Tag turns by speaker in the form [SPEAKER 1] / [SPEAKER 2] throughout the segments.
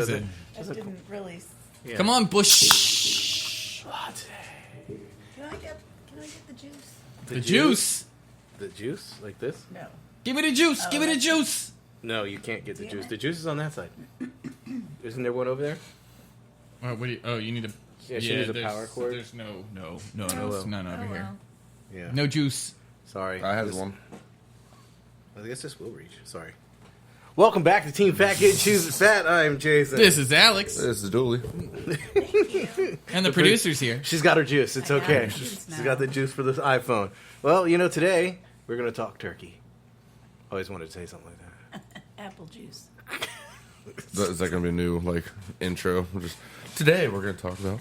[SPEAKER 1] settles it.
[SPEAKER 2] That didn't really...
[SPEAKER 3] Yeah.
[SPEAKER 1] Come on, Bush.
[SPEAKER 2] Can I get the juice?
[SPEAKER 1] The juice.
[SPEAKER 3] The juice? Like this?
[SPEAKER 2] No.
[SPEAKER 1] Give me the juice. Give me the juice.
[SPEAKER 3] No, you can't get the
[SPEAKER 2] Damn
[SPEAKER 3] juice.
[SPEAKER 2] it.
[SPEAKER 3] The juice is on that side. Isn't there one over there?
[SPEAKER 1] You need a...
[SPEAKER 3] Yeah, she needs a power cord.
[SPEAKER 1] There's none over
[SPEAKER 2] Oh,
[SPEAKER 1] here.
[SPEAKER 2] well.
[SPEAKER 3] Yeah.
[SPEAKER 1] No juice.
[SPEAKER 3] Sorry.
[SPEAKER 4] I have one.
[SPEAKER 3] I guess this will reach. Sorry. Welcome back to Team Fat Kid Chooses Fat. I'm Jason.
[SPEAKER 1] This is Alex.
[SPEAKER 4] This is Dooley.
[SPEAKER 1] And the producer's here.
[SPEAKER 3] She's got her juice. It's
[SPEAKER 2] I got
[SPEAKER 3] okay.
[SPEAKER 2] the juice
[SPEAKER 3] She's
[SPEAKER 2] now.
[SPEAKER 3] got the juice for this iPhone. Well, today we're going to talk turkey. Always wanted to say something like that.
[SPEAKER 2] Apple juice.
[SPEAKER 4] Is that going to be a new intro? Today we're going to talk about.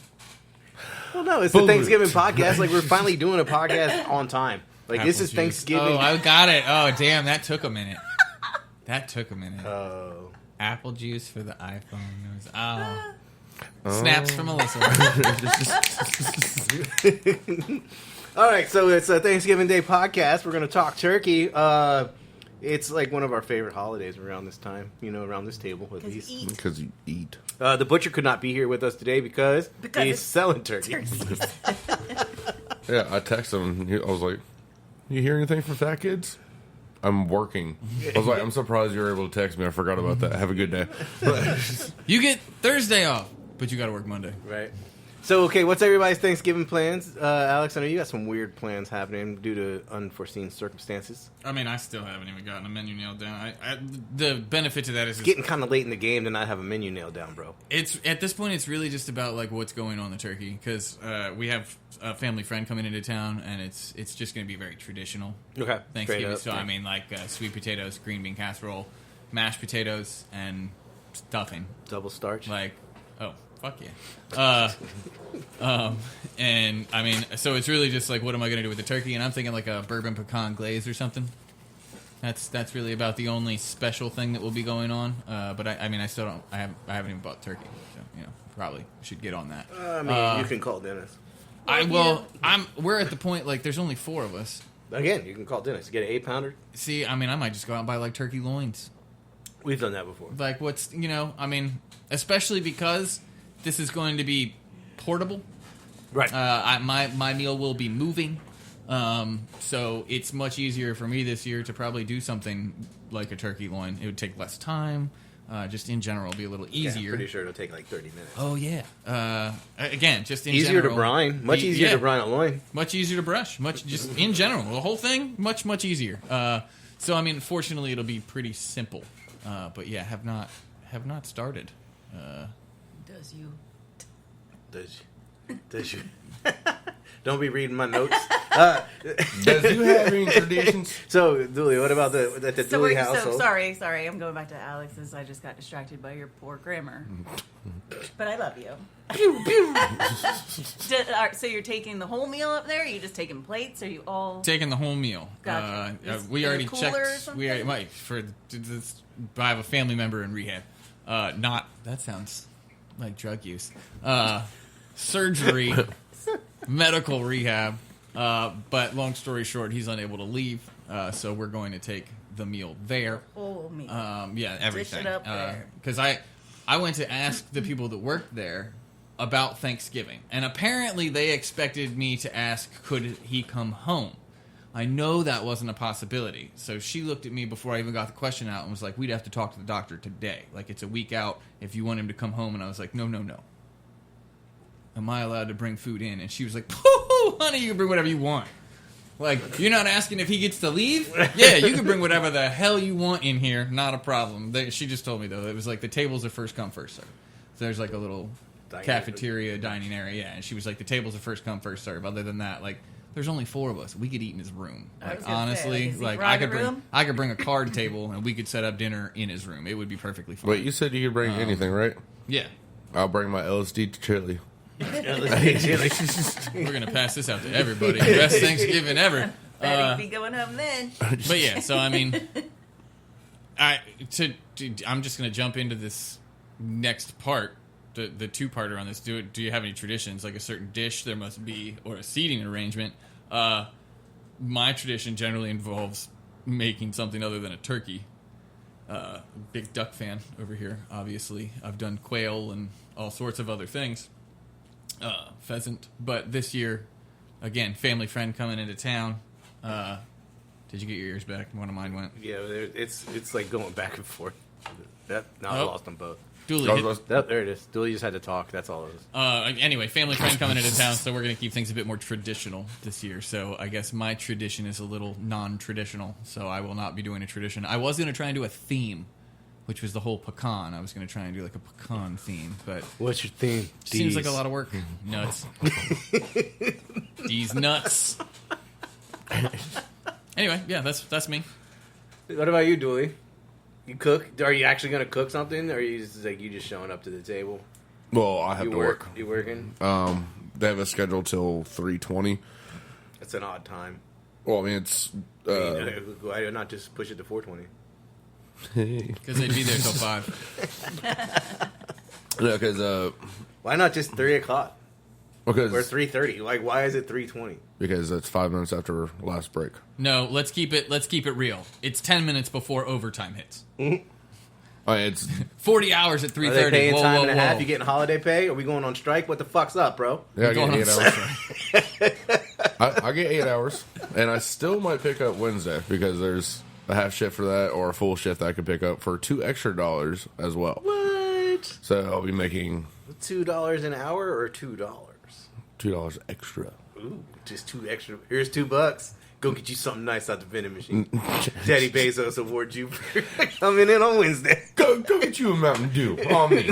[SPEAKER 3] Well, no, it's the Thanksgiving podcast. We're finally doing a podcast on time. This
[SPEAKER 1] Apple
[SPEAKER 3] is
[SPEAKER 1] juice.
[SPEAKER 3] Thanksgiving.
[SPEAKER 1] Oh, I got it. Oh, damn, that took a minute.
[SPEAKER 3] Oh.
[SPEAKER 1] Apple juice for the iPhone. Snaps from Melissa.
[SPEAKER 3] All right, so it's a Thanksgiving Day podcast. We're going to talk turkey. It's one of our favorite holidays around this time, around this table at least.
[SPEAKER 4] Because you eat.
[SPEAKER 3] The butcher could not be here with us today because he's
[SPEAKER 2] it's
[SPEAKER 3] selling turkey.
[SPEAKER 4] Yeah, I texted him. I was like, "You hear anything from Fat Kids?" I'm working. I was like, "I'm surprised you were able to text me. I forgot about that. Have a good day."
[SPEAKER 1] You get Thursday off, but you got to work Monday.
[SPEAKER 3] Right. So, okay, what's everybody's Thanksgiving plans? Alex, I know you got some weird plans happening due to unforeseen circumstances.
[SPEAKER 1] I mean, I still haven't even gotten a menu nailed down. The benefit to that is
[SPEAKER 3] It's getting kind of late in the game to not have a menu nailed down, bro.
[SPEAKER 1] it's at this point it's really just about what's going on the turkey because we have a family friend coming into town and it's just going to be very traditional
[SPEAKER 3] Okay.
[SPEAKER 1] Thanksgiving. So I mean, sweet potatoes, green bean casserole, mashed potatoes, and stuffing.
[SPEAKER 3] Double starch.
[SPEAKER 1] Oh, fuck yeah. And I mean, so it's really just what am I going to do with the turkey? And I'm thinking a bourbon pecan glaze or something. That's really about the only special thing that will be going on. But I still don't. I haven't even bought turkey, so probably should get on that.
[SPEAKER 3] You can call Dennis.
[SPEAKER 1] We're at the point there's only 4 of us.
[SPEAKER 3] Again, you can call Dennis. Get an 8-pounder.
[SPEAKER 1] See, I might just go out and buy turkey loins.
[SPEAKER 3] We've done that before.
[SPEAKER 1] Especially because this is going to be portable.
[SPEAKER 3] Right.
[SPEAKER 1] My meal will be moving. So it's much easier for me this year to probably do something like a turkey loin. It would take less time. Just in general, be a little easier.
[SPEAKER 3] Yeah, pretty sure it'll take 30 minutes.
[SPEAKER 1] Oh, yeah. Again, just in
[SPEAKER 3] easier
[SPEAKER 1] general.
[SPEAKER 3] to brine. Much easier to brine a loin.
[SPEAKER 1] Much easier to brush. Much just in general. The whole thing, much, much easier. Fortunately, it'll be pretty simple. But yeah, have not started.
[SPEAKER 2] Does you?
[SPEAKER 3] Does you? Don't be reading my notes.
[SPEAKER 4] Does you have any traditions?
[SPEAKER 3] So, Dooley, what about the Dooley household?
[SPEAKER 2] Sorry, I'm going back to Alex's. I just got distracted by your poor grammar. But I love you. So you're taking the whole meal up there? Or are you just taking plates? Are you all
[SPEAKER 1] Taking the whole meal.
[SPEAKER 2] Gotcha.
[SPEAKER 1] We
[SPEAKER 2] In a
[SPEAKER 1] already
[SPEAKER 2] cooler or
[SPEAKER 1] checked.
[SPEAKER 2] something?
[SPEAKER 1] We already might for this. I have a family member in rehab. Not that sounds like drug use. Surgery, medical rehab. But long story short, he's unable to leave. So we're going to take the meal there.
[SPEAKER 2] whole meal?
[SPEAKER 1] Yeah, everything.
[SPEAKER 2] Dish it up there.
[SPEAKER 1] Because I went to ask the people that worked there about Thanksgiving, and apparently they expected me to ask, could he come home? I know that wasn't a possibility. So she looked at me before I even got the question out and was like, we'd have to talk to the doctor today. It's a week out if you want him to come home. And I was like, no. Am I allowed to bring food in? And she was like, honey, you can bring whatever you want. You're not asking if he gets to leave? Yeah, you can bring whatever the hell you want in here. Not a problem. She just told me, though, it was the tables are first come, first serve. So there's a little cafeteria, dining area. Yeah, and she was like, the tables are first come, first serve. Other than that, there's only 4 of us. We could eat in his room. Honestly,
[SPEAKER 2] is he
[SPEAKER 1] I could bring a card table and we could set up dinner in his room. It would be perfectly fine.
[SPEAKER 4] Wait, you said you could bring anything, right?
[SPEAKER 1] Yeah.
[SPEAKER 4] I'll bring my LSD to chili.
[SPEAKER 1] We're gonna pass this out to everybody. Best Thanksgiving ever.
[SPEAKER 2] Better be going home then.
[SPEAKER 1] But yeah, so I'm just gonna jump into this next part, the 2-parter on this. Do you have any traditions, like a certain dish there must be, or a seating arrangement? My tradition generally involves making something other than a turkey. Big duck fan over here, obviously. I've done quail and all sorts of other things. Pheasant. But this year, again, family friend coming into town. Did you get your ears back? One of mine went.
[SPEAKER 3] Yeah, it's like going back and forth. I lost them both.
[SPEAKER 1] Dooley.
[SPEAKER 3] There it is. Dooley just had to talk. That's all it is.
[SPEAKER 1] Anyway, family friend coming into town, so we're going to keep things a bit more traditional this year. So I guess my tradition is a little non-traditional, so I will not be doing a tradition. I was going to try and do a theme, which was the whole pecan. I was going to try and do like a pecan theme, but...
[SPEAKER 3] What's your theme?
[SPEAKER 1] Seems like a lot of work. Nuts. These nuts. Anyway, yeah, that's me.
[SPEAKER 3] What about you, Dooley? You cook? Are you actually going to cook something, or are you just showing up to the table?
[SPEAKER 4] Well, I have to work.
[SPEAKER 3] You working?
[SPEAKER 4] They have a schedule till 3:20.
[SPEAKER 3] That's an odd time.
[SPEAKER 4] Well, I mean, it's...
[SPEAKER 3] why not just push it to 4:20?
[SPEAKER 1] Because they'd be there till 5.
[SPEAKER 4] Yeah, because...
[SPEAKER 3] Why not just 3 o'clock?
[SPEAKER 4] Because,
[SPEAKER 3] or 3:30? Like, why is it 3:20?
[SPEAKER 4] Because it's 5 minutes after last break.
[SPEAKER 1] No, let's keep it real. It's 10 minutes before overtime hits.
[SPEAKER 3] Mm-hmm.
[SPEAKER 4] I mean, it's
[SPEAKER 1] 40 hours at 3:30.
[SPEAKER 3] Are they paying time and a half? You getting holiday pay? Are we going on strike? What the fuck's up, bro?
[SPEAKER 4] yeah, I get 8 hours. I get 8 hours, and I still might pick up Wednesday because there's a half shift for that or a full shift that I could pick up for $2 extra as well.
[SPEAKER 3] What?
[SPEAKER 4] So I'll be making
[SPEAKER 3] $2 an hour or $2?
[SPEAKER 4] $2 extra.
[SPEAKER 3] Ooh, just 2 extra. Here's $2. Go get you something nice out the vending machine. Daddy Bezos award you for coming in on Wednesday.
[SPEAKER 4] Go get you a Mountain Dew on me.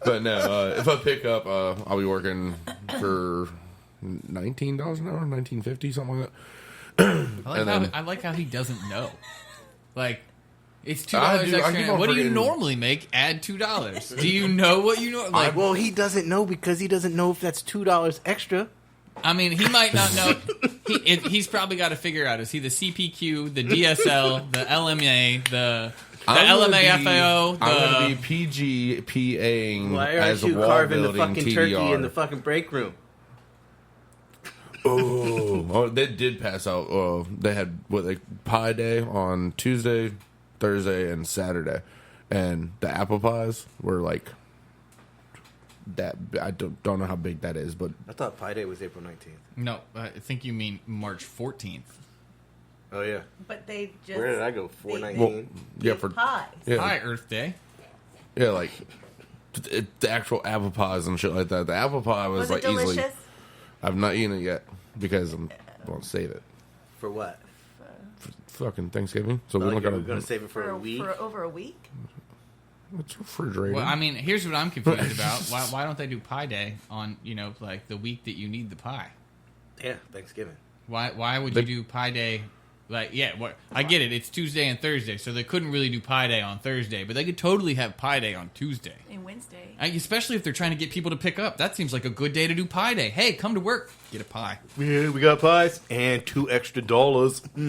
[SPEAKER 4] But no, if I pick up, I'll be working for $19 an hour, $19.50, something like that.
[SPEAKER 1] I like how he doesn't know. Like, it's $2
[SPEAKER 4] I keep
[SPEAKER 1] extra.
[SPEAKER 4] on
[SPEAKER 1] What do you
[SPEAKER 4] forgetting.
[SPEAKER 1] normally make? Add $2. Do you know what you know? Like,
[SPEAKER 3] Well, he doesn't know because he doesn't know if that's $2 extra.
[SPEAKER 1] I mean, he might not know. He's probably got to figure out: is he the CPQ, the DSL, the LMA, the LMAFAO?
[SPEAKER 4] I'm going to be PGPAing
[SPEAKER 3] Why
[SPEAKER 4] as
[SPEAKER 3] aren't
[SPEAKER 4] a
[SPEAKER 3] you
[SPEAKER 4] wall
[SPEAKER 3] carving the
[SPEAKER 4] building
[SPEAKER 3] fucking
[SPEAKER 4] TDR.
[SPEAKER 3] turkey in the fucking break room?
[SPEAKER 4] Oh, they did pass out. They had pie day on Tuesday, Thursday, and Saturday, and the apple pies were like that. I don't know how big that is, but
[SPEAKER 3] I thought Pi Day was April 19th.
[SPEAKER 1] No, I think you mean March 14th.
[SPEAKER 3] Oh, yeah.
[SPEAKER 2] But they just...
[SPEAKER 3] Where did I go?
[SPEAKER 2] they
[SPEAKER 3] 419?
[SPEAKER 4] yeah,
[SPEAKER 2] give
[SPEAKER 4] for
[SPEAKER 2] pies.
[SPEAKER 4] yeah,
[SPEAKER 1] Hi, Earth Day.
[SPEAKER 4] yeah, like the actual apple pies and shit like that. The apple pie was,
[SPEAKER 2] Was
[SPEAKER 4] like
[SPEAKER 2] it delicious?
[SPEAKER 4] easily. I've not eaten it yet because I'm going to save it
[SPEAKER 3] For what?
[SPEAKER 4] for fucking Thanksgiving. So
[SPEAKER 3] Like,
[SPEAKER 4] we
[SPEAKER 3] we're
[SPEAKER 4] don't
[SPEAKER 3] going
[SPEAKER 4] got
[SPEAKER 3] to save it for a week?
[SPEAKER 2] For over a week?
[SPEAKER 4] It's refrigerated.
[SPEAKER 1] Well, I mean, here's what I'm confused about. Why don't they do Pie Day on, like the week that you need the pie?
[SPEAKER 3] Yeah, Thanksgiving.
[SPEAKER 1] Why would you do Pie Day? Like, yeah, I get it. It's Tuesday and Thursday, so they couldn't really do Pie Day on Thursday, but they could totally have Pie Day on Tuesday.
[SPEAKER 2] And Wednesday.
[SPEAKER 1] Especially if they're trying to get people to pick up. That seems like a good day to do Pie Day. Hey, come to work. Get a pie.
[SPEAKER 3] Yeah, we got pies and $2 extra.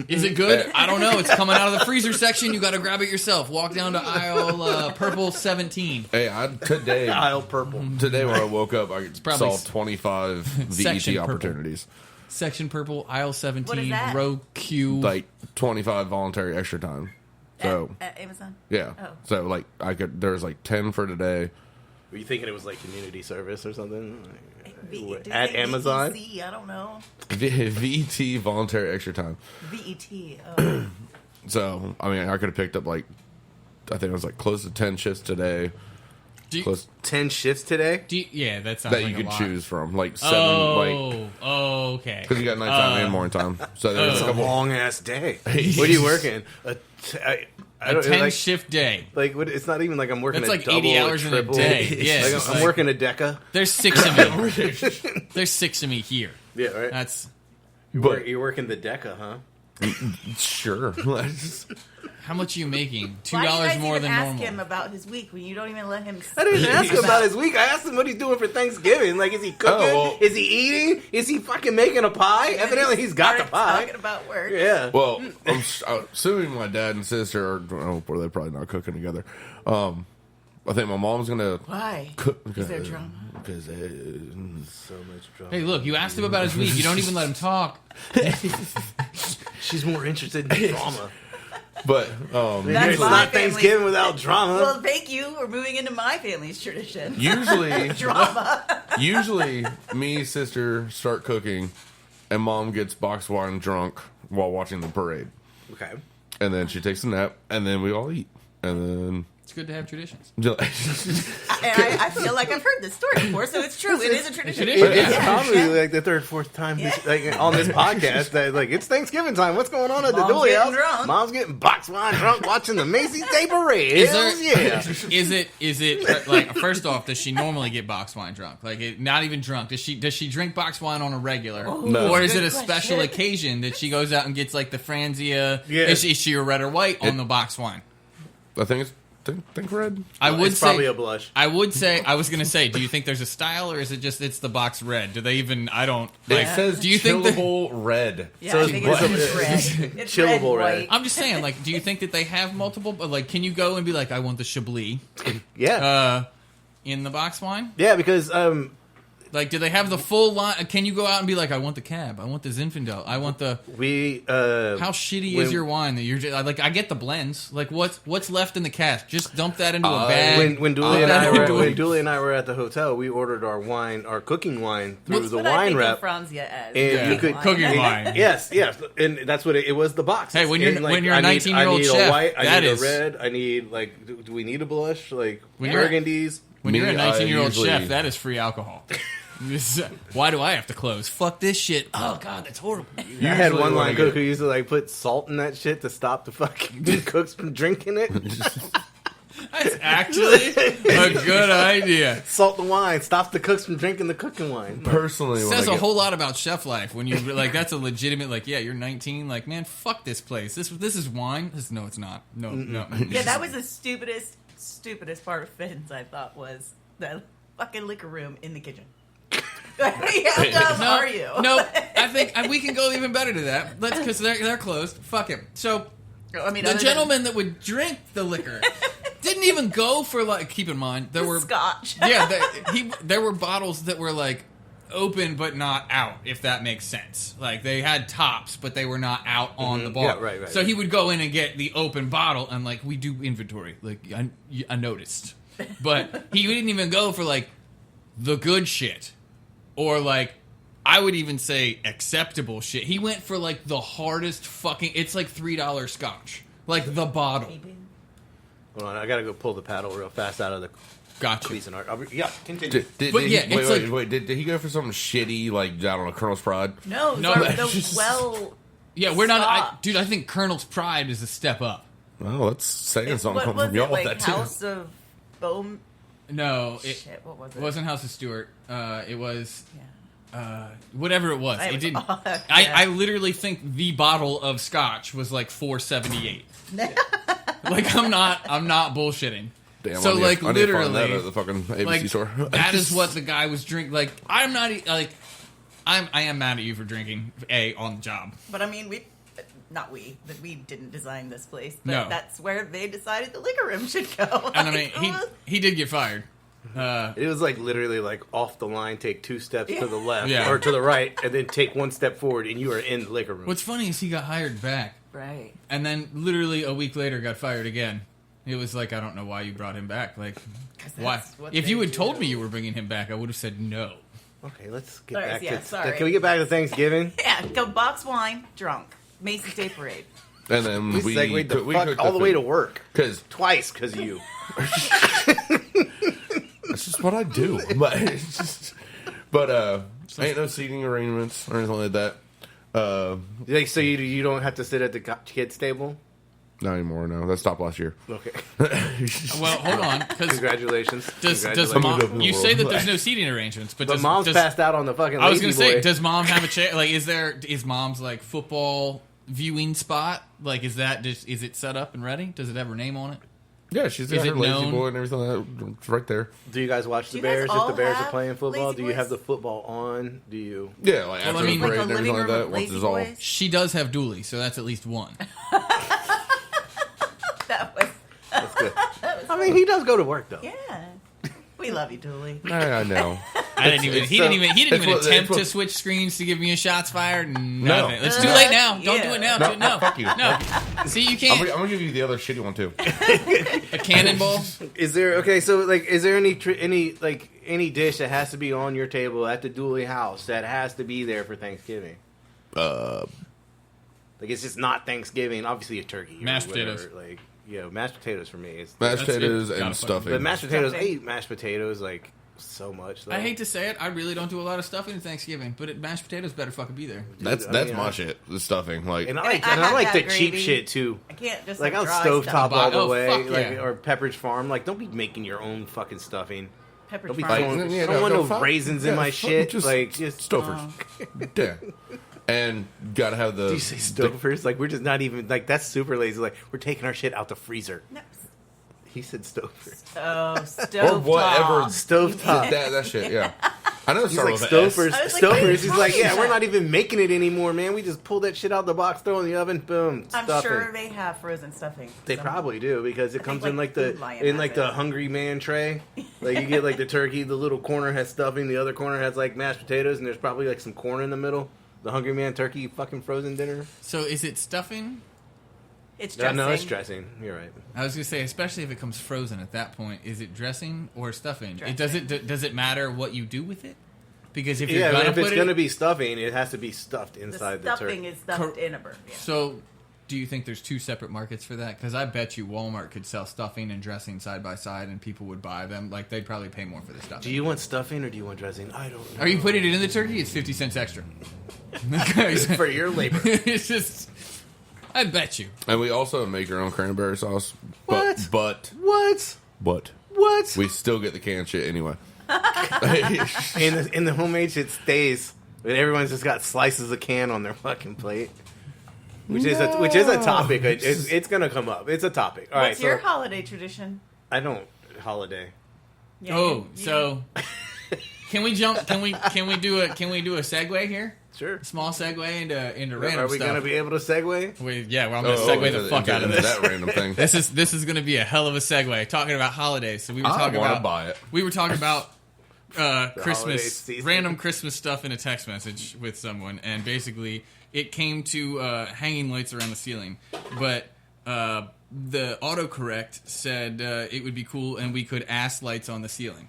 [SPEAKER 1] Is it good? I don't know. It's coming out of the freezer section. You got to grab it yourself. Walk down to aisle purple 17.
[SPEAKER 4] Hey, today
[SPEAKER 3] Aisle purple.
[SPEAKER 4] Today when I woke up, I
[SPEAKER 1] probably
[SPEAKER 4] saw 25
[SPEAKER 1] section
[SPEAKER 4] VET
[SPEAKER 1] purple.
[SPEAKER 4] opportunities.
[SPEAKER 1] Section purple, aisle
[SPEAKER 2] What is
[SPEAKER 1] 17,
[SPEAKER 2] that?
[SPEAKER 1] row Q.
[SPEAKER 4] Like 25 voluntary extra time. So
[SPEAKER 2] At Amazon?
[SPEAKER 4] yeah.
[SPEAKER 2] Oh.
[SPEAKER 4] So like there's like 10 for today.
[SPEAKER 3] Were you thinking it was like community service or something?
[SPEAKER 2] Did it
[SPEAKER 3] At
[SPEAKER 2] say
[SPEAKER 3] Amazon?
[SPEAKER 2] VEC? I don't know.
[SPEAKER 4] VET voluntary extra time.
[SPEAKER 2] VET. Oh.
[SPEAKER 4] So I mean I could have picked up I think it was like close to 10 shifts today.
[SPEAKER 1] Do you-
[SPEAKER 4] Close
[SPEAKER 3] 10 shifts today?
[SPEAKER 1] yeah, that sounds
[SPEAKER 4] that
[SPEAKER 1] like
[SPEAKER 4] you
[SPEAKER 1] a
[SPEAKER 4] could
[SPEAKER 1] lot.
[SPEAKER 4] choose from. Like 7
[SPEAKER 1] okay.
[SPEAKER 4] because you got nighttime and morning time. So there's
[SPEAKER 3] It's
[SPEAKER 4] a
[SPEAKER 3] a
[SPEAKER 4] couple
[SPEAKER 3] long ass day. What are you working? I
[SPEAKER 1] A
[SPEAKER 3] don't
[SPEAKER 1] 10
[SPEAKER 3] like,
[SPEAKER 1] shift day.
[SPEAKER 3] like what, it's not even like I'm working
[SPEAKER 1] That's
[SPEAKER 3] a
[SPEAKER 1] like
[SPEAKER 3] double
[SPEAKER 1] 80
[SPEAKER 3] or
[SPEAKER 1] hours in a
[SPEAKER 3] triple.
[SPEAKER 1] day.
[SPEAKER 3] It's
[SPEAKER 1] Yeah,
[SPEAKER 3] like
[SPEAKER 1] it's
[SPEAKER 3] I'm
[SPEAKER 1] like-
[SPEAKER 3] working a deca.
[SPEAKER 1] There's 6 of me. There's 6 of me here.
[SPEAKER 3] Yeah, right.
[SPEAKER 1] That's
[SPEAKER 4] but
[SPEAKER 3] You're working the deca, huh?
[SPEAKER 4] sure.
[SPEAKER 1] how much are you making? $2
[SPEAKER 2] Why do you guys
[SPEAKER 1] more
[SPEAKER 2] even
[SPEAKER 1] than
[SPEAKER 2] ask
[SPEAKER 1] normal.
[SPEAKER 2] him about his week when you don't even let him?
[SPEAKER 3] I didn't ask him
[SPEAKER 2] speak
[SPEAKER 3] about his week. I asked him what he's doing for Thanksgiving. Like, is he cooking?
[SPEAKER 4] well-
[SPEAKER 3] Is he eating? Is he fucking making a pie? Evidently, he's got the
[SPEAKER 2] started
[SPEAKER 3] pie.
[SPEAKER 2] Talking about work.
[SPEAKER 3] Yeah.
[SPEAKER 4] Well, I'm assuming my dad and sister are. Oh, boy, they're probably not cooking together. I think my mom's gonna
[SPEAKER 2] Why?
[SPEAKER 4] cook.
[SPEAKER 2] Is there drama?
[SPEAKER 4] Because
[SPEAKER 3] So much drama.
[SPEAKER 1] Hey, look, you asked him about his week. You don't even let him talk.
[SPEAKER 3] She's more interested in the drama.
[SPEAKER 4] But
[SPEAKER 2] That's
[SPEAKER 3] It's
[SPEAKER 2] my
[SPEAKER 3] not
[SPEAKER 2] family.
[SPEAKER 3] Thanksgiving without drama.
[SPEAKER 2] Well, thank you. We're moving into my family's tradition.
[SPEAKER 4] usually,
[SPEAKER 2] Drama.
[SPEAKER 4] usually, me, sister start cooking, and mom gets box wine drunk while watching the parade,
[SPEAKER 3] Okay.
[SPEAKER 4] and then she takes a nap, and then we all eat, and then.
[SPEAKER 1] It's good to have traditions.
[SPEAKER 2] I feel like I've heard this story before, so it's true. It is a tradition.
[SPEAKER 1] It is.
[SPEAKER 3] It's
[SPEAKER 1] Yeah.
[SPEAKER 3] probably like the third, fourth time on this podcast that like it's Thanksgiving time. What's going on at the
[SPEAKER 2] Mom's
[SPEAKER 3] Dooley
[SPEAKER 2] getting
[SPEAKER 3] house?
[SPEAKER 2] drunk.
[SPEAKER 3] Mom's getting box wine drunk watching the Macy's Day Parade.
[SPEAKER 1] Is
[SPEAKER 3] Hells yeah.
[SPEAKER 1] Is it like first off? Does she normally get box wine drunk? Like not even drunk? Does she drink box wine on a regular?
[SPEAKER 4] No.
[SPEAKER 1] Or is it a
[SPEAKER 2] Good
[SPEAKER 1] special
[SPEAKER 2] question.
[SPEAKER 1] occasion that she goes out and gets like the Franzia?
[SPEAKER 3] Yeah.
[SPEAKER 1] Is she a red or white on the box wine?
[SPEAKER 4] I think it's think red.
[SPEAKER 1] I would
[SPEAKER 3] It's
[SPEAKER 1] say
[SPEAKER 3] probably a blush.
[SPEAKER 1] I would say I was gonna say. Do you think there's a style, or is it just it's the box red? Do they even? I don't. Like,
[SPEAKER 4] It says
[SPEAKER 1] do you think that?
[SPEAKER 4] chillable red.
[SPEAKER 2] Yeah,
[SPEAKER 3] So
[SPEAKER 2] I
[SPEAKER 3] it's
[SPEAKER 2] think
[SPEAKER 3] black.
[SPEAKER 2] it's red. It's
[SPEAKER 3] Chillable
[SPEAKER 2] red,
[SPEAKER 3] red.
[SPEAKER 2] white.
[SPEAKER 1] I'm just saying. Like, do you think that they have multiple? Like, can you go and be like, I want the Chablis
[SPEAKER 3] Yeah.
[SPEAKER 1] in the box wine?
[SPEAKER 3] Yeah, because
[SPEAKER 1] Like, do they have the full line? Can you go out and be like, I want the Cab, I want the Zinfandel, I want the.
[SPEAKER 3] we
[SPEAKER 1] How shitty
[SPEAKER 3] when-
[SPEAKER 1] is your wine that you're just, like? I get the blends. Like, what's left in the cask? Just dump that into a bag.
[SPEAKER 3] when
[SPEAKER 1] Dump that into a-
[SPEAKER 3] Dooley and I were at the hotel, we ordered our cooking wine through
[SPEAKER 2] That's
[SPEAKER 3] the
[SPEAKER 2] what I
[SPEAKER 3] wine
[SPEAKER 2] think
[SPEAKER 3] rep.
[SPEAKER 2] of Franzia as.
[SPEAKER 3] And
[SPEAKER 1] Yeah.
[SPEAKER 3] you could
[SPEAKER 1] Cooking wine.
[SPEAKER 3] Yes, and that's what it was. The box.
[SPEAKER 1] Hey, when you're-
[SPEAKER 3] And,
[SPEAKER 1] when you're a
[SPEAKER 3] I need-
[SPEAKER 1] 19-year-old
[SPEAKER 3] I need
[SPEAKER 1] chef,
[SPEAKER 3] a white. I
[SPEAKER 1] that
[SPEAKER 3] need
[SPEAKER 1] is-
[SPEAKER 3] a red. I need do we need a blush? Like
[SPEAKER 1] When you're-
[SPEAKER 3] burgundies.
[SPEAKER 1] When you're a
[SPEAKER 4] Me, I
[SPEAKER 1] 19-year-old
[SPEAKER 4] usually-
[SPEAKER 1] chef, that is free alcohol. Why do I have to close? Fuck this shit. Oh god, that's horrible.
[SPEAKER 3] I had
[SPEAKER 4] Usually
[SPEAKER 3] one
[SPEAKER 4] when I
[SPEAKER 3] line
[SPEAKER 4] get-
[SPEAKER 3] cook who used to like put salt in that shit to stop the fucking cooks from drinking it.
[SPEAKER 1] That's actually a good idea.
[SPEAKER 3] Salt the wine, stops the cooks from drinking the cooking wine.
[SPEAKER 4] Personally, when
[SPEAKER 1] Says
[SPEAKER 4] I
[SPEAKER 1] a
[SPEAKER 4] get-
[SPEAKER 1] whole lot about chef life when you like. That's a legitimate like. Yeah, you're 19. Like, man, fuck this place. This is wine. No, it's not. No.
[SPEAKER 2] Yeah, that was the stupidest part of Finn's, I thought, was the fucking liquor room in the kitchen. How dumb
[SPEAKER 1] No,
[SPEAKER 2] are you?
[SPEAKER 1] no, I think we can go even better to that. Let's because they're closed. Fuck it. So
[SPEAKER 2] I mean,
[SPEAKER 1] the
[SPEAKER 2] other
[SPEAKER 1] gentleman that would drink the liquor didn't even go for like. Keep in mind there
[SPEAKER 2] than
[SPEAKER 1] were
[SPEAKER 2] scotch.
[SPEAKER 1] yeah there were bottles that were like open but not out, if that makes sense. Like they had tops but they were not out on the bar.
[SPEAKER 3] Yeah, right.
[SPEAKER 1] So he would go in and get the open bottle and like we do inventory. Like I noticed, but he didn't even go for like the good shit or like. I would even say acceptable shit. He went for like the hardest fucking. It's like $3 scotch, like the bottle.
[SPEAKER 3] Hold on, I gotta go pull the paddle real fast out of the
[SPEAKER 1] Gotcha.
[SPEAKER 3] piece of art. Yeah, continue.
[SPEAKER 1] But yeah, it's like-
[SPEAKER 4] wait. Did he go for something shitty like I don't know, Colonel's Pride?
[SPEAKER 2] No,
[SPEAKER 1] No,
[SPEAKER 2] the well.
[SPEAKER 1] Yeah, we're not.
[SPEAKER 2] Scotch.
[SPEAKER 1] Dude, I think Colonel's Pride is a step up.
[SPEAKER 4] Well, that's saying something
[SPEAKER 2] What
[SPEAKER 4] coming
[SPEAKER 2] was
[SPEAKER 4] from
[SPEAKER 2] it,
[SPEAKER 4] y'all.
[SPEAKER 2] like
[SPEAKER 4] That too.
[SPEAKER 2] House of Bone?
[SPEAKER 1] No,
[SPEAKER 2] Shit, what was it?
[SPEAKER 1] It wasn't House of Stewart. It was
[SPEAKER 2] Yeah.
[SPEAKER 1] whatever it was.
[SPEAKER 2] It
[SPEAKER 1] It
[SPEAKER 2] was
[SPEAKER 1] didn't.
[SPEAKER 2] odd, yeah.
[SPEAKER 1] I literally think the bottle of scotch was like $4.78. Like I'm not bullshitting.
[SPEAKER 4] Damn,
[SPEAKER 1] So
[SPEAKER 4] I need-
[SPEAKER 1] like
[SPEAKER 4] I need to find that
[SPEAKER 1] literally
[SPEAKER 4] at the fucking ABC
[SPEAKER 1] like
[SPEAKER 4] store.
[SPEAKER 1] that is what the guy was drinking. Like I'm not like I am mad at you for drinking on the job.
[SPEAKER 2] But I mean, we didn't design this place. But
[SPEAKER 1] No.
[SPEAKER 2] that's where they decided the liquor room should go.
[SPEAKER 1] And I mean he did get fired.
[SPEAKER 3] It was like literally like off the line, take 2 steps to the left
[SPEAKER 1] Yeah.
[SPEAKER 3] or to the right, and then take 1 step forward, and you are in the liquor room.
[SPEAKER 1] What's funny is he got hired back.
[SPEAKER 2] right.
[SPEAKER 1] And then literally a week later got fired again. It was like, I don't know why you brought him back. Like,
[SPEAKER 2] 'Cause
[SPEAKER 1] why?
[SPEAKER 2] that's what
[SPEAKER 1] If
[SPEAKER 2] they
[SPEAKER 1] you had
[SPEAKER 2] do.
[SPEAKER 1] told me you were bringing him back, I would have said no.
[SPEAKER 3] Okay, let's get
[SPEAKER 2] Sorry,
[SPEAKER 3] back
[SPEAKER 2] yeah,
[SPEAKER 3] to.
[SPEAKER 2] sorry.
[SPEAKER 3] Can we get back to Thanksgiving?
[SPEAKER 2] Yeah, go box wine, drunk. Macy's Day Parade.
[SPEAKER 4] And then
[SPEAKER 3] We segued the fuck
[SPEAKER 4] cooked
[SPEAKER 3] all the way to
[SPEAKER 4] food.
[SPEAKER 3] work.
[SPEAKER 4] 'Cause
[SPEAKER 3] Twice, because you.
[SPEAKER 4] that's just what I do. But it's just, ain't no seating arrangements or anything like that.
[SPEAKER 3] Like, so you don't have to sit at the kids' table?
[SPEAKER 4] Not anymore. No, that stopped last year.
[SPEAKER 3] Okay.
[SPEAKER 1] Well, hold on, because
[SPEAKER 3] Congratulations.
[SPEAKER 1] does
[SPEAKER 3] Congratulations.
[SPEAKER 1] mom? You say that there's no seating arrangements, but
[SPEAKER 3] But
[SPEAKER 1] does,
[SPEAKER 3] mom's
[SPEAKER 1] does,
[SPEAKER 3] passed out on the fucking
[SPEAKER 1] I was
[SPEAKER 3] lazy
[SPEAKER 1] gonna say,
[SPEAKER 3] boy.
[SPEAKER 1] does mom have a chair? Like, is mom's like football viewing spot? Like, is it set up and ready? Does it have her name on it?
[SPEAKER 4] Yeah, she's
[SPEAKER 1] Is
[SPEAKER 4] got her
[SPEAKER 1] it
[SPEAKER 4] lazy
[SPEAKER 1] known?
[SPEAKER 4] boy and everything like that. It's right there.
[SPEAKER 3] Do you guys watch the
[SPEAKER 2] Do you guys
[SPEAKER 3] Bears if
[SPEAKER 2] all
[SPEAKER 3] the Bears are
[SPEAKER 2] have
[SPEAKER 3] playing football?
[SPEAKER 2] lazy
[SPEAKER 3] Do you have
[SPEAKER 2] boys?
[SPEAKER 3] the football on? Do you?
[SPEAKER 4] Yeah, like
[SPEAKER 1] Well,
[SPEAKER 4] after
[SPEAKER 1] I mean-
[SPEAKER 4] the parade
[SPEAKER 2] Like a
[SPEAKER 4] and everything
[SPEAKER 2] living
[SPEAKER 4] like
[SPEAKER 2] room
[SPEAKER 4] that.
[SPEAKER 2] of
[SPEAKER 4] Once
[SPEAKER 2] lazy
[SPEAKER 4] it's all.
[SPEAKER 2] boys?
[SPEAKER 1] She does have Dooley, so that's at least one.
[SPEAKER 2] That was
[SPEAKER 3] That's good. I mean, he does go to work though.
[SPEAKER 2] yeah. We love you, Dooley.
[SPEAKER 4] I know.
[SPEAKER 1] I didn't even. He didn't even
[SPEAKER 4] it's
[SPEAKER 1] attempt
[SPEAKER 4] what-
[SPEAKER 1] to switch screens to give me a shots fired. Nothing.
[SPEAKER 4] No.
[SPEAKER 1] It's too late now. Don't
[SPEAKER 2] Yeah.
[SPEAKER 1] do it now.
[SPEAKER 4] No, fuck you.
[SPEAKER 1] No. See, you
[SPEAKER 4] I'm
[SPEAKER 1] can't.
[SPEAKER 4] gonna give you the other shitty one too.
[SPEAKER 1] A cannonball.
[SPEAKER 3] Is there okay? So like, is there any dish that has to be on your table at the Dooley house that has to be there for Thanksgiving? Like it's just not Thanksgiving. Obviously, a turkey, or
[SPEAKER 1] Mashed
[SPEAKER 3] whatever.
[SPEAKER 1] potatoes.
[SPEAKER 3] Like mashed potatoes for me. It's
[SPEAKER 4] Mashed
[SPEAKER 1] That's it.
[SPEAKER 4] potatoes
[SPEAKER 1] Gotta
[SPEAKER 4] and
[SPEAKER 1] fuck-
[SPEAKER 4] stuffing.
[SPEAKER 3] but mashed potatoes. I
[SPEAKER 2] Stuffing.
[SPEAKER 3] eat mashed potatoes like so much. Though.
[SPEAKER 1] I hate to say it, I really don't do a lot of stuffing at Thanksgiving, but mashed potatoes better fucking be there.
[SPEAKER 4] That's
[SPEAKER 3] I mean,
[SPEAKER 4] my shit. The stuffing, like
[SPEAKER 3] And I
[SPEAKER 2] I mean,
[SPEAKER 3] like,
[SPEAKER 2] I
[SPEAKER 3] and I
[SPEAKER 2] have
[SPEAKER 3] like the
[SPEAKER 2] that
[SPEAKER 3] cheap
[SPEAKER 2] gravy.
[SPEAKER 3] shit too.
[SPEAKER 2] I can't just
[SPEAKER 3] Like I'll
[SPEAKER 2] dry
[SPEAKER 3] stovetop
[SPEAKER 2] stuff.
[SPEAKER 3] all the
[SPEAKER 1] Oh,
[SPEAKER 3] way,
[SPEAKER 1] fuck
[SPEAKER 3] like
[SPEAKER 1] yeah.
[SPEAKER 3] or Pepperidge Farm. Like, don't be making your own fucking stuffing.
[SPEAKER 2] Pepperidge
[SPEAKER 3] Don't be
[SPEAKER 2] Farm.
[SPEAKER 3] throwing.
[SPEAKER 4] Yeah,
[SPEAKER 3] I don't want no
[SPEAKER 4] fuck-
[SPEAKER 3] raisins
[SPEAKER 4] yeah,
[SPEAKER 3] in my
[SPEAKER 4] fuck-
[SPEAKER 3] shit.
[SPEAKER 4] just
[SPEAKER 3] Like just
[SPEAKER 4] Stouffer's. Yeah. And gotta have the.
[SPEAKER 3] Do you say Stouffer's? Like we're just not even like that's super lazy. Like we're taking our shit out the freezer.
[SPEAKER 2] No.
[SPEAKER 3] He said Stouffer's.
[SPEAKER 2] Oh,
[SPEAKER 4] or
[SPEAKER 2] stovetop.
[SPEAKER 4] whatever.
[SPEAKER 3] Stovetop.
[SPEAKER 4] That shit, yeah. I know it's
[SPEAKER 3] He's like
[SPEAKER 4] with an S.
[SPEAKER 3] Stouffer's.
[SPEAKER 2] I was like, what are you
[SPEAKER 3] Stouffer's. He's like,
[SPEAKER 2] talking
[SPEAKER 3] yeah, we're
[SPEAKER 2] about?
[SPEAKER 3] not even making it anymore, man. We just pull that shit out the box, throw it in the oven, boom,
[SPEAKER 2] I'm
[SPEAKER 3] stuff
[SPEAKER 2] sure
[SPEAKER 3] it.
[SPEAKER 2] they have frozen stuffing.
[SPEAKER 3] They
[SPEAKER 2] Some-
[SPEAKER 3] probably do because it
[SPEAKER 2] I
[SPEAKER 3] comes
[SPEAKER 2] think,
[SPEAKER 3] in
[SPEAKER 2] like,
[SPEAKER 3] like the
[SPEAKER 2] Food Lion
[SPEAKER 3] in
[SPEAKER 2] has
[SPEAKER 3] like
[SPEAKER 2] it.
[SPEAKER 3] the Hungry Man tray. Like you get like the turkey, the little corner has stuffing, the other corner has like mashed potatoes, and there's probably like some corn in the middle. The Hungry Man turkey fucking frozen dinner.
[SPEAKER 1] So is it stuffing?
[SPEAKER 2] It's
[SPEAKER 3] No,
[SPEAKER 2] dressing.
[SPEAKER 3] no, it's dressing. You're right.
[SPEAKER 1] I was gonna say, especially if it comes frozen at that point, is it dressing or stuffing?
[SPEAKER 2] Dressing.
[SPEAKER 1] Does it matter what you do with it? Because if you're
[SPEAKER 3] Yeah,
[SPEAKER 1] gonna
[SPEAKER 3] but if
[SPEAKER 1] put
[SPEAKER 3] it's
[SPEAKER 1] it,
[SPEAKER 3] gonna be stuffing, it has to be stuffed
[SPEAKER 2] The
[SPEAKER 3] inside the
[SPEAKER 2] stuffing
[SPEAKER 3] turkey.
[SPEAKER 2] is stuffed in a bird. Yeah.
[SPEAKER 1] so do you think there's two separate markets for that? Because I bet you Walmart could sell stuffing and dressing side by side, and people would buy them. Like they'd probably pay more for the stuffing.
[SPEAKER 3] Do you want stuffing or do you want dressing? I don't know.
[SPEAKER 1] Are you putting it in the turkey? It's 50 cents extra.
[SPEAKER 3] for your labor?
[SPEAKER 1] It's just, I bet you.
[SPEAKER 4] And we also make our own cranberry sauce.
[SPEAKER 3] What?
[SPEAKER 4] But
[SPEAKER 3] What? What?
[SPEAKER 4] we still get the canned shit anyway.
[SPEAKER 3] In the homemade shit stays, but everyone's just got slices of can on their fucking plate. Which is a topic. It's gonna come up. It's a topic. All right.
[SPEAKER 2] What's your
[SPEAKER 3] So
[SPEAKER 2] holiday tradition?
[SPEAKER 3] I don't holiday.
[SPEAKER 2] Yeah,
[SPEAKER 1] Oh,
[SPEAKER 2] you-
[SPEAKER 1] so can we jump? Can we do a segue here?
[SPEAKER 3] Sure.
[SPEAKER 1] Small segue into random
[SPEAKER 3] Are we
[SPEAKER 1] stuff.
[SPEAKER 3] gonna be able to segue?
[SPEAKER 1] Yeah, well, I'm gonna segue the fuck out of
[SPEAKER 4] into
[SPEAKER 1] this.
[SPEAKER 4] that random thing.
[SPEAKER 1] This is gonna be a hell of a segue. Talking about holidays, so we were
[SPEAKER 4] I
[SPEAKER 1] talking
[SPEAKER 4] want to
[SPEAKER 1] about
[SPEAKER 4] buy it.
[SPEAKER 1] we were talking about
[SPEAKER 3] holiday
[SPEAKER 1] Christmas,
[SPEAKER 3] season.
[SPEAKER 1] random Christmas stuff in a text message with someone, and basically it came to hanging lights around the ceiling, but the autocorrect said it would be cool and we could ass lights on the ceiling.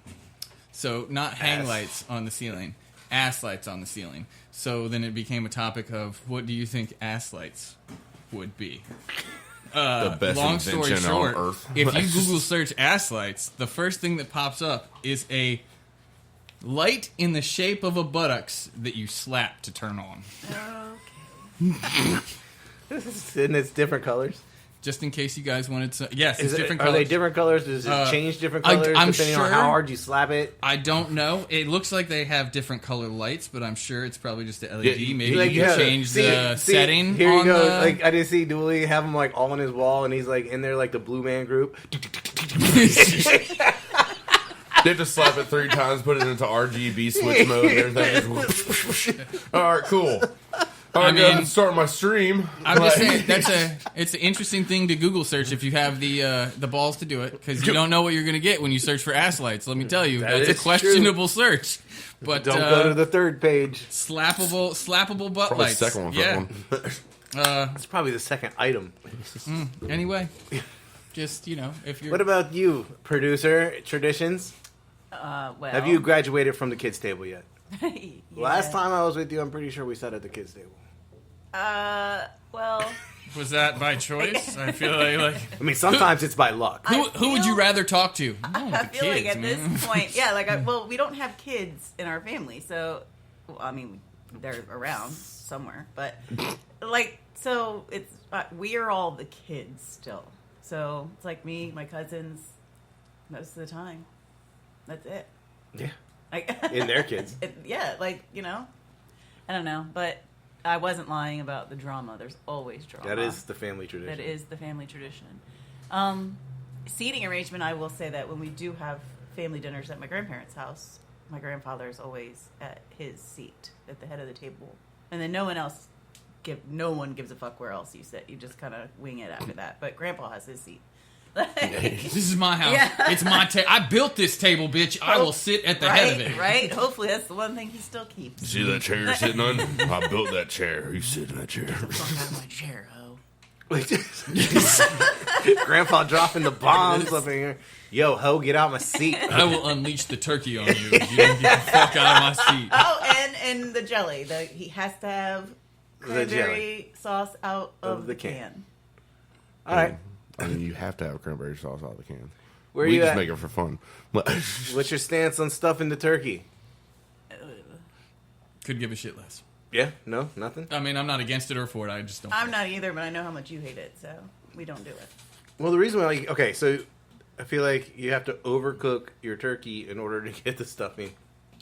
[SPEAKER 1] So not hang
[SPEAKER 3] Ass.
[SPEAKER 1] lights on the ceiling, ass lights on the ceiling. So then it became a topic of what do you think ass lights would be?
[SPEAKER 4] The best
[SPEAKER 1] Long story
[SPEAKER 4] invention
[SPEAKER 1] short,
[SPEAKER 4] on Earth.
[SPEAKER 1] if you Google search ass lights, the first thing that pops up is a light in the shape of a buttocks that you slap to turn on.
[SPEAKER 3] And it's different colors.
[SPEAKER 1] Just in case you guys wanted to. Yes, it's different
[SPEAKER 3] Are
[SPEAKER 1] colors.
[SPEAKER 3] they different colors? Does it change different
[SPEAKER 1] I'm
[SPEAKER 3] colors depending on
[SPEAKER 1] sure-
[SPEAKER 3] how hard you slap it?
[SPEAKER 1] I don't know. It looks like they have different color lights, but I'm sure it's probably just the LED.
[SPEAKER 4] Yeah,
[SPEAKER 1] Maybe
[SPEAKER 3] Like,
[SPEAKER 1] you can
[SPEAKER 3] yeah,
[SPEAKER 1] change the setting
[SPEAKER 3] Here you
[SPEAKER 1] on
[SPEAKER 3] go.
[SPEAKER 1] the...
[SPEAKER 3] Like I didn't see Dooley have him like all on his wall, and he's like in there like the Blue Man Group.
[SPEAKER 4] They have to slap it 3 times, put it into RGB switch mode and everything. All right, cool. All right,
[SPEAKER 1] mean-
[SPEAKER 4] guys, start my stream.
[SPEAKER 1] I'm just saying it's an interesting thing to Google search if you have the balls to do it, because you don't know what you're going to get when you search for ass lights. Let me tell you,
[SPEAKER 3] That
[SPEAKER 1] that's a
[SPEAKER 3] is
[SPEAKER 1] questionable search. But
[SPEAKER 3] Don't go to the third page.
[SPEAKER 1] slappable butt
[SPEAKER 4] Probably
[SPEAKER 1] lights.
[SPEAKER 4] the second one.
[SPEAKER 1] Yeah.
[SPEAKER 4] First one.
[SPEAKER 3] It's probably the second item.
[SPEAKER 1] Anyway, just if you're
[SPEAKER 3] What about you, producer? Traditions?
[SPEAKER 2] Well,
[SPEAKER 3] Have you graduated from the kids' table yet?
[SPEAKER 2] yeah.
[SPEAKER 3] Last time I was with you, I'm pretty sure we sat at the kids' table.
[SPEAKER 2] Well,
[SPEAKER 1] was that by choice? I feel like
[SPEAKER 3] I mean, sometimes it's by luck.
[SPEAKER 1] who would you rather talk to?
[SPEAKER 2] I feel like at this point, yeah, well, we don't have kids in our family, so I mean, they're around somewhere, but so it's we are all the kids still. So it's like me, my cousins, most of the time. That's it.
[SPEAKER 3] Yeah.
[SPEAKER 2] Like
[SPEAKER 3] In their kids.
[SPEAKER 2] yeah, I don't know, but I wasn't lying about the drama. There's always drama.
[SPEAKER 3] That is the family tradition.
[SPEAKER 2] That is the family tradition. Seating arrangement, I will say that when we do have family dinners at my grandparents' house, my grandfather is always at his seat at the head of the table, and then no one gives a fuck where else you sit. You just kind of wing it after that. But Grandpa has his seat.
[SPEAKER 1] This is my house.
[SPEAKER 2] Yeah.
[SPEAKER 1] It's my I built this table, bitch. I will sit at the head of it.
[SPEAKER 2] Right? Hopefully that's the one thing he still keeps.
[SPEAKER 4] See that chair you're sitting on? I built that chair. You sit in that chair.
[SPEAKER 2] Fuck out of my chair, ho.
[SPEAKER 3] Grandpa dropping the bombs up in here. Yo, ho, get out my seat.
[SPEAKER 1] I will unleash the turkey on you if you don't get the fuck out of my seat.
[SPEAKER 2] Oh, and the jelly. He has to have
[SPEAKER 3] The jelly.
[SPEAKER 2] cranberry sauce out of the
[SPEAKER 3] can.
[SPEAKER 2] can.
[SPEAKER 3] All right.
[SPEAKER 4] I mean, you have to have cranberry sauce out of the can.
[SPEAKER 3] Where
[SPEAKER 4] we
[SPEAKER 3] you
[SPEAKER 4] just
[SPEAKER 3] at?
[SPEAKER 4] make it for fun.
[SPEAKER 3] What's your stance on stuffing the turkey?
[SPEAKER 1] Could give a shit less.
[SPEAKER 3] Yeah? No? Nothing?
[SPEAKER 1] I mean, I'm not against it or for it. I just don't.
[SPEAKER 2] I'm not either, but I know how much you hate it, so we don't do it.
[SPEAKER 3] Well, the reason why... Okay, so I feel like you have to overcook your turkey in order to get the stuffing.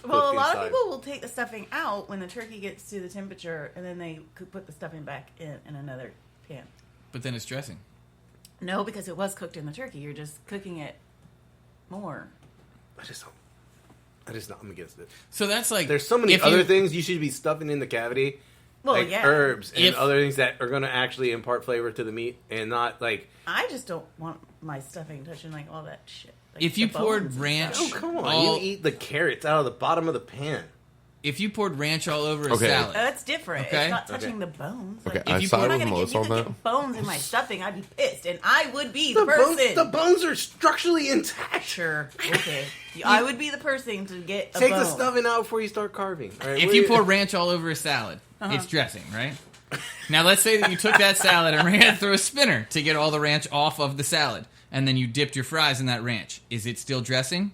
[SPEAKER 2] Well, a
[SPEAKER 3] cooked
[SPEAKER 2] lot
[SPEAKER 3] inside.
[SPEAKER 2] of people will take the stuffing out when the turkey gets to the temperature, and then they could put the stuffing back in another pan.
[SPEAKER 1] But then it's dressing.
[SPEAKER 2] No, because it was cooked in the turkey. You're just cooking it more.
[SPEAKER 3] I just don't. I'm against it.
[SPEAKER 1] So that's like
[SPEAKER 3] There's so many
[SPEAKER 1] if
[SPEAKER 3] other
[SPEAKER 1] you-
[SPEAKER 3] things you should be stuffing in the cavity.
[SPEAKER 2] Well,
[SPEAKER 3] like
[SPEAKER 2] yeah.
[SPEAKER 3] herbs and
[SPEAKER 1] If-
[SPEAKER 3] other things that are going to actually impart flavor to the meat and not like...
[SPEAKER 2] I just don't want my stuffing touching like all that shit. Like
[SPEAKER 1] If
[SPEAKER 2] the
[SPEAKER 1] you
[SPEAKER 2] bones
[SPEAKER 1] poured
[SPEAKER 2] and
[SPEAKER 1] ranch-
[SPEAKER 2] stuff.
[SPEAKER 3] Oh, come on.
[SPEAKER 1] All-
[SPEAKER 3] You eat the carrots out of the bottom of the pan.
[SPEAKER 1] If you poured ranch all over a
[SPEAKER 4] Okay.
[SPEAKER 1] salad,
[SPEAKER 2] That's different.
[SPEAKER 1] Okay.
[SPEAKER 2] It's not touching
[SPEAKER 3] Okay.
[SPEAKER 2] the bones.
[SPEAKER 4] Okay,
[SPEAKER 2] Like,
[SPEAKER 4] I
[SPEAKER 1] if you
[SPEAKER 4] side
[SPEAKER 2] I'm not
[SPEAKER 4] with
[SPEAKER 2] gonna
[SPEAKER 4] Melissa
[SPEAKER 2] get,
[SPEAKER 4] on
[SPEAKER 2] you could
[SPEAKER 4] that.
[SPEAKER 2] get bones in my stuffing. I'd be pissed, and I would be the person.
[SPEAKER 3] The bones are structurally intact.
[SPEAKER 2] Sure, okay. I would be the person to get a
[SPEAKER 3] Take
[SPEAKER 2] bone.
[SPEAKER 3] the stuffing out before you start carving. All right,
[SPEAKER 1] if
[SPEAKER 3] what
[SPEAKER 1] you
[SPEAKER 3] do
[SPEAKER 1] pour ranch all over a salad,
[SPEAKER 2] Uh-huh.
[SPEAKER 1] it's dressing, right? Now let's say that you took that salad and ran it through a spinner to get all the ranch off of the salad, and then you dipped your fries in that ranch. Is it still dressing,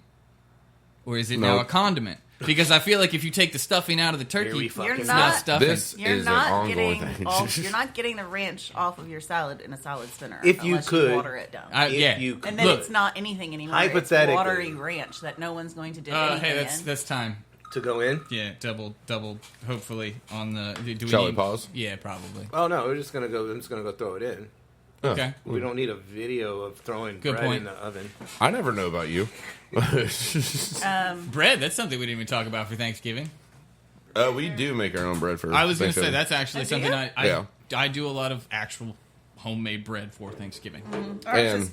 [SPEAKER 1] or is it now
[SPEAKER 4] No.
[SPEAKER 1] a condiment? Because I feel like if you take the stuffing out of the
[SPEAKER 3] Here we
[SPEAKER 1] turkey,
[SPEAKER 3] fucking
[SPEAKER 1] it's
[SPEAKER 3] go.
[SPEAKER 1] not
[SPEAKER 2] Not-
[SPEAKER 1] stuffing.
[SPEAKER 4] This
[SPEAKER 2] You're
[SPEAKER 4] is an
[SPEAKER 2] not
[SPEAKER 4] ongoing
[SPEAKER 2] getting
[SPEAKER 4] thing.
[SPEAKER 2] you're not getting the ranch off of your salad in a salad spinner.
[SPEAKER 3] If you
[SPEAKER 2] unless
[SPEAKER 3] could.
[SPEAKER 2] water it down.
[SPEAKER 3] If
[SPEAKER 1] Yeah.
[SPEAKER 3] you
[SPEAKER 2] and then
[SPEAKER 1] Look.
[SPEAKER 2] it's not anything anymore.
[SPEAKER 3] Hypothetically.
[SPEAKER 2] It's watery ranch that no one's going to dip anything
[SPEAKER 1] Hey,
[SPEAKER 2] in.
[SPEAKER 1] that's time.
[SPEAKER 3] to go in.
[SPEAKER 1] Yeah, double. Hopefully on the. Do we
[SPEAKER 4] Shall we
[SPEAKER 1] need-
[SPEAKER 4] pause?
[SPEAKER 1] Yeah, probably.
[SPEAKER 3] Oh no, we're just gonna go. I'm just gonna go throw it in.
[SPEAKER 4] Oh,
[SPEAKER 1] Okay.
[SPEAKER 3] We don't need a video of throwing
[SPEAKER 1] Good
[SPEAKER 3] bread
[SPEAKER 1] point.
[SPEAKER 3] in the oven.
[SPEAKER 4] I never know about you.
[SPEAKER 1] Bread. That's something we didn't even talk about for Thanksgiving.
[SPEAKER 4] We do make our own bread for
[SPEAKER 1] I was going to say
[SPEAKER 4] Thanksgiving.
[SPEAKER 1] that's actually
[SPEAKER 2] Oh, do
[SPEAKER 1] something
[SPEAKER 2] you?
[SPEAKER 1] I do a lot of actual homemade bread for Thanksgiving.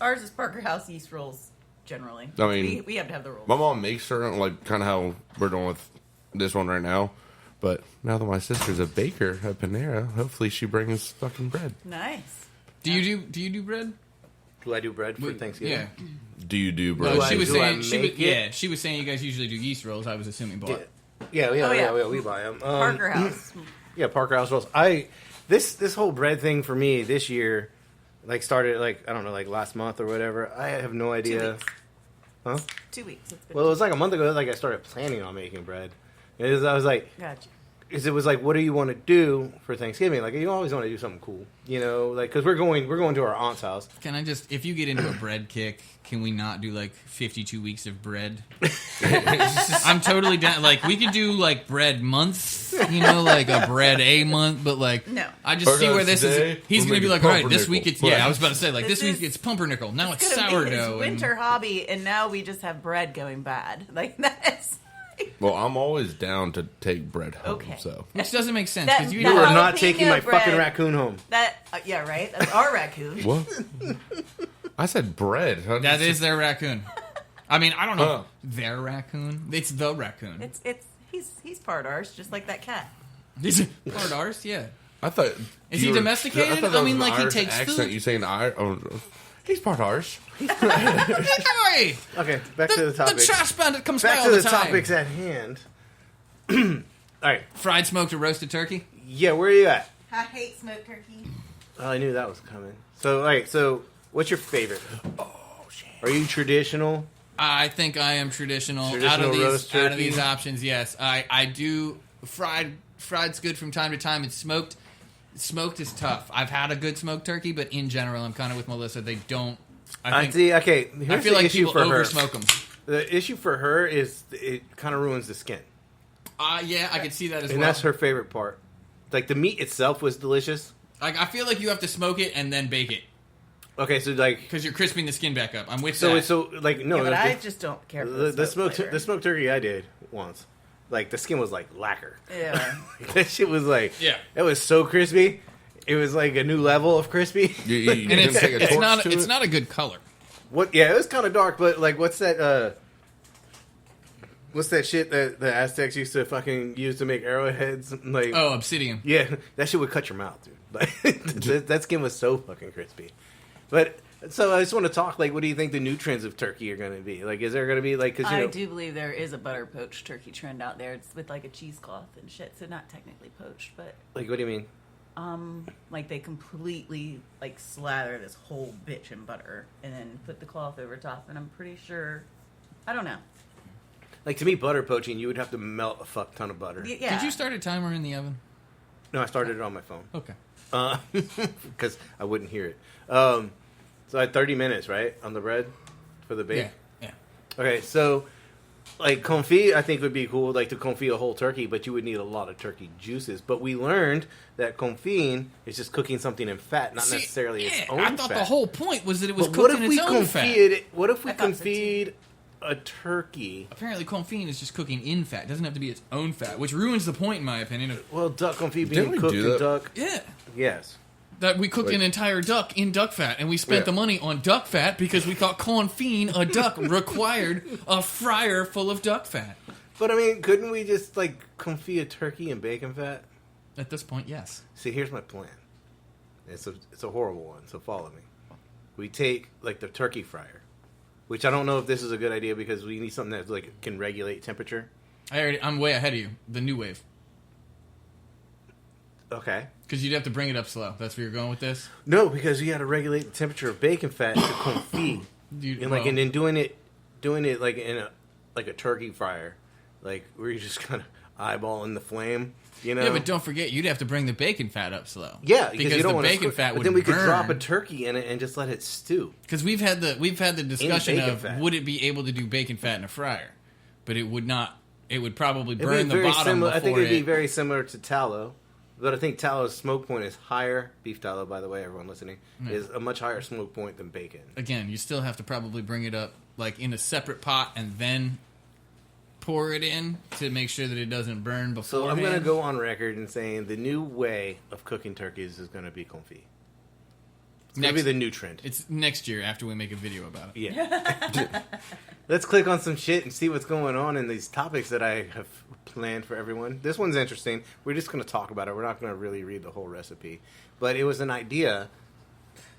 [SPEAKER 2] Ours is Parker House yeast rolls. Generally,
[SPEAKER 4] I mean,
[SPEAKER 2] we have to have the rolls.
[SPEAKER 4] My mom makes her like kind of how we're doing with this one right now. But now that my sister's a baker at Panera, hopefully she brings fucking bread.
[SPEAKER 2] Nice.
[SPEAKER 1] Do you do bread?
[SPEAKER 3] Do I do bread for Thanksgiving?
[SPEAKER 1] Yeah.
[SPEAKER 4] Do you do bread?
[SPEAKER 1] No,
[SPEAKER 3] I-
[SPEAKER 1] she was
[SPEAKER 3] do I
[SPEAKER 1] saying she was,
[SPEAKER 3] make it?
[SPEAKER 1] she was saying you guys usually do yeast rolls. I was assuming bought.
[SPEAKER 3] Yeah,
[SPEAKER 2] Oh, yeah.
[SPEAKER 3] we buy them.
[SPEAKER 2] Parker House.
[SPEAKER 3] Yeah, Parker House rolls. This whole bread thing for me this year, like started like I don't know, like last month or whatever. I have no
[SPEAKER 2] 2
[SPEAKER 3] idea.
[SPEAKER 2] weeks.
[SPEAKER 3] Huh?
[SPEAKER 2] 2 weeks. It's been
[SPEAKER 3] Well, it was like a month ago. Like I started planning on making bread. I was like,
[SPEAKER 2] Gotcha.
[SPEAKER 3] because it was like, what do you want to do for Thanksgiving? Like you always want to do something cool, you know? Like because we're going to our aunt's house.
[SPEAKER 1] Can I just, if you get into a bread kick, can we not do like 52 weeks of bread? I'm totally down. Like we could do like bread months, you know, like a bread a month, but like
[SPEAKER 2] No.
[SPEAKER 1] I just see where this
[SPEAKER 4] Today,
[SPEAKER 1] is. He's
[SPEAKER 4] we're
[SPEAKER 1] going to be like,
[SPEAKER 4] making
[SPEAKER 1] all right, this
[SPEAKER 4] pumpernickel.
[SPEAKER 1] week it's I was about to say like this
[SPEAKER 2] This
[SPEAKER 1] week
[SPEAKER 2] is-
[SPEAKER 1] it's pumpernickel. Now it's
[SPEAKER 2] gonna be his
[SPEAKER 1] sourdough.
[SPEAKER 2] winter hobby, and now we just have bread going bad. Like that's
[SPEAKER 4] Well, I'm always down to take bread home.
[SPEAKER 2] Okay.
[SPEAKER 4] So
[SPEAKER 1] Which doesn't make sense
[SPEAKER 2] That-
[SPEAKER 1] because you
[SPEAKER 2] that-
[SPEAKER 3] You
[SPEAKER 1] know
[SPEAKER 3] are not
[SPEAKER 2] jalapeno
[SPEAKER 3] taking my
[SPEAKER 2] bread.
[SPEAKER 3] fucking raccoon home.
[SPEAKER 2] that. Yeah, right. That's our raccoon.
[SPEAKER 4] what? I said bread.
[SPEAKER 1] that is their raccoon. I mean, I don't know
[SPEAKER 4] Huh.
[SPEAKER 1] their raccoon. It's the raccoon.
[SPEAKER 2] It's he's part ours, just like that cat.
[SPEAKER 1] Is it part ours? Yeah.
[SPEAKER 4] I thought.
[SPEAKER 1] Is
[SPEAKER 4] you
[SPEAKER 1] he
[SPEAKER 4] were-
[SPEAKER 1] domesticated?
[SPEAKER 4] thought that
[SPEAKER 1] I
[SPEAKER 4] was
[SPEAKER 1] mean,
[SPEAKER 4] an
[SPEAKER 1] like, he
[SPEAKER 4] Irish
[SPEAKER 1] takes
[SPEAKER 4] accent.
[SPEAKER 1] food.
[SPEAKER 4] You saying he's part Irish.
[SPEAKER 1] Hey,
[SPEAKER 3] Okay, back to the topic.
[SPEAKER 1] The trash bandit comes by
[SPEAKER 3] Back
[SPEAKER 1] all
[SPEAKER 3] to the
[SPEAKER 1] time.
[SPEAKER 3] topics at hand. All right.
[SPEAKER 1] Fried, smoked, or roasted turkey.
[SPEAKER 3] Yeah, where are you at?
[SPEAKER 2] I hate smoked turkey.
[SPEAKER 3] Oh, I knew that was coming. So, all right. So, what's your favorite? Oh, shit. Are you traditional?
[SPEAKER 1] I think I am traditional.
[SPEAKER 3] Traditional roast
[SPEAKER 1] Out of
[SPEAKER 3] turkey?
[SPEAKER 1] these options, yes, I do fried. Fried's good from time to time. It's smoked. Smoked is tough. I've had a good smoked turkey, but in general, I'm kind of with Melissa. They don't. I think.
[SPEAKER 3] see. Okay, here's
[SPEAKER 1] I feel
[SPEAKER 3] the
[SPEAKER 1] like
[SPEAKER 3] issue
[SPEAKER 1] people
[SPEAKER 3] for her.
[SPEAKER 1] over smoke them.
[SPEAKER 3] The issue for her is it kind of ruins the skin,
[SPEAKER 1] Yeah, I could see that as
[SPEAKER 3] and
[SPEAKER 1] well.
[SPEAKER 3] that's her favorite part. Like the meat itself was delicious.
[SPEAKER 1] Like I feel like you have to smoke it and then bake it
[SPEAKER 3] Okay, so like,
[SPEAKER 1] because you're crisping the skin back up. I'm with
[SPEAKER 3] so
[SPEAKER 1] that.
[SPEAKER 3] it's so like no,
[SPEAKER 2] Yeah, but
[SPEAKER 3] the,
[SPEAKER 2] I just don't care for
[SPEAKER 3] the
[SPEAKER 2] smoked flavor.
[SPEAKER 3] the smoked turkey I did once. Like the skin was like lacquer.
[SPEAKER 2] Yeah.
[SPEAKER 3] That shit was like,
[SPEAKER 1] Yeah.
[SPEAKER 3] it was so crispy. It was like a new level of crispy.
[SPEAKER 4] You
[SPEAKER 1] and
[SPEAKER 4] can take a
[SPEAKER 1] it's
[SPEAKER 4] torch
[SPEAKER 1] not.
[SPEAKER 4] to
[SPEAKER 1] It's
[SPEAKER 4] it?
[SPEAKER 1] not a good color.
[SPEAKER 3] What? Yeah, it was kind of dark, but like, what's that? What's that shit that the Aztecs used to fucking use to make arrowheads? Like,
[SPEAKER 1] Oh, obsidian.
[SPEAKER 3] yeah, that shit would cut your mouth, dude. Like, that skin was so fucking crispy. But so I just want to talk. Like, what do you think the new trends of turkey are going to be? Like, is there going to be like? Cause,
[SPEAKER 2] I do believe there is a butter poached turkey trend out there. It's with like a cheesecloth and shit, so not technically poached, but
[SPEAKER 3] like, what do you mean?
[SPEAKER 2] like they completely like slather this whole bitch in butter and then put the cloth over top. And I'm pretty sure, I don't know.
[SPEAKER 3] Like, to me, butter poaching, you would have to melt a fuck ton of butter.
[SPEAKER 2] Yeah.
[SPEAKER 1] Did you start a timer in the oven?
[SPEAKER 3] No, I started it on my phone.
[SPEAKER 1] Okay.
[SPEAKER 3] Because I wouldn't hear it. So I had 30 minutes, right, on the bread for the bake?
[SPEAKER 1] Yeah.
[SPEAKER 3] Okay, so, like, confit, I think would be cool, like, to confit a whole turkey, but you would need a lot of turkey juices. But we learned that confit is just cooking something in fat, not necessarily its own fat.
[SPEAKER 1] I thought the whole point was that it was
[SPEAKER 3] But what
[SPEAKER 1] cooking
[SPEAKER 3] if we
[SPEAKER 1] its own fat.
[SPEAKER 3] What if we
[SPEAKER 2] I thought so,
[SPEAKER 3] confit a turkey?
[SPEAKER 1] Apparently, confit is just cooking in fat. It doesn't have to be its own fat, which ruins the point, in my opinion.
[SPEAKER 3] Well, duck confit
[SPEAKER 4] Didn't
[SPEAKER 3] being
[SPEAKER 4] we
[SPEAKER 3] cooked
[SPEAKER 4] do
[SPEAKER 3] in
[SPEAKER 4] that?
[SPEAKER 3] duck.
[SPEAKER 1] Yeah.
[SPEAKER 3] Yes.
[SPEAKER 1] That we cooked
[SPEAKER 4] Wait.
[SPEAKER 1] an entire duck in duck fat, and we spent
[SPEAKER 4] Yeah.
[SPEAKER 1] the money on duck fat because we thought confit, a duck, required a fryer full of duck fat.
[SPEAKER 3] But, I mean, couldn't we just, like, confit a turkey in bacon fat?
[SPEAKER 1] At this point, yes.
[SPEAKER 3] See, here's my plan. It's a horrible one, so follow me. We take, like, the turkey fryer, which I don't know if this is a good idea because we need something that, like, can regulate temperature.
[SPEAKER 1] I'm way ahead of you. The new wave.
[SPEAKER 3] Okay.
[SPEAKER 1] Because you'd have to bring it up slow. That's where you're going with this?
[SPEAKER 3] No, because you got to regulate the temperature of bacon fat to confit.
[SPEAKER 1] Dude,
[SPEAKER 3] And, like,
[SPEAKER 1] well,
[SPEAKER 3] and then doing it, like, in a turkey fryer, like, where you just kind of eyeballing the flame, you know?
[SPEAKER 1] yeah, but don't forget, you'd have to bring the bacon fat up slow.
[SPEAKER 3] Yeah,
[SPEAKER 1] because
[SPEAKER 3] you don't
[SPEAKER 1] the
[SPEAKER 3] want
[SPEAKER 1] bacon
[SPEAKER 3] to
[SPEAKER 1] fat
[SPEAKER 3] But
[SPEAKER 1] would
[SPEAKER 3] then we could
[SPEAKER 1] burn.
[SPEAKER 3] drop a turkey in it and just let it stew.
[SPEAKER 1] Because we've had the discussion
[SPEAKER 3] bacon
[SPEAKER 1] of
[SPEAKER 3] fat.
[SPEAKER 1] would it be able to do bacon fat in a fryer, but it would not. It would probably
[SPEAKER 3] It'd be
[SPEAKER 1] burn the
[SPEAKER 3] very
[SPEAKER 1] bottom
[SPEAKER 3] similar.
[SPEAKER 1] before
[SPEAKER 3] I think it'd be
[SPEAKER 1] it.
[SPEAKER 3] very similar to tallow, but I think tallow's smoke point is higher. Beef tallow, by the way, everyone listening, is a much higher smoke point than bacon.
[SPEAKER 1] Again, you still have to probably bring it up like in a separate pot and then pour it in to make sure that it doesn't burn before.
[SPEAKER 3] So I'm going to go on record and saying the new way of cooking turkeys is going to be confit. It's going to be the new trend.
[SPEAKER 1] It's next year after we make a video about it.
[SPEAKER 3] Yeah. Let's click on some shit and see what's going on in these topics that I have planned for everyone. This one's interesting. We're just going to talk about it. We're not going to really read the whole recipe. But it was an idea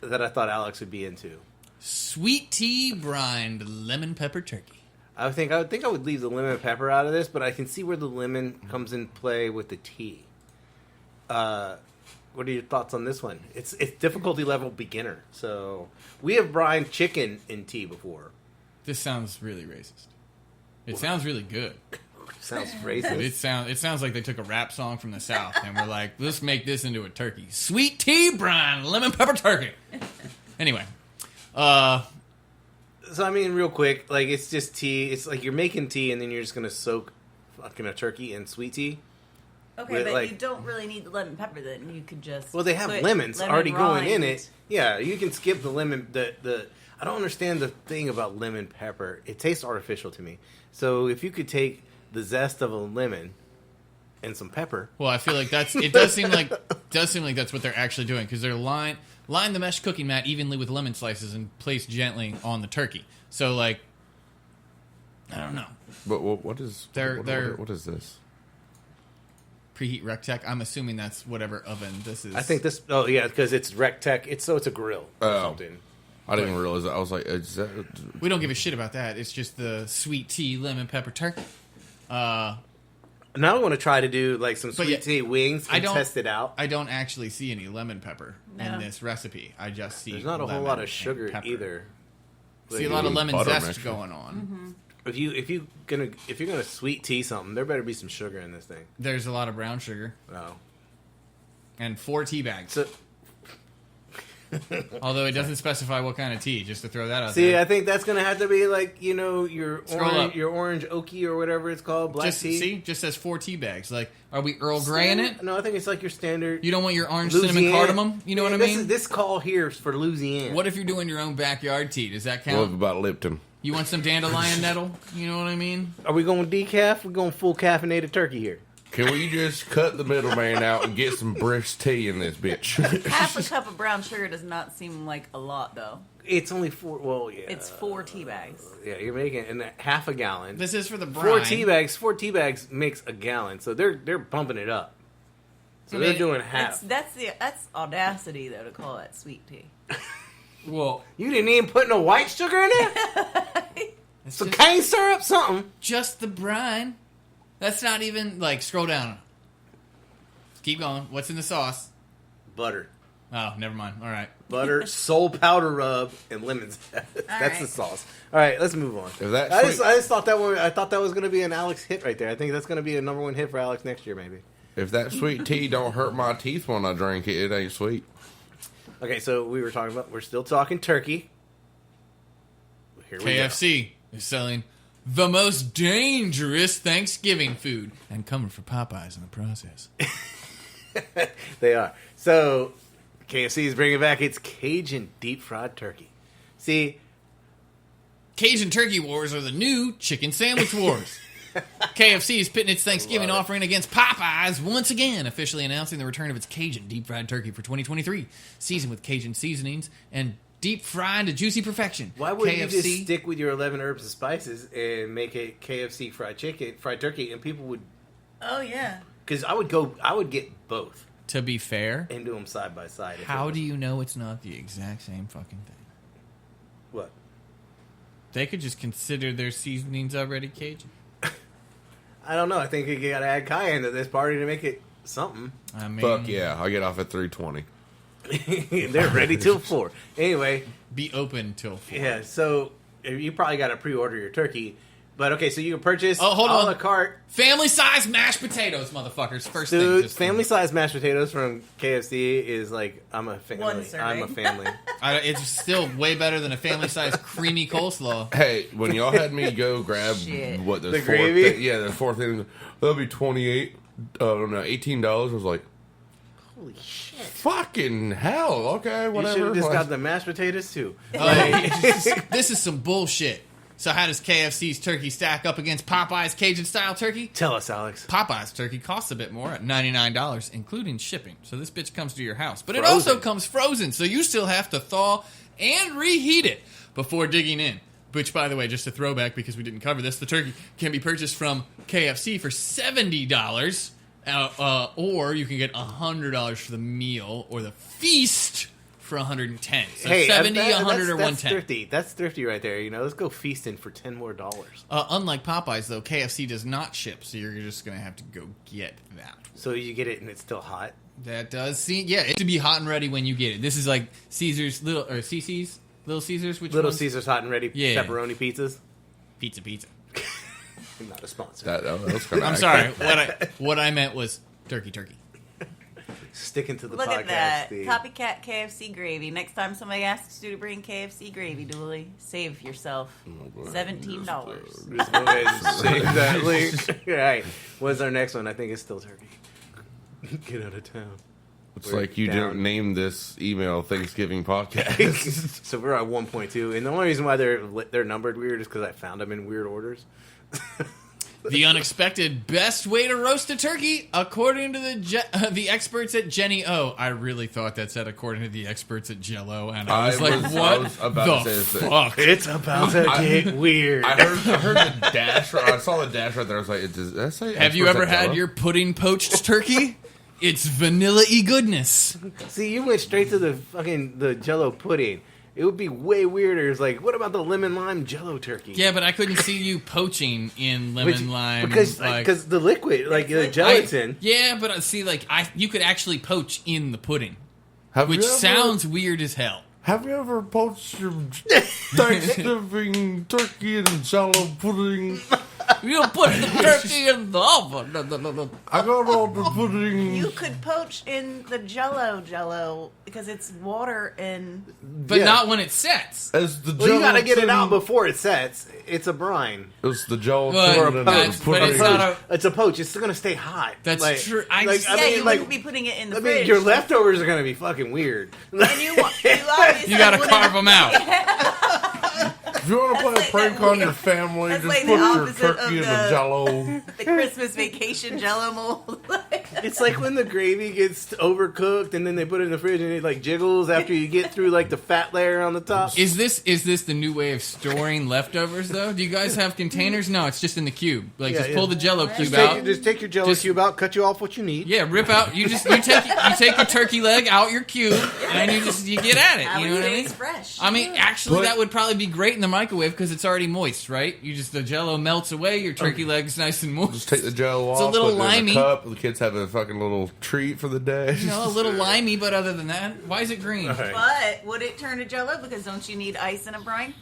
[SPEAKER 3] that I thought Alex would be into.
[SPEAKER 1] Sweet tea brined lemon pepper turkey.
[SPEAKER 3] I think I would leave the lemon and pepper out of this, but I can see where the lemon comes in play with the tea. What are your thoughts on this one? It's difficulty level beginner. So we have brined chicken in tea before.
[SPEAKER 1] This sounds really racist. It sounds really good.
[SPEAKER 3] Sounds
[SPEAKER 1] But
[SPEAKER 3] racist.
[SPEAKER 1] it sounds like they took a rap song from the South and we're like, let's make this into a turkey. Sweet tea brine, lemon pepper turkey. Anyway,
[SPEAKER 3] So I mean, real quick, like it's just tea. It's like you're making tea and then you're just gonna soak fucking a turkey in sweet tea.
[SPEAKER 2] Okay,
[SPEAKER 3] With,
[SPEAKER 2] but
[SPEAKER 3] like-
[SPEAKER 2] you don't really need the lemon pepper then. You could just
[SPEAKER 3] Well, they have
[SPEAKER 2] put
[SPEAKER 3] lemons
[SPEAKER 2] lemon
[SPEAKER 3] already going in
[SPEAKER 2] rind.
[SPEAKER 3] it. Yeah, you can skip the lemon. The I don't understand the thing about lemon pepper. It tastes artificial to me. So if you could take the zest of a lemon and some pepper.
[SPEAKER 1] well, I feel like it does seem like that's what they're actually doing because they're line the mesh cooking mat evenly with lemon slices and place gently on the turkey. So like, I don't know.
[SPEAKER 4] But what is what is this?
[SPEAKER 1] Preheat Rectech. I'm assuming that's whatever oven this is.
[SPEAKER 3] I think this. Oh yeah, because it's Rectech. It's a grill or
[SPEAKER 4] Oh.
[SPEAKER 3] something.
[SPEAKER 4] I didn't even realize that. I was like, is that,
[SPEAKER 1] we don't give a shit about that. It's just the sweet tea lemon pepper turkey.
[SPEAKER 3] Now I want to try to do like some
[SPEAKER 1] But
[SPEAKER 3] sweet
[SPEAKER 1] yeah,
[SPEAKER 3] tea wings
[SPEAKER 1] I
[SPEAKER 3] and
[SPEAKER 1] don't-
[SPEAKER 3] test it out.
[SPEAKER 1] I don't actually see any lemon pepper in
[SPEAKER 2] No.
[SPEAKER 1] this recipe. I just see
[SPEAKER 3] There's not a whole
[SPEAKER 1] lemon
[SPEAKER 3] lot of
[SPEAKER 1] and
[SPEAKER 3] sugar
[SPEAKER 1] pepper.
[SPEAKER 3] either.
[SPEAKER 1] See a lot of
[SPEAKER 4] Even
[SPEAKER 1] lemon
[SPEAKER 4] butter
[SPEAKER 1] zest
[SPEAKER 4] mixture.
[SPEAKER 1] going on.
[SPEAKER 3] If you're gonna sweet tea something, there better be some sugar in this thing.
[SPEAKER 1] There's a lot of brown sugar
[SPEAKER 3] Oh,
[SPEAKER 1] and 4 tea bags.
[SPEAKER 3] so
[SPEAKER 1] Although it doesn't specify what kind of tea, just to throw that out
[SPEAKER 3] see,
[SPEAKER 1] there.
[SPEAKER 3] I think that's gonna have to be like your
[SPEAKER 1] Scroll up.
[SPEAKER 3] orange oaky or whatever it's called, black
[SPEAKER 1] Just
[SPEAKER 3] tea.
[SPEAKER 1] see, just says 4 tea bags. Like, are we Earl Grey in it?
[SPEAKER 3] No, I think it's like your standard.
[SPEAKER 1] You don't want your orange cinnamon
[SPEAKER 3] Louisiana.
[SPEAKER 1] cardamom? You know what I mean?
[SPEAKER 3] This call here is for Louisiana.
[SPEAKER 1] What if you're doing your own backyard tea? Does that
[SPEAKER 4] what
[SPEAKER 1] count?
[SPEAKER 4] about Lipton?
[SPEAKER 1] You want some dandelion nettle? You know what I mean?
[SPEAKER 3] Are we going decaf? We're going full caffeinated turkey here.
[SPEAKER 4] Can we just cut the middleman out and get some brisk tea in this bitch?
[SPEAKER 2] Half a cup of brown sugar does not seem like a lot, though.
[SPEAKER 3] It's only 4. Well, yeah.
[SPEAKER 2] It's 4 tea bags.
[SPEAKER 3] Yeah, you're making half a gallon.
[SPEAKER 1] This is for the brine.
[SPEAKER 3] 4 tea bags makes a gallon, so they're bumping it up. So they're doing half.
[SPEAKER 2] That's audacity though to call that sweet tea.
[SPEAKER 1] Well,
[SPEAKER 3] You didn't even put no white sugar in there?
[SPEAKER 1] it's
[SPEAKER 3] So
[SPEAKER 1] just,
[SPEAKER 3] cane syrup, something.
[SPEAKER 1] just the brine. That's not even, like, scroll down. Keep going. What's in the sauce?
[SPEAKER 3] Butter.
[SPEAKER 1] Oh, never mind. All right.
[SPEAKER 3] Butter, soul powder rub, and lemon zest. That's the
[SPEAKER 2] right.
[SPEAKER 3] sauce. All right, let's move on.
[SPEAKER 4] If that
[SPEAKER 3] I
[SPEAKER 4] sweet-
[SPEAKER 3] just thought that was going to be an Alex hit right there. I think that's going to be a number 1 hit for Alex next year, maybe.
[SPEAKER 4] If that sweet tea don't hurt my teeth when I drink it, it ain't sweet.
[SPEAKER 3] Okay, so we're still talking turkey. Here we go.
[SPEAKER 1] KFC is selling the most dangerous Thanksgiving food and coming for Popeyes in the process.
[SPEAKER 3] They are. So, KFC is bringing back its Cajun Deep Fried Turkey. See,
[SPEAKER 1] Cajun Turkey Wars are the new chicken sandwich wars. KFC is pitting its Thanksgiving offering against Popeyes once again, officially announcing the return of its Cajun Deep Fried Turkey for 2023. Seasoned with Cajun seasonings and deep fried to juicy perfection.
[SPEAKER 3] why wouldn't you just stick with your 11 herbs and spices and make it KFC fried turkey, and people would...
[SPEAKER 2] Oh yeah.
[SPEAKER 3] Because I would get both
[SPEAKER 1] To be fair,
[SPEAKER 3] and do them side by side.
[SPEAKER 1] how do you know it's not the exact same fucking thing?
[SPEAKER 3] What?
[SPEAKER 1] They could just consider their seasonings already Cajun.
[SPEAKER 3] I don't know. I think you got to add cayenne to this party to make it something.
[SPEAKER 1] I mean,
[SPEAKER 4] Fuck yeah, I get off at 3:20.
[SPEAKER 3] They're ready till 4. Anyway,
[SPEAKER 1] be open till 4.
[SPEAKER 3] yeah. So you probably got to pre-order your turkey, but okay. So you can purchase
[SPEAKER 1] hold
[SPEAKER 3] a
[SPEAKER 1] on.
[SPEAKER 3] la carte.
[SPEAKER 1] Family size mashed potatoes, motherfuckers. First thing.
[SPEAKER 3] Dude,
[SPEAKER 1] just-
[SPEAKER 3] family size mashed potatoes from KFC is like I'm a family.
[SPEAKER 2] One serving.
[SPEAKER 3] I'm a family.
[SPEAKER 1] It's still way better than a family size creamy coleslaw.
[SPEAKER 4] Hey, when y'all had me go grab
[SPEAKER 2] Shit.
[SPEAKER 4] what the
[SPEAKER 3] The
[SPEAKER 4] fourth
[SPEAKER 3] gravy?
[SPEAKER 4] the fourth thing, that'll be $28. No, $18. I was like,
[SPEAKER 3] Holy shit!
[SPEAKER 4] fucking hell. Okay,
[SPEAKER 3] You
[SPEAKER 4] whatever.
[SPEAKER 3] should have just
[SPEAKER 4] Like,
[SPEAKER 3] got the mashed potatoes too.
[SPEAKER 1] This is some bullshit. So how does KFC's turkey stack up against Popeye's Cajun style turkey?
[SPEAKER 3] Tell us, Alex.
[SPEAKER 1] Popeye's turkey costs a bit more at $99, including shipping. So this bitch comes to your house. But it
[SPEAKER 3] Frozen.
[SPEAKER 1] also comes frozen, so you still have to thaw and reheat it before digging in. Which, by the way, just a throwback because we didn't cover this, the turkey can be purchased from KFC for $70, or you can get $100 for the meal, or the feast for $110. So
[SPEAKER 3] Hey,
[SPEAKER 1] 70,
[SPEAKER 3] that-
[SPEAKER 1] 100, or
[SPEAKER 3] that's
[SPEAKER 1] 110.
[SPEAKER 3] thrifty. That's thrifty right there. You know, let's go feasting for $10 more.
[SPEAKER 1] Unlike Popeyes, though, KFC does not ship, so you're just going to have to go get that.
[SPEAKER 3] So you get it and it's still hot.
[SPEAKER 1] That does seem, yeah, it to be hot and ready when you get it. This is like Caesar's CC's, Little Caesars, which
[SPEAKER 3] Little
[SPEAKER 1] ones?
[SPEAKER 3] Caesars hot and ready
[SPEAKER 1] Yeah.
[SPEAKER 3] pepperoni pizzas.
[SPEAKER 1] Pizza.
[SPEAKER 3] Not a sponsor.
[SPEAKER 4] that was kind of
[SPEAKER 1] I'm sorry. What I meant was turkey.
[SPEAKER 3] Sticking to the
[SPEAKER 2] Look
[SPEAKER 3] podcast.
[SPEAKER 2] at that.
[SPEAKER 3] Steve.
[SPEAKER 2] Copycat KFC gravy. Next time somebody asks you to bring KFC gravy, Dooley, save yourself $17.
[SPEAKER 3] Just go ahead and save that link. All right. What's our next one? I think it's still turkey. Get out of town.
[SPEAKER 4] It's
[SPEAKER 3] We're
[SPEAKER 4] like you
[SPEAKER 3] down.
[SPEAKER 4] didn't name this email Thanksgiving podcast.
[SPEAKER 3] So we're at 1.2, and the only reason why they're numbered weird is because I found them in weird orders.
[SPEAKER 1] The unexpected best way to roast a turkey, according to the experts at Jenny O. I really thought that said according to the experts at Jello, and I was like,
[SPEAKER 4] I
[SPEAKER 1] what
[SPEAKER 4] was about to say
[SPEAKER 1] the
[SPEAKER 4] this thing.
[SPEAKER 1] fuck?
[SPEAKER 3] It's about to get weird.
[SPEAKER 4] I heard the dash. I saw the dash right there. I was like, does that say?
[SPEAKER 1] Have you
[SPEAKER 4] experts
[SPEAKER 1] ever
[SPEAKER 4] at
[SPEAKER 1] had
[SPEAKER 4] Jell-O?
[SPEAKER 1] your pudding poached turkey? It's vanilla-y goodness.
[SPEAKER 3] See, you went straight to the Jello pudding. It would be way weirder. It's like, what about the lemon lime Jello turkey?
[SPEAKER 1] Yeah, but I couldn't see you poaching in lemon lime
[SPEAKER 3] because the liquid, like the gelatin.
[SPEAKER 1] Yeah, but see, like you could actually poach in the pudding,
[SPEAKER 4] Have
[SPEAKER 1] which
[SPEAKER 4] you ever-
[SPEAKER 1] sounds weird as hell.
[SPEAKER 4] Have you ever poached your Thanksgiving turkey in Jello pudding?
[SPEAKER 1] You don't put the turkey in the oven. No.
[SPEAKER 4] I got all the pudding.
[SPEAKER 2] You could poach in the Jello because it's water and
[SPEAKER 1] But
[SPEAKER 3] Yeah.
[SPEAKER 1] not when it sets.
[SPEAKER 4] As the
[SPEAKER 3] Well, you got to get it out
[SPEAKER 4] gelatin-
[SPEAKER 3] before it sets. It's a brine.
[SPEAKER 4] It's the Jello
[SPEAKER 1] But-
[SPEAKER 4] pudding.
[SPEAKER 1] but-
[SPEAKER 4] and the
[SPEAKER 1] but it's
[SPEAKER 4] pudding.
[SPEAKER 1] not a-
[SPEAKER 3] It's a poach. It's going to stay hot.
[SPEAKER 1] That's
[SPEAKER 3] Like-
[SPEAKER 1] true.
[SPEAKER 3] Like,
[SPEAKER 2] you wouldn't be putting it in the fridge.
[SPEAKER 3] your leftovers are going to be fucking weird.
[SPEAKER 2] And you obviously
[SPEAKER 1] You gotta
[SPEAKER 2] wouldn't-
[SPEAKER 1] carve them out.
[SPEAKER 4] If you want to play a
[SPEAKER 2] like
[SPEAKER 4] prank
[SPEAKER 2] that-
[SPEAKER 4] on your family,
[SPEAKER 2] that's
[SPEAKER 4] just
[SPEAKER 2] like
[SPEAKER 4] put
[SPEAKER 2] the
[SPEAKER 4] your
[SPEAKER 2] opposite
[SPEAKER 4] turkey
[SPEAKER 2] of
[SPEAKER 4] in the
[SPEAKER 2] the-
[SPEAKER 4] Jello.
[SPEAKER 2] The Christmas vacation Jello mold.
[SPEAKER 3] It's like when the gravy gets overcooked and then they put it in the fridge and it like jiggles after you get through like the fat layer on the top.
[SPEAKER 1] Is this the new way of storing leftovers though? Do you guys have containers? No, it's just in the cube. Like just pull the Jello cube out.
[SPEAKER 3] Just take your Jello cube out, cut you off what you need.
[SPEAKER 1] Yeah, rip out. You take your turkey leg out your cube and you get at it. You know what I mean?
[SPEAKER 2] It's fresh.
[SPEAKER 1] I mean, actually, that would probably be great in the microwave because it's already moist, right? The Jello melts away. Your turkey leg's nice and moist.
[SPEAKER 4] Just take the Jello off.
[SPEAKER 1] It's a little
[SPEAKER 4] put it in
[SPEAKER 1] limey.
[SPEAKER 4] a cup. The kids have a fucking little treat for the day.
[SPEAKER 1] A little limey, but other than that, why is it green?
[SPEAKER 3] Right.
[SPEAKER 2] But would it turn to Jello? Because don't you need ice in a brine?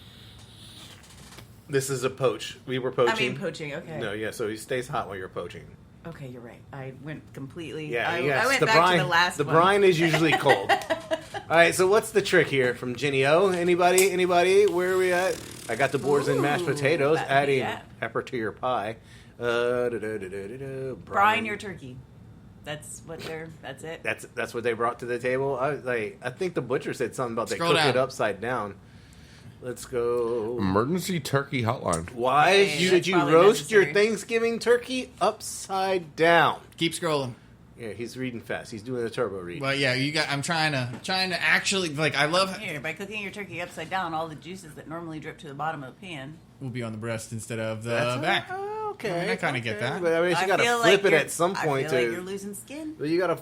[SPEAKER 3] This is a poach. We were poaching.
[SPEAKER 2] I mean, poaching. Okay.
[SPEAKER 3] No, yeah. So he stays hot while you're poaching.
[SPEAKER 2] Okay, you're right. I went completely.
[SPEAKER 3] Yeah,
[SPEAKER 2] I went back to the last
[SPEAKER 3] The
[SPEAKER 2] one.
[SPEAKER 3] brine is usually cold. All right, so what's the trick here from Jenny O? Anybody? Where are we at? I got the boards and mashed potatoes, adding pepper to your pie.
[SPEAKER 2] Brine your turkey. That's what That's it.
[SPEAKER 3] That's what they brought to the table. I think the butcher said something about
[SPEAKER 1] Scroll
[SPEAKER 3] they cook
[SPEAKER 1] down.
[SPEAKER 3] it upside down. Let's go.
[SPEAKER 4] Emergency turkey hotline.
[SPEAKER 3] Why
[SPEAKER 2] Hey,
[SPEAKER 3] should
[SPEAKER 2] that's
[SPEAKER 3] you
[SPEAKER 2] probably
[SPEAKER 3] roast your
[SPEAKER 2] necessary.
[SPEAKER 3] Thanksgiving turkey upside down?
[SPEAKER 1] Keep scrolling.
[SPEAKER 3] Yeah, he's reading fast. He's doing a turbo read.
[SPEAKER 1] Well, yeah, I'm trying to actually I love.
[SPEAKER 2] Here, by cooking your turkey upside down, all the juices that normally drip to the bottom of the pan.
[SPEAKER 1] Will be on the breast instead of the
[SPEAKER 3] That's
[SPEAKER 1] back.
[SPEAKER 3] Okay,
[SPEAKER 1] I mean, I kinda get that.
[SPEAKER 3] But I mean, you got to
[SPEAKER 2] feel
[SPEAKER 3] flip it
[SPEAKER 2] you're-
[SPEAKER 3] at some point.
[SPEAKER 2] I feel like you're losing skin.
[SPEAKER 3] Well, you got to.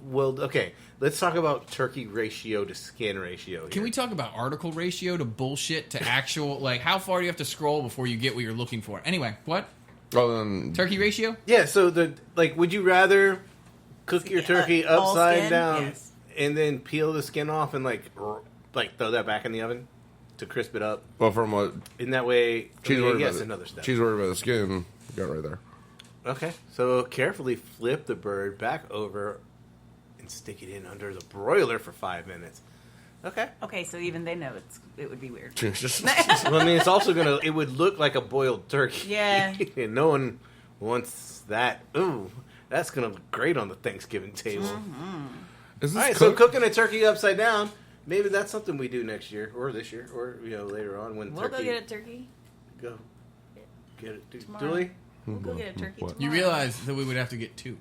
[SPEAKER 3] Well, okay. Let's talk about turkey ratio to skin ratio. Here.
[SPEAKER 1] Can we talk about article ratio to bullshit to actual? Like, how far do you have to scroll before you get what you're looking for? Anyway, what
[SPEAKER 4] Oh,
[SPEAKER 1] turkey ratio?
[SPEAKER 3] Yeah. So would you rather cook your turkey
[SPEAKER 2] all
[SPEAKER 3] upside
[SPEAKER 2] skin?
[SPEAKER 3] down
[SPEAKER 2] Yes.
[SPEAKER 3] and then peel the skin off and like throw that back in the oven to crisp it up?
[SPEAKER 4] well, from what
[SPEAKER 3] In that way,
[SPEAKER 4] she's worried
[SPEAKER 3] yes,
[SPEAKER 4] about,
[SPEAKER 3] another step.
[SPEAKER 4] she's worried about the skin. Got right there.
[SPEAKER 3] Okay, so carefully flip the bird back over and stick it in under the broiler for 5 minutes. Okay.
[SPEAKER 2] Okay, so even they know it would be weird.
[SPEAKER 4] Just
[SPEAKER 3] Well, I mean, it's also it would look like a boiled turkey.
[SPEAKER 2] Yeah.
[SPEAKER 3] And no one wants that. Ooh, that's gonna look great on the Thanksgiving table.
[SPEAKER 4] is this
[SPEAKER 3] All right, so
[SPEAKER 4] cooked?
[SPEAKER 3] cooking a turkey upside down. Maybe that's something we do next year or this year or later on when
[SPEAKER 2] We'll
[SPEAKER 3] turkey.
[SPEAKER 2] go get a turkey
[SPEAKER 3] Go get it,
[SPEAKER 2] tomorrow.
[SPEAKER 3] Julie.
[SPEAKER 2] We'll go get a turkey
[SPEAKER 4] What?
[SPEAKER 2] tomorrow.
[SPEAKER 1] You realize that we would have to get two.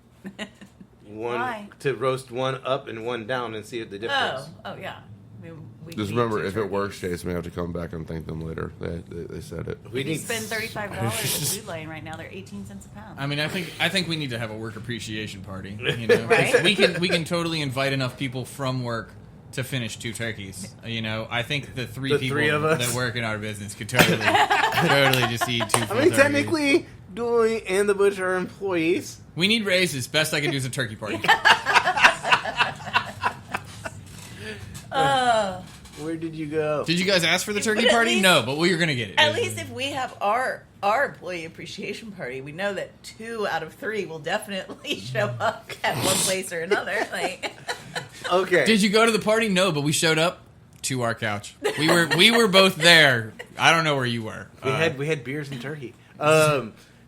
[SPEAKER 3] One
[SPEAKER 2] Why?
[SPEAKER 3] to roast one up and one down and see the difference.
[SPEAKER 2] Oh yeah. I mean, we
[SPEAKER 4] Just
[SPEAKER 2] need
[SPEAKER 4] remember,
[SPEAKER 2] two
[SPEAKER 4] if it works,
[SPEAKER 2] turkeys.
[SPEAKER 4] Jason may have to come back and thank them later. They said it.
[SPEAKER 3] We
[SPEAKER 2] If you
[SPEAKER 3] need
[SPEAKER 2] spend $35 at Food Lane right now, they're 18 cents a pound.
[SPEAKER 1] I mean, I think we need to have a work appreciation party. You know,
[SPEAKER 2] Right?
[SPEAKER 1] we can totally invite enough people from work to finish two turkeys. You know, I think the three
[SPEAKER 3] The
[SPEAKER 1] people
[SPEAKER 3] three of us.
[SPEAKER 1] that work in our business could totally just eat two.
[SPEAKER 3] I
[SPEAKER 1] full
[SPEAKER 3] mean,
[SPEAKER 1] turkeys.
[SPEAKER 3] technically, Dooley and the butcher are employees.
[SPEAKER 1] We need raises. Best I can do is a turkey party.
[SPEAKER 3] Where did you go?
[SPEAKER 1] Did you guys ask for the turkey
[SPEAKER 2] But at
[SPEAKER 1] party?
[SPEAKER 2] least-
[SPEAKER 1] No, but we're gonna get it.
[SPEAKER 2] At least if we have our employee appreciation party, we know that 2 out of 3 will definitely show up at one place or another. Like,
[SPEAKER 3] Okay.
[SPEAKER 1] Did you go to the party? No, but we showed up to our couch. We were both there. I don't know where you were.
[SPEAKER 3] We had beers and turkey.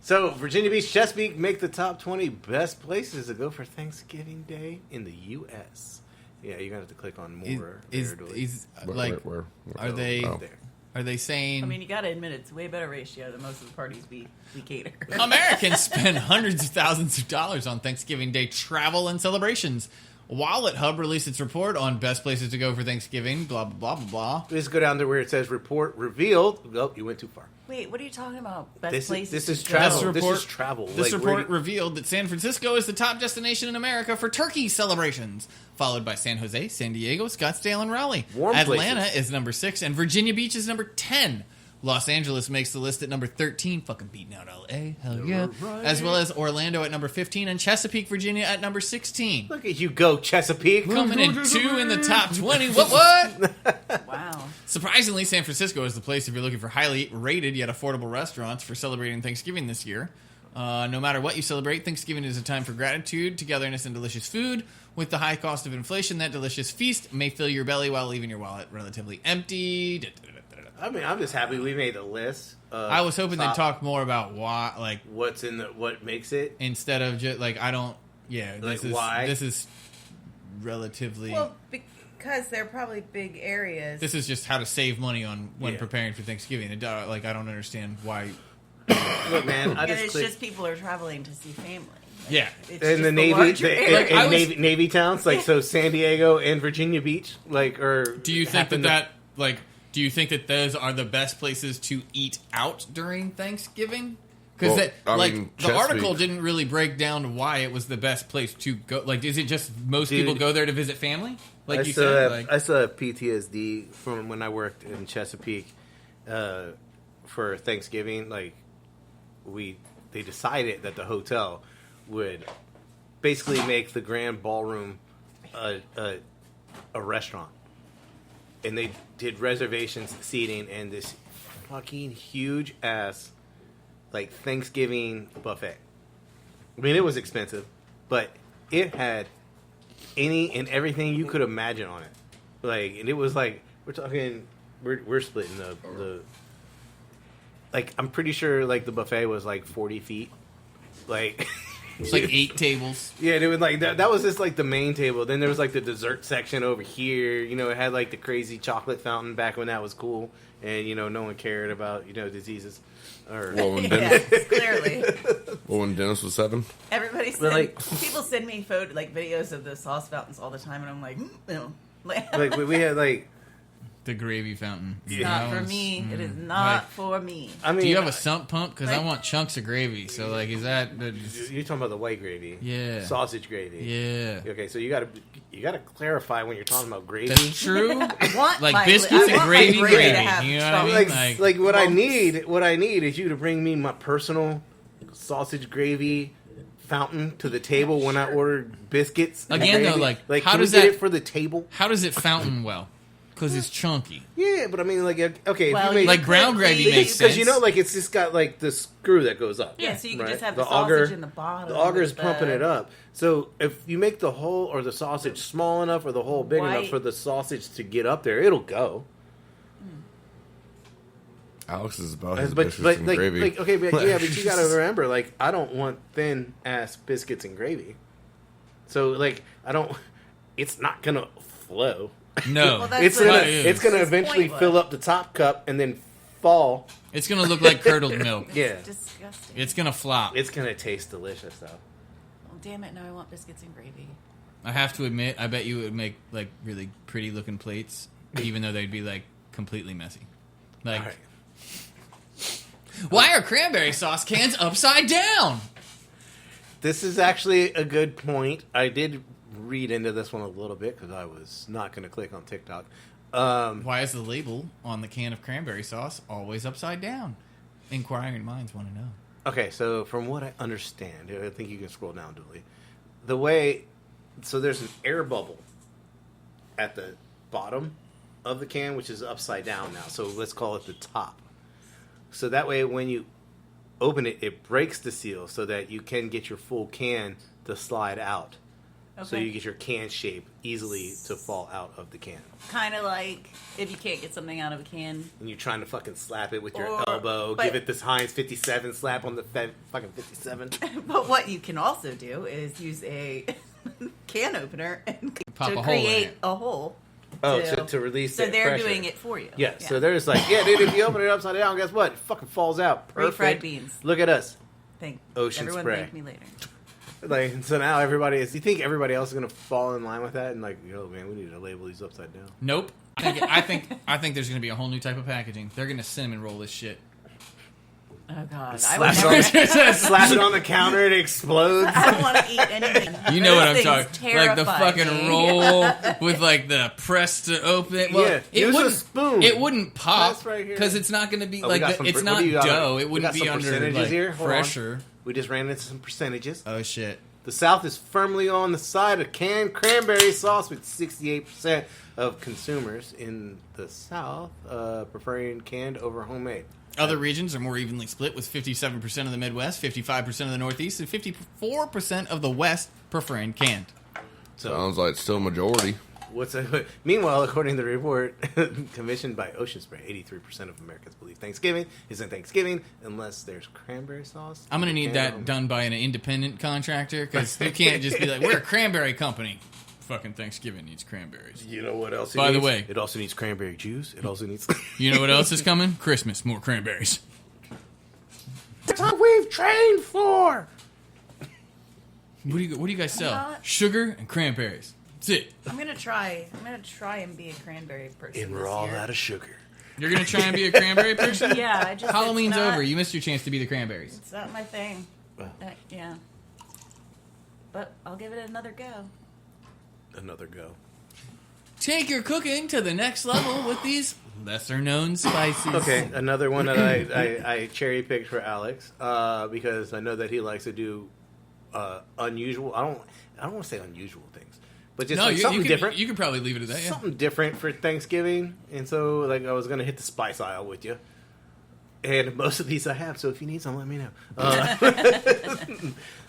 [SPEAKER 3] So Virginia Beach, Chesapeake make the top 20 best places to go for Thanksgiving Day in the U.S. Yeah, you're gonna have to click on more.
[SPEAKER 1] is like
[SPEAKER 4] Where?
[SPEAKER 1] are they
[SPEAKER 4] Oh.
[SPEAKER 3] there?
[SPEAKER 1] are they saying
[SPEAKER 2] I mean, you got to admit it's a way better ratio than most of the parties we cater.
[SPEAKER 1] Americans spend hundreds of thousands of dollars on Thanksgiving Day travel and celebrations? Wallet Hub released its report on best places to go for Thanksgiving. Blah blah blah blah blah.
[SPEAKER 3] Just go down to where it says report revealed. Oh, you went too far.
[SPEAKER 2] Wait, what are you talking about? Best
[SPEAKER 3] This
[SPEAKER 2] places
[SPEAKER 3] is
[SPEAKER 2] to go?
[SPEAKER 3] travel.
[SPEAKER 1] This
[SPEAKER 3] This
[SPEAKER 1] report-
[SPEAKER 3] is travel.
[SPEAKER 1] This
[SPEAKER 3] Like, where
[SPEAKER 1] report revealed that San Francisco is the top destination in America for turkey celebrations, followed by San Jose, San Diego, Scottsdale, and Raleigh.
[SPEAKER 3] Warm
[SPEAKER 1] Atlanta
[SPEAKER 3] places.
[SPEAKER 1] is number 6, and Virginia Beach is number 10. Los Angeles makes the list at number 13, fucking beating out LA, hell yeah.
[SPEAKER 3] Right.
[SPEAKER 1] As well as Orlando at number 15, and Chesapeake, Virginia at number 16.
[SPEAKER 3] Look at you go, Chesapeake.
[SPEAKER 1] Coming in 2 in the top 20. What?
[SPEAKER 2] Wow.
[SPEAKER 1] Surprisingly, San Francisco is the place if you're looking for highly rated yet affordable restaurants for celebrating Thanksgiving this year. No matter what you celebrate, Thanksgiving is a time for gratitude, togetherness, and delicious food. With the high cost of inflation, that delicious feast may fill your belly while leaving your wallet relatively empty.
[SPEAKER 3] I mean, I'm just happy we made a list.
[SPEAKER 1] I was hoping they'd
[SPEAKER 3] top
[SPEAKER 1] talk more about why, like,
[SPEAKER 3] what's in what makes it.
[SPEAKER 1] instead of just like I don't. Yeah,
[SPEAKER 3] Like,
[SPEAKER 1] this is
[SPEAKER 3] why?
[SPEAKER 1] this is relatively.
[SPEAKER 2] Well, because they're probably big areas.
[SPEAKER 1] This is just how to save money on when
[SPEAKER 3] Yeah.
[SPEAKER 1] preparing for Thanksgiving. Like I don't understand why
[SPEAKER 3] Look, man, I
[SPEAKER 2] And
[SPEAKER 3] just
[SPEAKER 2] it's
[SPEAKER 3] clicked.
[SPEAKER 2] just people are traveling to see family.
[SPEAKER 1] Yeah.
[SPEAKER 2] It's
[SPEAKER 3] In
[SPEAKER 2] just
[SPEAKER 3] the Navy,
[SPEAKER 2] larger area.
[SPEAKER 1] I was-
[SPEAKER 3] Navy towns, like so, San Diego and Virginia Beach, like, or
[SPEAKER 1] Do you think do you think that those are the best places to eat out during Thanksgiving? Because
[SPEAKER 4] Well, I mean,
[SPEAKER 1] the article
[SPEAKER 4] Chesapeake.
[SPEAKER 1] didn't really break down why it was the best place to go. Like, is it just most people go there to visit family? Like you said, like
[SPEAKER 3] I still have PTSD from when I worked in Chesapeake for Thanksgiving. Like, they decided that the hotel would basically make the grand ballroom a restaurant, and they did reservations, seating, and this fucking huge ass like Thanksgiving buffet. I mean, it was expensive, but it had any and everything you could imagine on it. Like, and it was like we're splitting the like, I'm pretty sure like the buffet was like 40 feet. Like
[SPEAKER 1] it's like 8 tables.
[SPEAKER 3] yeah, it was like that was just like the main table. Then there was like the dessert section over here. You know, it had like the crazy chocolate fountain back when that was cool, and you know, no one cared about, you know, diseases. Or
[SPEAKER 4] Well, when
[SPEAKER 2] Yeah,
[SPEAKER 4] Dennis,
[SPEAKER 2] clearly.
[SPEAKER 4] when Dennis was 7.
[SPEAKER 2] Everybody
[SPEAKER 3] But, like-
[SPEAKER 2] people send me videos of the sauce fountains all the time, and I'm like, no.
[SPEAKER 3] like we had like,
[SPEAKER 1] The gravy fountain.
[SPEAKER 2] It's
[SPEAKER 3] Yeah.
[SPEAKER 2] not
[SPEAKER 1] That
[SPEAKER 2] for
[SPEAKER 1] was-
[SPEAKER 2] me. It is not
[SPEAKER 1] Like,
[SPEAKER 2] for me.
[SPEAKER 3] I mean,
[SPEAKER 1] do you have a sump pump? Because I
[SPEAKER 2] Like-
[SPEAKER 1] want chunks of gravy. So, like, is that...
[SPEAKER 3] you're talking about the white gravy,
[SPEAKER 1] Yeah.
[SPEAKER 3] sausage gravy,
[SPEAKER 1] Yeah.
[SPEAKER 3] Okay, so you gotta clarify when you're talking about gravy.
[SPEAKER 1] That's true.
[SPEAKER 2] I want
[SPEAKER 1] Like
[SPEAKER 2] my,
[SPEAKER 1] biscuits
[SPEAKER 2] I
[SPEAKER 1] and
[SPEAKER 2] want my
[SPEAKER 1] gravy,
[SPEAKER 2] to
[SPEAKER 1] gravy.
[SPEAKER 2] have
[SPEAKER 1] You know what I mean?
[SPEAKER 2] chunks.
[SPEAKER 3] Like what
[SPEAKER 2] lumps.
[SPEAKER 3] I need is you to bring me my personal sausage gravy fountain to the table when I order biscuits. and
[SPEAKER 1] Again, though,
[SPEAKER 3] gravy.
[SPEAKER 1] like, how
[SPEAKER 3] can we
[SPEAKER 1] does
[SPEAKER 3] get
[SPEAKER 1] that-
[SPEAKER 3] it for the table?
[SPEAKER 1] How does it fountain well? Because it's chunky.
[SPEAKER 3] Yeah, but I mean, like, okay,
[SPEAKER 2] Well,
[SPEAKER 3] if you make,
[SPEAKER 1] Like brown gravy makes sense.
[SPEAKER 3] because you know, like, it's just got like the screw that goes up.
[SPEAKER 2] Yeah, so you can
[SPEAKER 3] right?
[SPEAKER 2] just have the sausage in the bottom.
[SPEAKER 3] The auger's
[SPEAKER 2] with
[SPEAKER 3] pumping it up. So if you make the hole or the sausage small enough or the hole big enough
[SPEAKER 2] White.
[SPEAKER 3] for the sausage to get up there, it'll go.
[SPEAKER 4] Alex is about his
[SPEAKER 3] But
[SPEAKER 4] biscuits and gravy.
[SPEAKER 3] okay, but yeah, but you got to remember, like, I don't want thin ass biscuits and gravy. So like, I don't. It's not gonna flow.
[SPEAKER 1] No.
[SPEAKER 2] Well, that's
[SPEAKER 3] It's
[SPEAKER 2] what
[SPEAKER 3] gonna
[SPEAKER 1] it is.
[SPEAKER 3] it's gonna
[SPEAKER 2] His
[SPEAKER 3] eventually
[SPEAKER 2] point
[SPEAKER 3] fill
[SPEAKER 2] was.
[SPEAKER 3] up the top cup and then fall.
[SPEAKER 1] It's going to look like curdled milk.
[SPEAKER 3] Yeah,
[SPEAKER 2] Disgusting.
[SPEAKER 1] It's going to flop.
[SPEAKER 3] it's gonna taste delicious though.
[SPEAKER 2] Well, damn it! Now I want biscuits and gravy.
[SPEAKER 1] I have to admit, I bet you it would make, like, really pretty looking plates, even though they'd be, like, completely messy. Like,
[SPEAKER 3] All right.
[SPEAKER 1] why are cranberry sauce cans upside down?
[SPEAKER 3] This is actually a good point. I did read into this one a little bit because I was not going to click on TikTok.
[SPEAKER 1] Why is the label on the can of cranberry sauce always upside down? Inquiring minds want to know.
[SPEAKER 3] Okay, so from what I understand, I think you can scroll down, Dooley. The way, so there's an air bubble at the bottom of the can, which is upside down now. So let's call it the top. So that way, when you open it, it breaks the seal so that you can get your full can to slide out. So
[SPEAKER 2] Okay.
[SPEAKER 3] you get your can shape easily to fall out of the can.
[SPEAKER 2] Kind of like if you can't get something out of a can.
[SPEAKER 3] And you're trying to fucking slap it with your
[SPEAKER 2] Or-
[SPEAKER 3] elbow,
[SPEAKER 2] but-
[SPEAKER 3] give it this Heinz 57 slap on the fucking 57.
[SPEAKER 2] But what you can also do is use a can opener and
[SPEAKER 1] Pop a
[SPEAKER 2] to
[SPEAKER 1] hole in
[SPEAKER 2] create
[SPEAKER 1] it.
[SPEAKER 2] a hole.
[SPEAKER 3] Oh, to release
[SPEAKER 2] So
[SPEAKER 3] that
[SPEAKER 2] they're
[SPEAKER 3] pressure.
[SPEAKER 2] doing it for you.
[SPEAKER 3] Yeah, so there's like, yeah, dude, if you open it upside down, guess what? It fucking falls out. Perfect.
[SPEAKER 2] Refried beans.
[SPEAKER 3] Look at us.
[SPEAKER 2] Thank
[SPEAKER 3] Ocean
[SPEAKER 2] everyone
[SPEAKER 3] spray.
[SPEAKER 2] thank me later.
[SPEAKER 3] Like, so now everybody is, you think everybody else is going to fall in line with that? And like, yo, man, we need to label these upside down.
[SPEAKER 1] Nope. I think there's going to be a whole new type of packaging. They're going to cinnamon roll this shit.
[SPEAKER 2] Oh god, I
[SPEAKER 3] Slap
[SPEAKER 2] would
[SPEAKER 3] it,
[SPEAKER 2] never.
[SPEAKER 3] on, slap it on the counter, it explodes.
[SPEAKER 2] I don't want to eat anything.
[SPEAKER 1] You know what I'm
[SPEAKER 2] Those
[SPEAKER 1] talking.
[SPEAKER 2] things
[SPEAKER 1] Like the
[SPEAKER 2] terrify
[SPEAKER 1] fucking
[SPEAKER 2] me.
[SPEAKER 1] roll with like the press to open. Well,
[SPEAKER 3] Yeah,
[SPEAKER 1] it
[SPEAKER 3] use a
[SPEAKER 1] wouldn't.
[SPEAKER 3] spoon.
[SPEAKER 1] It wouldn't pop
[SPEAKER 3] Press right here.
[SPEAKER 1] because it's not going to be
[SPEAKER 3] Oh, we
[SPEAKER 1] like
[SPEAKER 3] got
[SPEAKER 1] the,
[SPEAKER 3] some
[SPEAKER 1] it's
[SPEAKER 3] what
[SPEAKER 1] not
[SPEAKER 3] do you got?
[SPEAKER 1] dough. It
[SPEAKER 3] We
[SPEAKER 1] wouldn't
[SPEAKER 3] got
[SPEAKER 1] be
[SPEAKER 3] some
[SPEAKER 1] under
[SPEAKER 3] percentages
[SPEAKER 1] like
[SPEAKER 3] here. Hold on.
[SPEAKER 1] pressure.
[SPEAKER 3] We just ran into some percentages.
[SPEAKER 1] Oh shit.
[SPEAKER 3] The South is firmly on the side of canned cranberry sauce, with 68% of consumers in the South preferring canned over homemade.
[SPEAKER 1] Other regions are more evenly split, with 57% of the Midwest, 55% of the Northeast, and 54% of the West preferring canned.
[SPEAKER 3] So,
[SPEAKER 4] Sounds like still majority.
[SPEAKER 3] meanwhile, according to the report commissioned by Ocean Spray, 83% of Americans believe Thanksgiving isn't Thanksgiving unless there's cranberry sauce.
[SPEAKER 1] I'm going to need that done by an independent contractor because you can't just be like, we're a cranberry company. Fucking Thanksgiving needs cranberries.
[SPEAKER 3] You know what else?
[SPEAKER 1] By the
[SPEAKER 3] needs?
[SPEAKER 1] way-
[SPEAKER 3] it also needs cranberry juice. It also needs.
[SPEAKER 1] You know what else is coming? Christmas, more cranberries.
[SPEAKER 3] That's what we've trained for.
[SPEAKER 1] What do you guys sell?
[SPEAKER 2] Not-
[SPEAKER 1] Sugar and cranberries. That's it.
[SPEAKER 2] I'm gonna try and be a cranberry person.
[SPEAKER 3] And we're
[SPEAKER 2] this
[SPEAKER 3] all
[SPEAKER 2] year.
[SPEAKER 3] out of sugar.
[SPEAKER 1] You're gonna try and be a cranberry person?
[SPEAKER 2] Yeah, I just
[SPEAKER 1] Halloween's
[SPEAKER 2] it's not-
[SPEAKER 1] over. You missed your chance to be the cranberries.
[SPEAKER 2] It's not my thing.
[SPEAKER 3] Well.
[SPEAKER 2] Yeah, but I'll give it another go.
[SPEAKER 3] Another go.
[SPEAKER 1] Take your cooking to the next level with these lesser known spices.
[SPEAKER 3] Okay, another one that I cherry picked for Alex because I know that he likes to do unusual. I don't want to say unusual things, but just like something different.
[SPEAKER 1] You could probably leave it at that. Yeah.
[SPEAKER 3] Something different for Thanksgiving, and so like I was gonna hit the spice aisle with you, and most of these I have. So if you need some, let me know.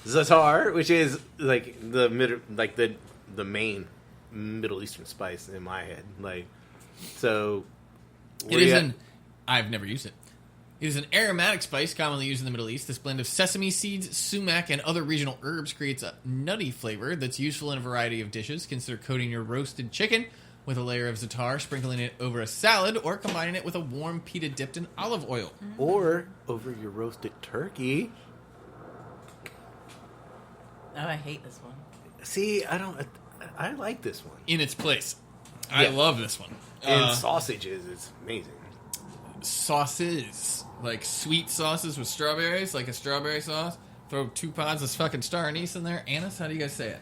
[SPEAKER 3] Za'atar, which is like the main Middle Eastern spice in my head, like so.
[SPEAKER 1] It is I've never used it. It is an aromatic spice commonly used in the Middle East. This blend of sesame seeds, sumac, and other regional herbs creates a nutty flavor that's useful in a variety of dishes. Consider coating your roasted chicken with a layer of za'atar, sprinkling it over a salad, or combining it with a warm pita dipped in olive oil.
[SPEAKER 3] Or over your roasted turkey.
[SPEAKER 2] Oh, I hate this one.
[SPEAKER 3] See, I like this one.
[SPEAKER 1] In its place. I
[SPEAKER 3] Yeah.
[SPEAKER 1] love this one.
[SPEAKER 3] And sausages, it's amazing.
[SPEAKER 1] Sauces. Like sweet sauces with strawberries, like a strawberry sauce. Throw 2 pods of fucking star anise in there. Anise, how do you guys say it?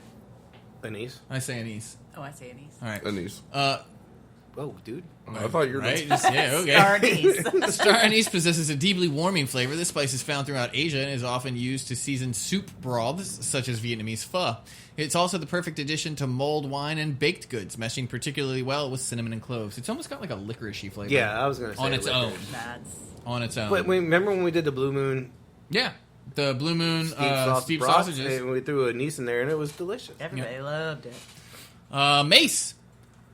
[SPEAKER 3] Anise?
[SPEAKER 1] I say anise.
[SPEAKER 2] Oh, I say anise.
[SPEAKER 1] All right.
[SPEAKER 4] Anise.
[SPEAKER 3] Oh, dude.
[SPEAKER 4] I thought you were
[SPEAKER 1] Right? Just, yeah, okay.
[SPEAKER 2] Star anise.
[SPEAKER 1] Star anise possesses a deeply warming flavor. This spice is found throughout Asia and is often used to season soup broths, such as Vietnamese pho. It's also the perfect addition to mulled wine and baked goods, meshing particularly well with cinnamon and cloves. It's almost got like a licoricey flavor.
[SPEAKER 3] Yeah, I was going to say
[SPEAKER 1] On its own.
[SPEAKER 2] That's
[SPEAKER 1] On its own.
[SPEAKER 3] But remember when we did the Blue Moon
[SPEAKER 1] Yeah. The Blue Moon steep
[SPEAKER 3] broth,
[SPEAKER 1] sausages.
[SPEAKER 3] and we threw anise in there, and it was delicious.
[SPEAKER 2] everybody loved it.
[SPEAKER 1] Mace.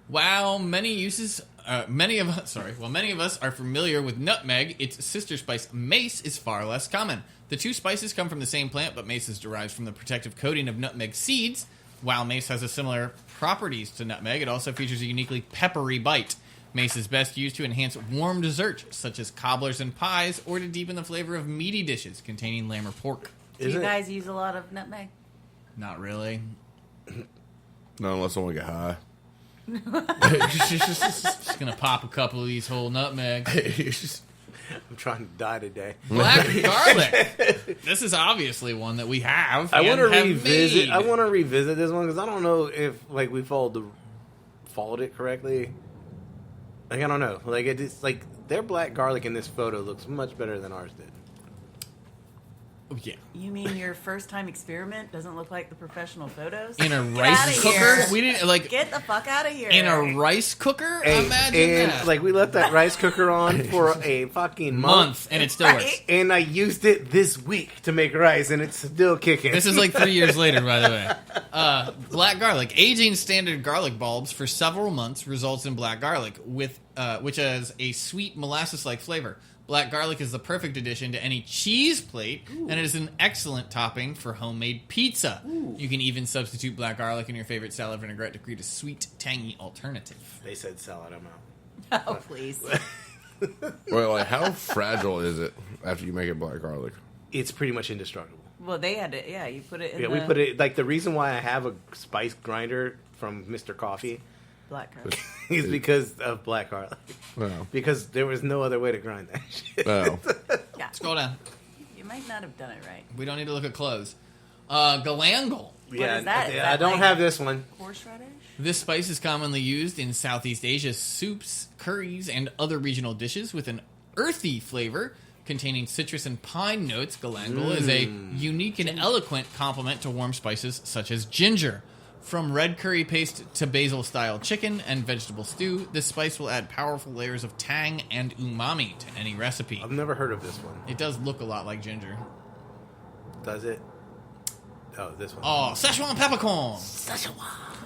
[SPEAKER 1] While many of us are familiar with nutmeg, its sister spice mace is far less common. The two spices come from the same plant, but mace is derived from the protective coating of nutmeg seeds. While mace has a similar properties to nutmeg, it also features a uniquely peppery bite. Mace is best used to enhance warm desserts, such as cobblers and pies, or to deepen the flavor of meaty dishes containing lamb or pork.
[SPEAKER 2] Do you guys use a lot of nutmeg?
[SPEAKER 1] Not really.
[SPEAKER 4] No, unless I want to get high.
[SPEAKER 1] Just gonna pop a couple of these whole nutmeg.
[SPEAKER 3] I'm trying to die today.
[SPEAKER 1] Black garlic. This is obviously one that we have.
[SPEAKER 3] I
[SPEAKER 1] want to
[SPEAKER 3] revisit. I want to revisit this one because I don't know if like we followed it correctly. Like I don't know. Like it's like their black garlic in this photo looks much better than ours did.
[SPEAKER 1] Oh, yeah.
[SPEAKER 2] You mean your first time experiment doesn't look like the professional photos?
[SPEAKER 1] In a
[SPEAKER 2] Get
[SPEAKER 1] rice
[SPEAKER 2] outta
[SPEAKER 1] cooker?
[SPEAKER 2] here.
[SPEAKER 1] We didn't like
[SPEAKER 2] Get the fuck out of here.
[SPEAKER 1] in a rice cooker?
[SPEAKER 3] Hey,
[SPEAKER 1] Imagine
[SPEAKER 3] and
[SPEAKER 1] that.
[SPEAKER 3] like we left that rice cooker on for a fucking
[SPEAKER 1] month and it still works.
[SPEAKER 2] Right?
[SPEAKER 3] and I used it this week to make rice, and it's still kicking.
[SPEAKER 1] This is like 3 years later, by the way. Black garlic. Aging standard garlic bulbs for several months results in black garlic, with which has a sweet molasses-like flavor. Black garlic is the perfect addition to any cheese plate, and it is an excellent topping for homemade pizza. Ooh. You can even substitute black garlic in your favorite salad vinaigrette to create a sweet, tangy alternative.
[SPEAKER 3] They said salad. I'm out.
[SPEAKER 2] Oh, please.
[SPEAKER 4] Well, like, how fragile is it after you make it black garlic?
[SPEAKER 3] It's pretty much indestructible.
[SPEAKER 2] Well, they had it. Yeah, you put it in
[SPEAKER 3] Yeah, we put it like the reason why I have a spice grinder from Mr. Coffee
[SPEAKER 2] black garlic.
[SPEAKER 3] is because of black garlic.
[SPEAKER 4] No.
[SPEAKER 3] Because there was no other way to grind that shit.
[SPEAKER 4] No.
[SPEAKER 2] Yeah.
[SPEAKER 1] Scroll down.
[SPEAKER 2] You might not have done it right.
[SPEAKER 1] We don't need to look at clothes. Galangal.
[SPEAKER 3] Yeah,
[SPEAKER 2] is that? Is
[SPEAKER 3] I
[SPEAKER 2] that
[SPEAKER 3] don't
[SPEAKER 2] like-
[SPEAKER 3] have this one.
[SPEAKER 2] Horseradish?
[SPEAKER 1] This spice is commonly used in Southeast Asia's soups, curries, and other regional dishes with an earthy flavor containing citrus and pine notes. Galangal is a unique and eloquent complement to warm spices such as ginger. From red curry paste to basil-style chicken and vegetable stew, this spice will add powerful layers of tang and umami to any recipe.
[SPEAKER 3] I've never heard of this one.
[SPEAKER 1] It does look a lot like ginger.
[SPEAKER 3] Does it? Oh, this one.
[SPEAKER 1] Oh, Szechuan peppercorn!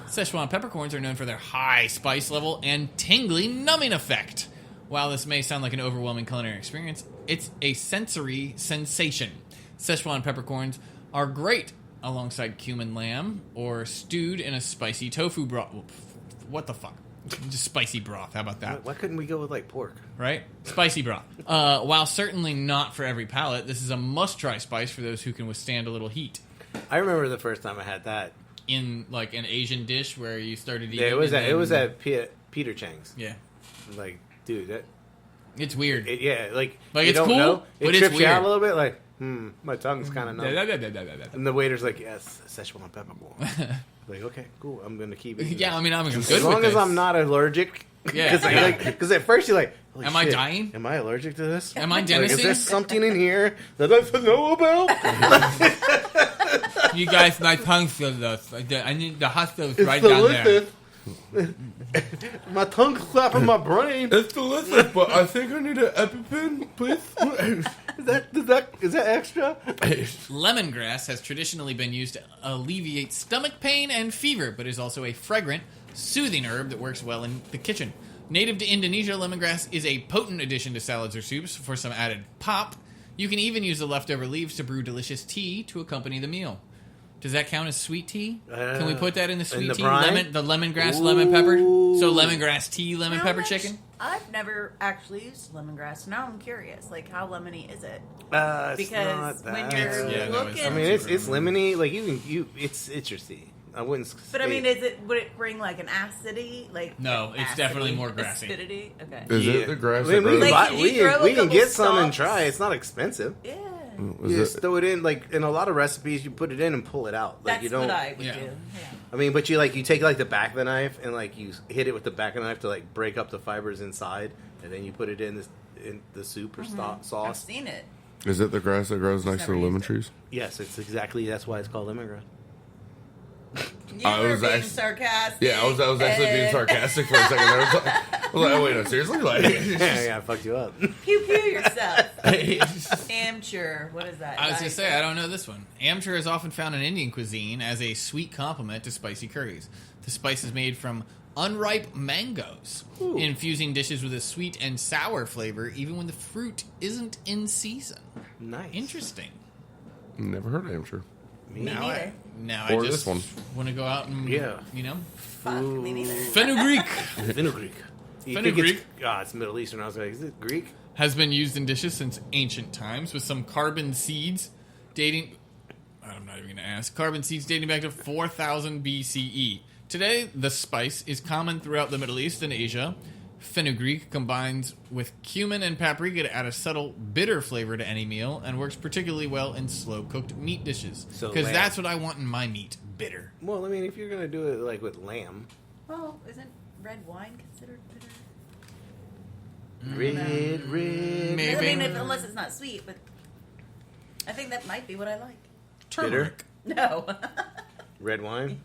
[SPEAKER 1] Szechuan peppercorns are known for their high spice level and tingly numbing effect. While this may sound like an overwhelming culinary experience, it's a sensory sensation. Szechuan peppercorns are great alongside cumin lamb or stewed in a spicy tofu broth. What the fuck? Just spicy broth. How about that?
[SPEAKER 3] Why couldn't we go with like pork?
[SPEAKER 1] Right? Spicy broth. While certainly not for every palate, this is a must-try spice for those who can withstand a little heat.
[SPEAKER 3] I remember the first time I had that.
[SPEAKER 1] In like an Asian dish where you started eating.
[SPEAKER 3] Yeah, it was
[SPEAKER 1] and
[SPEAKER 3] at Peter Chang's.
[SPEAKER 1] Yeah,
[SPEAKER 3] Like, dude, that
[SPEAKER 1] it's weird.
[SPEAKER 3] like
[SPEAKER 1] Like,
[SPEAKER 3] you
[SPEAKER 1] it's
[SPEAKER 3] don't
[SPEAKER 1] cool,
[SPEAKER 3] know. It
[SPEAKER 1] but it's
[SPEAKER 3] trips you out
[SPEAKER 1] weird.
[SPEAKER 3] a little bit. Like, my tongue's kind of numb.
[SPEAKER 1] Yeah,
[SPEAKER 3] And the waiter's like, yes, Szechuan pepper bowl. Like, okay, cool. I'm gonna keep eating.
[SPEAKER 1] I mean, I'm good
[SPEAKER 3] as
[SPEAKER 1] with
[SPEAKER 3] long as
[SPEAKER 1] this.
[SPEAKER 3] I'm not allergic.
[SPEAKER 1] Yeah.
[SPEAKER 3] Because at first you're like, holy
[SPEAKER 1] Am I
[SPEAKER 3] shit,
[SPEAKER 1] dying?
[SPEAKER 3] Am I allergic to this?
[SPEAKER 1] Am I
[SPEAKER 3] Like, is there
[SPEAKER 1] Dennising?
[SPEAKER 3] something in here that I should know about?
[SPEAKER 1] You guys, my tongue feels this. I need the hospital's
[SPEAKER 3] It's
[SPEAKER 1] right down there.
[SPEAKER 3] delicious. My tongue's slapping my brain.
[SPEAKER 4] It's delicious, but I think I need an EpiPen, please.
[SPEAKER 3] Is that extra?
[SPEAKER 1] Lemongrass has traditionally been used to alleviate stomach pain and fever, but is also a fragrant, soothing herb that works well in the kitchen. Native to Indonesia, lemongrass is a potent addition to salads or soups for some added pop. You can even use the leftover leaves to brew delicious tea to accompany the meal. Does that count as sweet tea? Can we put that in the sweet
[SPEAKER 3] the
[SPEAKER 1] tea?
[SPEAKER 3] brine?
[SPEAKER 1] The lemongrass, lemon pepper.
[SPEAKER 3] Ooh.
[SPEAKER 1] So lemongrass tea, lemon
[SPEAKER 2] How
[SPEAKER 1] pepper
[SPEAKER 2] much-
[SPEAKER 1] chicken.
[SPEAKER 2] I've never actually used lemongrass. Now I'm curious, like how lemony is it?
[SPEAKER 3] It's
[SPEAKER 2] Because
[SPEAKER 3] not
[SPEAKER 2] when
[SPEAKER 3] that.
[SPEAKER 2] you're
[SPEAKER 1] Yeah, no,
[SPEAKER 2] looking,
[SPEAKER 3] I mean, it's lemony. Like it's citrusy. I wouldn't.
[SPEAKER 2] but I
[SPEAKER 3] say-
[SPEAKER 2] mean, would it bring like an acidity? Like
[SPEAKER 1] No, it's definitely more grassy.
[SPEAKER 2] Acidity. Okay.
[SPEAKER 4] Is it the grass
[SPEAKER 3] I
[SPEAKER 4] that
[SPEAKER 3] mean, we
[SPEAKER 4] grows?
[SPEAKER 3] can,
[SPEAKER 2] Like,
[SPEAKER 3] buy,
[SPEAKER 2] could
[SPEAKER 3] we
[SPEAKER 2] you throw
[SPEAKER 3] can,
[SPEAKER 2] a
[SPEAKER 3] we can
[SPEAKER 2] couple
[SPEAKER 3] get some and
[SPEAKER 2] stalks?
[SPEAKER 3] try. It's not expensive.
[SPEAKER 2] Yeah.
[SPEAKER 4] Was
[SPEAKER 3] You
[SPEAKER 4] it-
[SPEAKER 3] just throw it in, like in a lot of recipes, you put it in and pull it out. Like
[SPEAKER 2] That's
[SPEAKER 3] you don't.
[SPEAKER 2] what I would
[SPEAKER 1] Yeah.
[SPEAKER 2] do. Yeah.
[SPEAKER 3] I mean, but you take like the back of the knife and like you hit it with the back of the knife to like break up the fibers inside, and then you put it in the soup or
[SPEAKER 2] I've
[SPEAKER 3] sauce.
[SPEAKER 2] seen it.
[SPEAKER 4] Is it the grass that grows next to the
[SPEAKER 2] never
[SPEAKER 4] lemon
[SPEAKER 2] used it.
[SPEAKER 4] trees?
[SPEAKER 3] Yes, it's exactly that's why it's called lemongrass.
[SPEAKER 2] You
[SPEAKER 4] I
[SPEAKER 2] were
[SPEAKER 4] was
[SPEAKER 2] being
[SPEAKER 4] actually-
[SPEAKER 2] sarcastic.
[SPEAKER 4] Yeah, I was actually being
[SPEAKER 2] and-
[SPEAKER 4] sarcastic for a second. I was like, oh, wait, no, seriously? Like,
[SPEAKER 3] Yeah, I fucked you up.
[SPEAKER 2] Pew pew yourself. Amateur. What is that?
[SPEAKER 1] I was going to say, I don't know this one. Amchur is often found in Indian cuisine as a sweet complement to spicy curries. The spice is made from unripe mangoes,
[SPEAKER 3] Ooh.
[SPEAKER 1] infusing dishes with a sweet and sour flavor even when the fruit isn't in season.
[SPEAKER 3] Nice.
[SPEAKER 1] Interesting.
[SPEAKER 4] never heard of amateur.
[SPEAKER 3] Me
[SPEAKER 2] Me neither.
[SPEAKER 1] Now
[SPEAKER 4] Or
[SPEAKER 1] I just
[SPEAKER 4] this one.
[SPEAKER 1] want to go out and,
[SPEAKER 3] Yeah.
[SPEAKER 2] Fuck, me neither.
[SPEAKER 1] Fenugreek
[SPEAKER 3] Fenugreek. You think
[SPEAKER 1] Fenugreek?
[SPEAKER 3] it's Middle Eastern. I was like, is it Greek?
[SPEAKER 1] has been used in dishes since ancient times with some carbon seeds dating... I'm not even going to ask. Carbon seeds dating back to 4000 BCE. Today, the spice is common throughout the Middle East and Asia. Fenugreek combines with cumin and paprika to add a subtle, bitter flavor to any meal and works particularly well in slow-cooked meat dishes.
[SPEAKER 3] So
[SPEAKER 1] Because
[SPEAKER 3] lamb.
[SPEAKER 1] that's what I want in my meat, bitter.
[SPEAKER 3] Well, I mean, if you're gonna do it like with lamb,
[SPEAKER 2] Well, isn't red wine considered bitter?
[SPEAKER 3] red.
[SPEAKER 1] Maybe.
[SPEAKER 2] I mean, unless it's not sweet, but I think that might be what I like.
[SPEAKER 1] Turmeric.
[SPEAKER 2] No.
[SPEAKER 3] Red wine,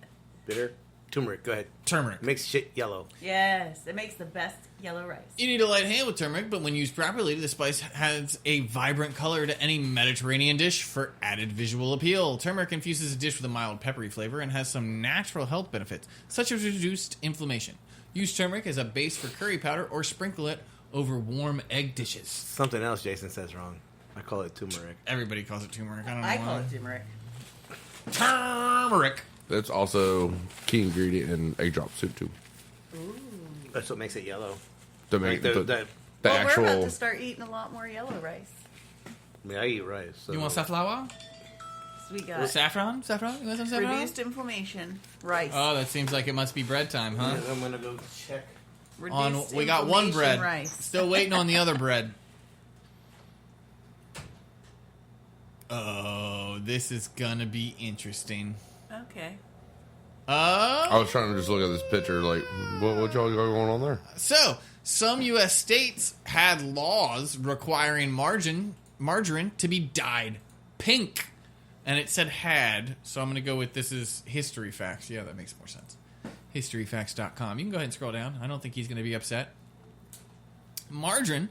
[SPEAKER 3] bitter, turmeric. Go ahead.
[SPEAKER 1] Turmeric.
[SPEAKER 3] Makes shit yellow.
[SPEAKER 2] Yes, it makes the best yellow rice.
[SPEAKER 1] You need a light hand with turmeric, but when used properly, the spice adds a vibrant color to any Mediterranean dish for added visual appeal. Turmeric infuses a dish with a mild peppery flavor and has some natural health benefits, such as reduced inflammation. Use turmeric as a base for curry powder or sprinkle it over warm egg dishes.
[SPEAKER 3] Something else Jason says wrong. I call it turmeric.
[SPEAKER 1] Everybody calls it turmeric. I don't know
[SPEAKER 2] I
[SPEAKER 1] why.
[SPEAKER 2] call it turmeric.
[SPEAKER 1] Turmeric.
[SPEAKER 4] That's also key ingredient in egg drop soup, too.
[SPEAKER 3] That's what makes it yellow.
[SPEAKER 4] To
[SPEAKER 3] Like
[SPEAKER 4] make the
[SPEAKER 2] Well,
[SPEAKER 4] actual...
[SPEAKER 2] we're about to start eating a lot more yellow rice.
[SPEAKER 3] I mean, I eat rice. So.
[SPEAKER 1] You want safflower?
[SPEAKER 2] So we got
[SPEAKER 1] Saffron? Saffron? You want some saffron?
[SPEAKER 2] reduced inflammation rice.
[SPEAKER 1] Oh, that seems like it must be bread time, huh?
[SPEAKER 3] I'm gonna go check.
[SPEAKER 2] Reduced
[SPEAKER 1] We got one
[SPEAKER 2] inflammation
[SPEAKER 1] bread.
[SPEAKER 2] Rice.
[SPEAKER 1] Still waiting on the other bread. Oh, this is gonna be interesting.
[SPEAKER 2] Okay.
[SPEAKER 4] I was trying to just look at this picture, like, what y'all got going on there?
[SPEAKER 1] So, some U.S. states had laws requiring margarine to be dyed pink. And it said had, so I'm going to go with this is history facts. Yeah, that makes more sense. Historyfacts.com. You can go ahead and scroll down. I don't think he's going to be upset. Margarine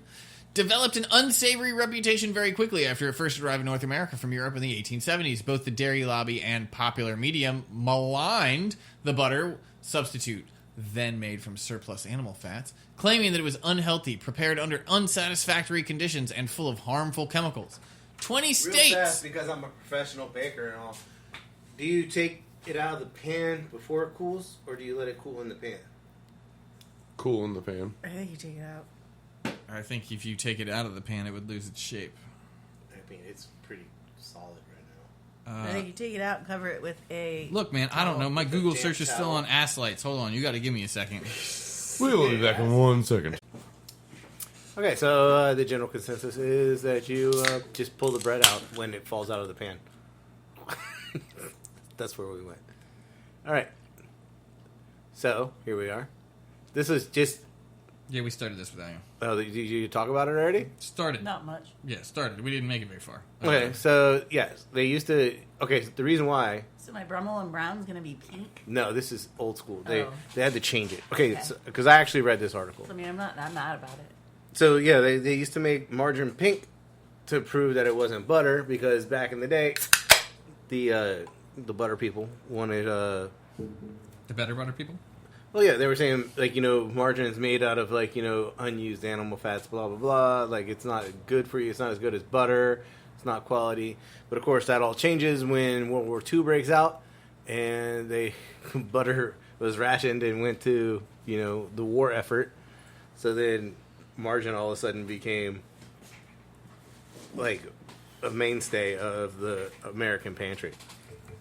[SPEAKER 1] developed an unsavory reputation very quickly after it first arrived in North America from Europe in the 1870s. Both the dairy lobby and popular media maligned the butter substitute, then made from surplus animal fats, claiming that it was unhealthy, prepared under unsatisfactory conditions, and full of harmful chemicals. 20
[SPEAKER 3] Real
[SPEAKER 1] states.
[SPEAKER 3] fast, because I'm a professional baker and all. Do you take it out of the pan before it cools, or do you let it cool in the pan?
[SPEAKER 4] cool in the pan.
[SPEAKER 2] I think you take it out.
[SPEAKER 1] I think if you take it out of the pan, it would lose its shape.
[SPEAKER 3] I mean, it's pretty solid right now.
[SPEAKER 2] I think you take it out and cover it with a...
[SPEAKER 1] Look, man, I don't know. My
[SPEAKER 3] With a
[SPEAKER 1] Google
[SPEAKER 3] damp
[SPEAKER 1] search is still
[SPEAKER 3] towel.
[SPEAKER 1] on ass lights. Hold on, you got to give me a second.
[SPEAKER 4] We'll be back in 1 second.
[SPEAKER 3] Okay, so the general consensus is that you just pull the bread out when it falls out of the pan. That's where we went. All right. So, here we are. This is just...
[SPEAKER 1] Yeah, we started this without you.
[SPEAKER 3] Oh, did you talk about it already?
[SPEAKER 1] Started.
[SPEAKER 2] Not much.
[SPEAKER 1] Yeah, started. We didn't make it very far.
[SPEAKER 3] Okay, so, yes, they used to... Okay, so the reason why...
[SPEAKER 2] So my Brummel and Brown's going to be pink?
[SPEAKER 3] No, this is old school.
[SPEAKER 2] Oh.
[SPEAKER 3] They had to change it. Okay, because I actually read this article.
[SPEAKER 2] I mean, I'm not mad about it.
[SPEAKER 3] So, yeah, they used to make margarine pink to prove that it wasn't butter, because back in the day, the butter people wanted...
[SPEAKER 1] The better butter people?
[SPEAKER 3] Well, yeah, they were saying, like, margarine is made out of, like, unused animal fats, blah, blah, blah. Like, it's not good for you. It's not as good as butter. It's not quality. But, of course, that all changes when World War II breaks out. And butter was rationed and went to, the war effort. So then margarine all of a sudden became, like, a mainstay of the American pantry.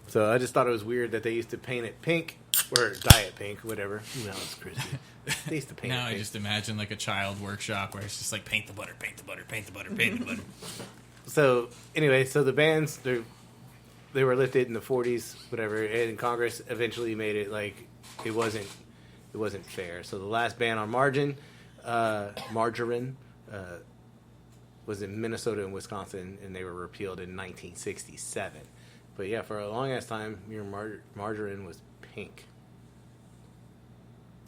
[SPEAKER 3] So I just thought it was weird that they used to paint it pink. Or diet pink, whatever. Ooh, that was crispy. They used to paint
[SPEAKER 1] Now
[SPEAKER 3] it
[SPEAKER 1] I
[SPEAKER 3] pink.
[SPEAKER 1] just imagine like a child workshop where it's just like paint the butter, paint the butter, paint the butter, paint the butter.
[SPEAKER 3] So, anyway, so the bans, they were lifted in the 40s, whatever, and Congress eventually made it like it wasn't fair. So the last ban on margarine was in Minnesota and Wisconsin, and they were repealed in 1967. But yeah, for a long ass time, your margarine was pink.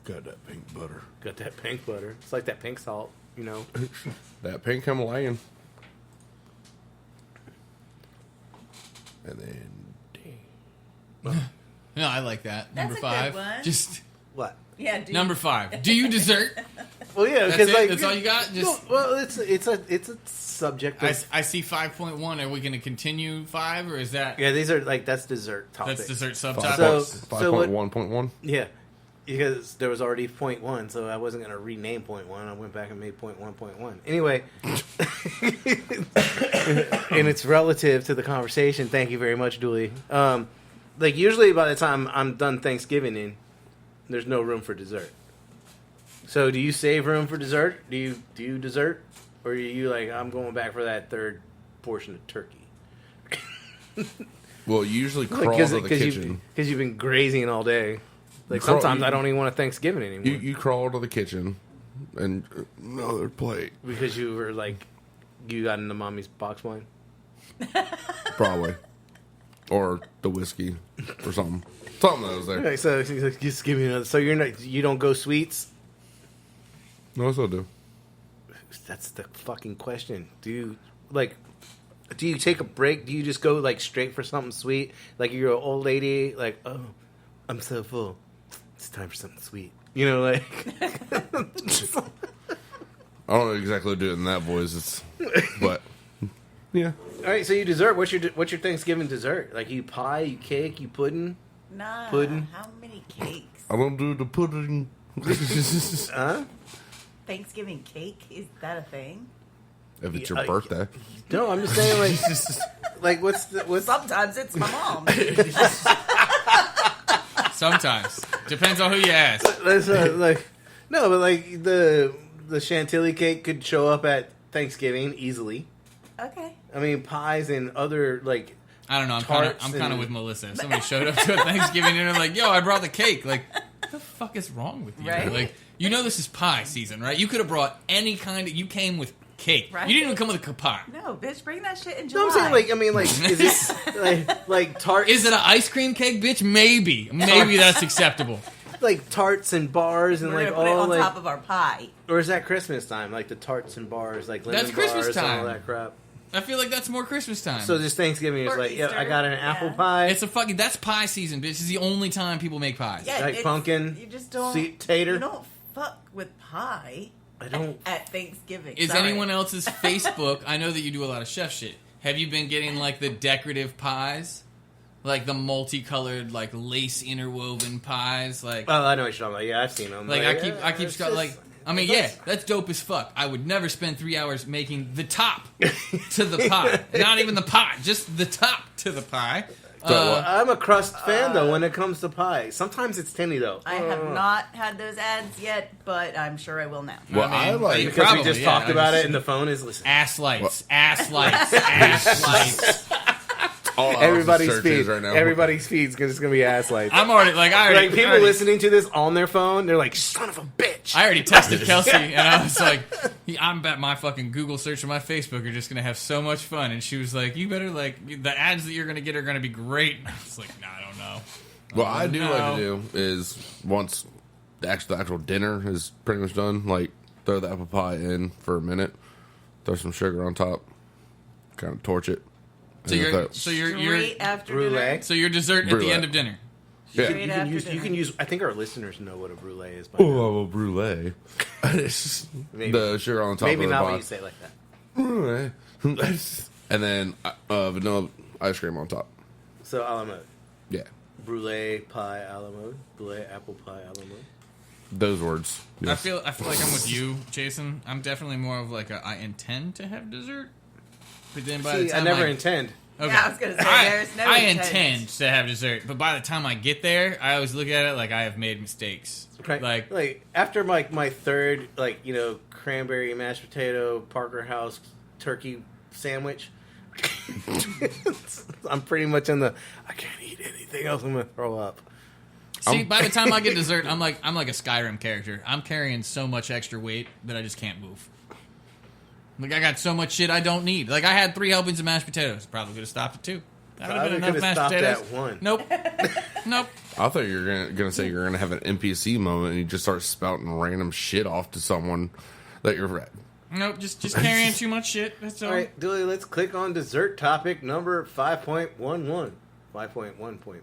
[SPEAKER 4] Got that pink butter.
[SPEAKER 3] Got that pink butter. It's like that pink salt,
[SPEAKER 4] That pink Himalayan. And then...
[SPEAKER 1] No, I like that.
[SPEAKER 2] That's
[SPEAKER 1] Number
[SPEAKER 2] a good
[SPEAKER 1] 5.
[SPEAKER 2] one.
[SPEAKER 1] Just
[SPEAKER 3] What?
[SPEAKER 2] Yeah, dude.
[SPEAKER 1] number 5. Do you dessert?
[SPEAKER 3] Well, yeah,
[SPEAKER 1] That's
[SPEAKER 3] because
[SPEAKER 1] it?
[SPEAKER 3] like
[SPEAKER 1] That's all you got? Just
[SPEAKER 3] well, it's a subject. Of,
[SPEAKER 1] I see 5.1. Are we going to continue 5 or is that
[SPEAKER 3] yeah, these are like that's dessert topic.
[SPEAKER 1] that's dessert
[SPEAKER 3] So-
[SPEAKER 1] subtopic?
[SPEAKER 4] 5.1.1.
[SPEAKER 3] Yeah, because there was already point 1, so I wasn't going to rename point 1. I went back and made point 1.1. Anyway, and it's relative to the conversation. Thank you very much, Dooley. Like usually by the time I'm done Thanksgiving, there's no room for dessert. So do you save room for dessert? Do you dessert, or are you like I'm going back for that third portion of turkey?
[SPEAKER 4] Well, you usually crawl to the kitchen.
[SPEAKER 3] Because you've been grazing all day. Like
[SPEAKER 4] Crawl-
[SPEAKER 3] sometimes
[SPEAKER 4] you-
[SPEAKER 3] I don't even want a Thanksgiving anymore.
[SPEAKER 4] You crawl to the kitchen and another plate.
[SPEAKER 3] Because you were like, you got into mommy's box wine.
[SPEAKER 4] Probably. Or the whiskey or something. Something that was there.
[SPEAKER 3] Okay, so he's like, just give me another. So you don't go sweets?
[SPEAKER 4] No, I still do.
[SPEAKER 3] That's the fucking question. Do you take a break? Do you just go like straight for something sweet? Like you're an old lady, like, oh, I'm so full. It's time for something sweet. Like.
[SPEAKER 4] I don't know exactly do it in that voice, but yeah.
[SPEAKER 3] All right, so you dessert. What's your Thanksgiving dessert? Like you pie, you cake, you pudding?
[SPEAKER 2] Nah.
[SPEAKER 3] Pudding.
[SPEAKER 2] How many cakes?
[SPEAKER 4] I don't do the pudding.
[SPEAKER 3] Huh?
[SPEAKER 2] Thanksgiving cake? Is that a thing?
[SPEAKER 4] If it's your birthday.
[SPEAKER 3] No, I'm just saying like what's
[SPEAKER 2] Sometimes it's my mom.
[SPEAKER 1] Sometimes. Depends on who you ask.
[SPEAKER 3] that's like no, but like the chantilly cake could show up at Thanksgiving easily.
[SPEAKER 2] Okay.
[SPEAKER 3] I mean pies and other like
[SPEAKER 1] I don't know. I'm
[SPEAKER 3] tarts
[SPEAKER 1] kind of
[SPEAKER 3] and-
[SPEAKER 1] with Melissa. If somebody showed up to a Thanksgiving and they're like, "Yo, I brought the cake." Like, what the fuck is wrong with you?
[SPEAKER 2] Right?
[SPEAKER 1] Like, this is pie season, right? You could have brought any kind of. You came with cake.
[SPEAKER 2] Right.
[SPEAKER 1] You didn't even come with a pie.
[SPEAKER 2] No, bitch, bring that shit in July.
[SPEAKER 3] No, I'm saying is it like tarts?
[SPEAKER 1] Is it an ice cream cake, bitch? Maybe that's acceptable.
[SPEAKER 3] like tarts and bars and
[SPEAKER 2] We're
[SPEAKER 3] like
[SPEAKER 2] gonna put it
[SPEAKER 3] all
[SPEAKER 2] on
[SPEAKER 3] like,
[SPEAKER 2] top of our pie.
[SPEAKER 3] or is that Christmas time? Like the tarts and bars, like lemon
[SPEAKER 1] That's Christmas
[SPEAKER 3] bars and
[SPEAKER 1] time.
[SPEAKER 3] all that crap.
[SPEAKER 1] I feel like that's more Christmas time.
[SPEAKER 3] So this Thanksgiving is
[SPEAKER 2] Or
[SPEAKER 3] like, yeah,
[SPEAKER 2] Easter,
[SPEAKER 3] I got an
[SPEAKER 2] yeah.
[SPEAKER 3] apple pie.
[SPEAKER 1] it's that's pie season, bitch. It's the only time people make pies.
[SPEAKER 2] Yeah,
[SPEAKER 3] Like
[SPEAKER 2] it's-
[SPEAKER 3] pumpkin,
[SPEAKER 2] You just don't.
[SPEAKER 3] sweet tater.
[SPEAKER 2] You don't fuck with pie.
[SPEAKER 3] I don't.
[SPEAKER 2] At Thanksgiving.
[SPEAKER 1] Is
[SPEAKER 2] Sorry.
[SPEAKER 1] anyone else's Facebook? I know that you do a lot of chef shit. Have you been getting like the decorative pies? like the multicolored, like lace interwoven pies. Like,
[SPEAKER 3] Oh, I know what you're talking about. Yeah, I've seen them.
[SPEAKER 1] like I keep
[SPEAKER 3] it's
[SPEAKER 1] like.
[SPEAKER 3] just-
[SPEAKER 1] I mean, yeah, that's dope as fuck. I would never spend 3 hours making the top to the pie. Not even the pie, just the top to the pie.
[SPEAKER 3] I'm a crust fan though when it comes to pie. Sometimes it's tinny though.
[SPEAKER 2] I have not had those ads yet, but I'm sure I will now.
[SPEAKER 4] Well, I like
[SPEAKER 1] you
[SPEAKER 3] Because
[SPEAKER 1] probably,
[SPEAKER 3] we just
[SPEAKER 1] yeah,
[SPEAKER 3] talked
[SPEAKER 1] I
[SPEAKER 3] about
[SPEAKER 1] just-
[SPEAKER 3] it and the phone is listening.
[SPEAKER 1] Ass lights, ass lights, ass lights.
[SPEAKER 4] all
[SPEAKER 3] Everybody's
[SPEAKER 4] searches
[SPEAKER 3] feed.
[SPEAKER 4] right now.
[SPEAKER 3] Everybody's feeds because it's gonna be ass lights.
[SPEAKER 1] I'm already like
[SPEAKER 3] Like people listening to this on their phone, they're like, "Son of a bitch."
[SPEAKER 1] I already texted Kelsey, and I was like, "I'm bet my fucking Google search and my Facebook are just gonna have so much fun." And she was like, "You better like the ads that you're gonna get are gonna be great." And I was like, "Nah, I don't know."
[SPEAKER 4] What I do
[SPEAKER 1] No.
[SPEAKER 4] like to do is once the actual dinner is pretty much done, like throw the apple pie in for a minute, throw some sugar on top, kind of torch it.
[SPEAKER 1] So
[SPEAKER 4] and
[SPEAKER 1] you're
[SPEAKER 4] throw-
[SPEAKER 2] Straight after
[SPEAKER 3] Brulee.
[SPEAKER 2] dinner.
[SPEAKER 1] so your dessert at
[SPEAKER 4] Brulee.
[SPEAKER 1] the end of dinner.
[SPEAKER 4] yeah.
[SPEAKER 2] Straight after
[SPEAKER 3] You
[SPEAKER 2] dinner.
[SPEAKER 3] can use. I think our listeners know what a brulee is. By now.
[SPEAKER 4] Oh, a brulee.
[SPEAKER 3] Maybe.
[SPEAKER 4] The sugar on top
[SPEAKER 3] Maybe
[SPEAKER 4] of the
[SPEAKER 3] not when
[SPEAKER 4] pie.
[SPEAKER 3] you say it like that.
[SPEAKER 4] Brulee. And then vanilla ice cream on top.
[SPEAKER 3] So a la mode.
[SPEAKER 4] Yeah,
[SPEAKER 3] Brulee pie a la mode. Brulee apple pie a la mode.
[SPEAKER 4] those words.
[SPEAKER 1] I
[SPEAKER 4] Yes.
[SPEAKER 1] feel like I'm with you, Jason. I'm definitely more of like I intend to have dessert, but then by the
[SPEAKER 3] See, I
[SPEAKER 1] time
[SPEAKER 3] never intend.
[SPEAKER 1] Okay.
[SPEAKER 2] Yeah, I was gonna say, there's no
[SPEAKER 1] I
[SPEAKER 2] intent.
[SPEAKER 1] intend to have dessert, but by the time I get there, I always look at it like I have made mistakes.
[SPEAKER 3] Right.
[SPEAKER 1] Like
[SPEAKER 3] after my third cranberry mashed potato Parker House turkey sandwich, I'm pretty much in the I can't eat anything else. I'm gonna throw up.
[SPEAKER 1] see, by the time I get dessert, I'm like a Skyrim character. I'm carrying so much extra weight that I just can't move. Like I got so much shit I don't need. Like I had 3 helpings of mashed potatoes. Probably could have stopped at 2. That would have been
[SPEAKER 3] Probably
[SPEAKER 1] enough
[SPEAKER 3] coulda
[SPEAKER 1] mashed
[SPEAKER 3] stopped
[SPEAKER 1] potatoes.
[SPEAKER 3] at 1.
[SPEAKER 1] Nope.
[SPEAKER 4] I thought you were gonna say you're gonna have an NPC moment and you just start spouting random shit off to someone that you're.
[SPEAKER 1] Nope. Just carrying too much shit. That's all.
[SPEAKER 3] All right, Dooley, let's click on dessert topic number 5.11. 5.1.1.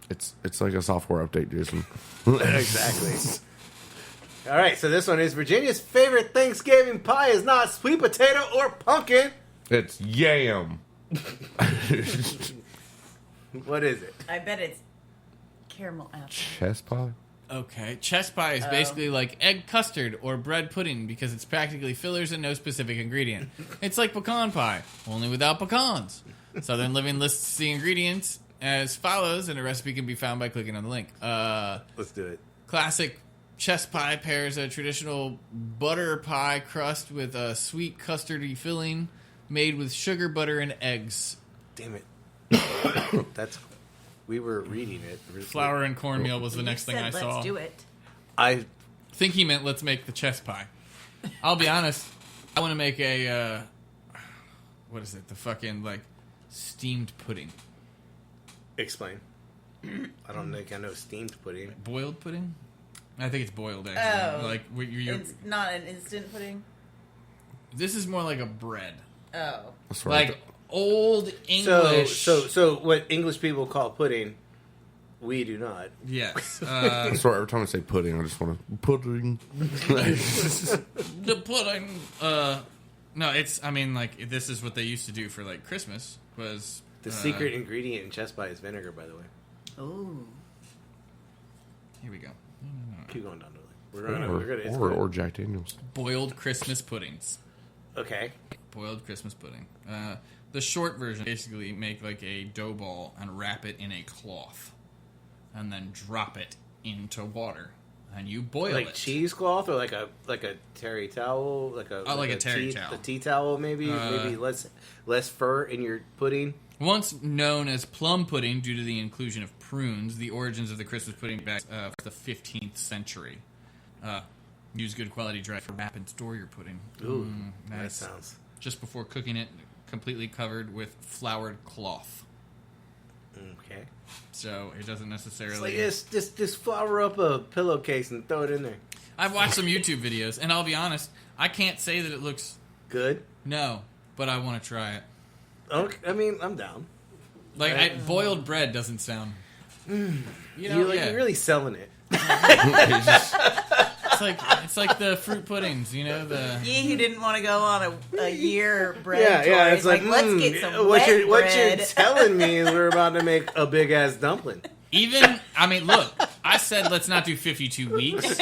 [SPEAKER 4] It's like a software update, Jason.
[SPEAKER 3] Exactly. All right, so this one is Virginia's favorite Thanksgiving pie is not sweet potato or pumpkin.
[SPEAKER 4] It's yam.
[SPEAKER 3] What is it?
[SPEAKER 2] I bet it's caramel apple.
[SPEAKER 4] Chess pie.
[SPEAKER 1] Okay, chess pie is basically like egg custard or bread pudding because it's practically fillers and no specific ingredient. It's like pecan pie, only without pecans. Southern Living lists the ingredients as follows, and a recipe can be found by clicking on the link.
[SPEAKER 3] Let's do it.
[SPEAKER 1] Classic chess pie pairs a traditional butter pie crust with a sweet custardy filling made with sugar, butter, and eggs.
[SPEAKER 3] Damn it. We were reading it.
[SPEAKER 1] Flour and cornmeal was the next thing
[SPEAKER 2] Said,
[SPEAKER 1] I saw.
[SPEAKER 2] Let's do it.
[SPEAKER 3] I
[SPEAKER 1] Think he meant let's make the chess pie. I'll be honest. I want to make a what is it? The fucking like steamed pudding,
[SPEAKER 3] explain. I don't think I know steamed pudding.
[SPEAKER 1] boiled pudding. I think it's boiled actually.
[SPEAKER 2] Oh.
[SPEAKER 1] Like
[SPEAKER 2] It's not an instant pudding.
[SPEAKER 1] this is more like a bread,
[SPEAKER 2] Oh.
[SPEAKER 4] That's right.
[SPEAKER 1] like old English.
[SPEAKER 3] So what English people call pudding, we do not.
[SPEAKER 1] yes,
[SPEAKER 4] That's why every time I say pudding, I just want to pudding.
[SPEAKER 1] the pudding. No, it's. I mean, like this is what they used to do for like Christmas. Was
[SPEAKER 3] The secret ingredient in chess pie is vinegar, by the way.
[SPEAKER 2] Ooh.
[SPEAKER 1] Here we go.
[SPEAKER 3] Keep going down to it.
[SPEAKER 4] Or Jack Daniels.
[SPEAKER 1] Boiled Christmas puddings.
[SPEAKER 3] Okay.
[SPEAKER 1] Boiled Christmas pudding. The short version, basically make like a dough ball and wrap it in a cloth, and then drop it into water, and you boil
[SPEAKER 3] Like
[SPEAKER 1] it.
[SPEAKER 3] cheesecloth or like a terry towel, like
[SPEAKER 1] a terry
[SPEAKER 3] tea,
[SPEAKER 1] towel.
[SPEAKER 3] a tea towel maybe less fur in your pudding.
[SPEAKER 1] Once known as plum pudding due to the inclusion of prunes, the origins of the Christmas pudding back the 15th century. Use good quality dry to wrap and store your pudding.
[SPEAKER 3] Ooh,
[SPEAKER 1] nice.
[SPEAKER 3] that sounds
[SPEAKER 1] Just before cooking it, completely covered with floured cloth.
[SPEAKER 3] okay.
[SPEAKER 1] So it doesn't necessarily...
[SPEAKER 3] It's like just flour up a pillowcase and throw it in there.
[SPEAKER 1] I've watched some YouTube videos, and I'll be honest, I can't say that it looks...
[SPEAKER 3] Good.
[SPEAKER 1] No, but I want to try it.
[SPEAKER 3] Okay, I mean, I'm down.
[SPEAKER 1] Like, boiled bread doesn't sound... You know,
[SPEAKER 3] You're really selling it.
[SPEAKER 1] It's like the fruit puddings, you know.
[SPEAKER 2] Ye who didn't want to go on a year bread
[SPEAKER 3] Yeah,
[SPEAKER 2] tour.
[SPEAKER 3] yeah.
[SPEAKER 2] He's
[SPEAKER 3] It's like,
[SPEAKER 2] let's get some
[SPEAKER 3] what
[SPEAKER 2] wet
[SPEAKER 3] you're
[SPEAKER 2] bread.
[SPEAKER 3] telling me is we're about to make a big ass dumpling.
[SPEAKER 1] Look, I said let's not do 52 weeks.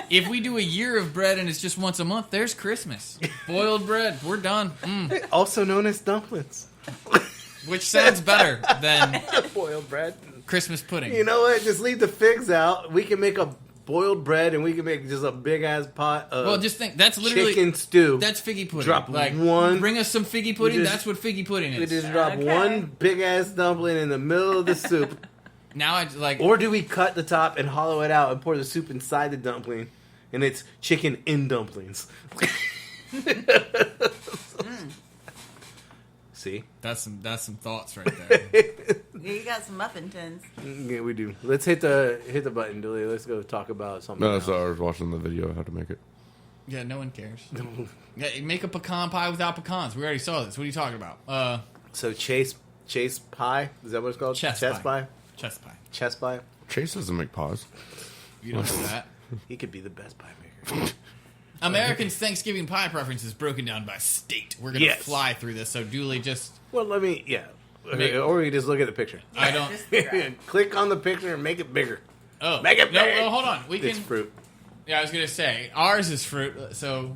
[SPEAKER 1] If we do a year of bread and it's just once a month, there's Christmas. Boiled bread, we're done.
[SPEAKER 3] Also known as dumplings.
[SPEAKER 1] Which sounds better than
[SPEAKER 3] Boiled bread.
[SPEAKER 1] Christmas pudding.
[SPEAKER 3] You know what? Just leave the figs out. We can make a boiled bread, and we can make just a big ass pot of
[SPEAKER 1] Well, just think, that's literally...
[SPEAKER 3] chicken stew.
[SPEAKER 1] That's figgy pudding.
[SPEAKER 3] Drop
[SPEAKER 1] like,
[SPEAKER 3] one-
[SPEAKER 1] Bring us some figgy pudding,
[SPEAKER 3] just-
[SPEAKER 1] that's what figgy pudding
[SPEAKER 3] We
[SPEAKER 1] is.
[SPEAKER 3] just drop
[SPEAKER 2] Okay.
[SPEAKER 3] one big ass dumpling in the middle of the soup.
[SPEAKER 1] Now I like...
[SPEAKER 3] Or do we cut the top and hollow it out and pour the soup inside the dumpling, and it's chicken in dumplings? See?
[SPEAKER 1] That's some thoughts right there.
[SPEAKER 2] You got some muffin tins.
[SPEAKER 3] Yeah, we do. Let's hit the button, Dilly. Let's go talk about something
[SPEAKER 4] No,
[SPEAKER 3] else.
[SPEAKER 4] so I was watching the video of how to make it.
[SPEAKER 1] Yeah, no one cares. Yeah, make a pecan pie without pecans. We already saw this. What are you talking about?
[SPEAKER 3] So Chase pie, is that what it's called?
[SPEAKER 1] Chest
[SPEAKER 3] Chest
[SPEAKER 1] pie.
[SPEAKER 3] pie.
[SPEAKER 1] Chest pie.
[SPEAKER 3] Chest pie.
[SPEAKER 4] Chase doesn't make pies.
[SPEAKER 1] You don't know that.
[SPEAKER 3] He could be the best pie maker.
[SPEAKER 1] Americans' Thanksgiving pie preference is broken down by state. We're gonna
[SPEAKER 3] Yes.
[SPEAKER 1] fly through this, so Dooley just...
[SPEAKER 3] Well, let me, yeah.
[SPEAKER 1] Make-
[SPEAKER 3] Or we can just look at the picture.
[SPEAKER 1] I don't...
[SPEAKER 2] Just figure out.
[SPEAKER 3] Click on the picture and make it bigger.
[SPEAKER 1] Oh,
[SPEAKER 3] Make it
[SPEAKER 1] no,
[SPEAKER 3] big.
[SPEAKER 1] well, hold on. We
[SPEAKER 3] It's
[SPEAKER 1] can...
[SPEAKER 3] fruit.
[SPEAKER 1] Yeah, I was gonna say ours is fruit. So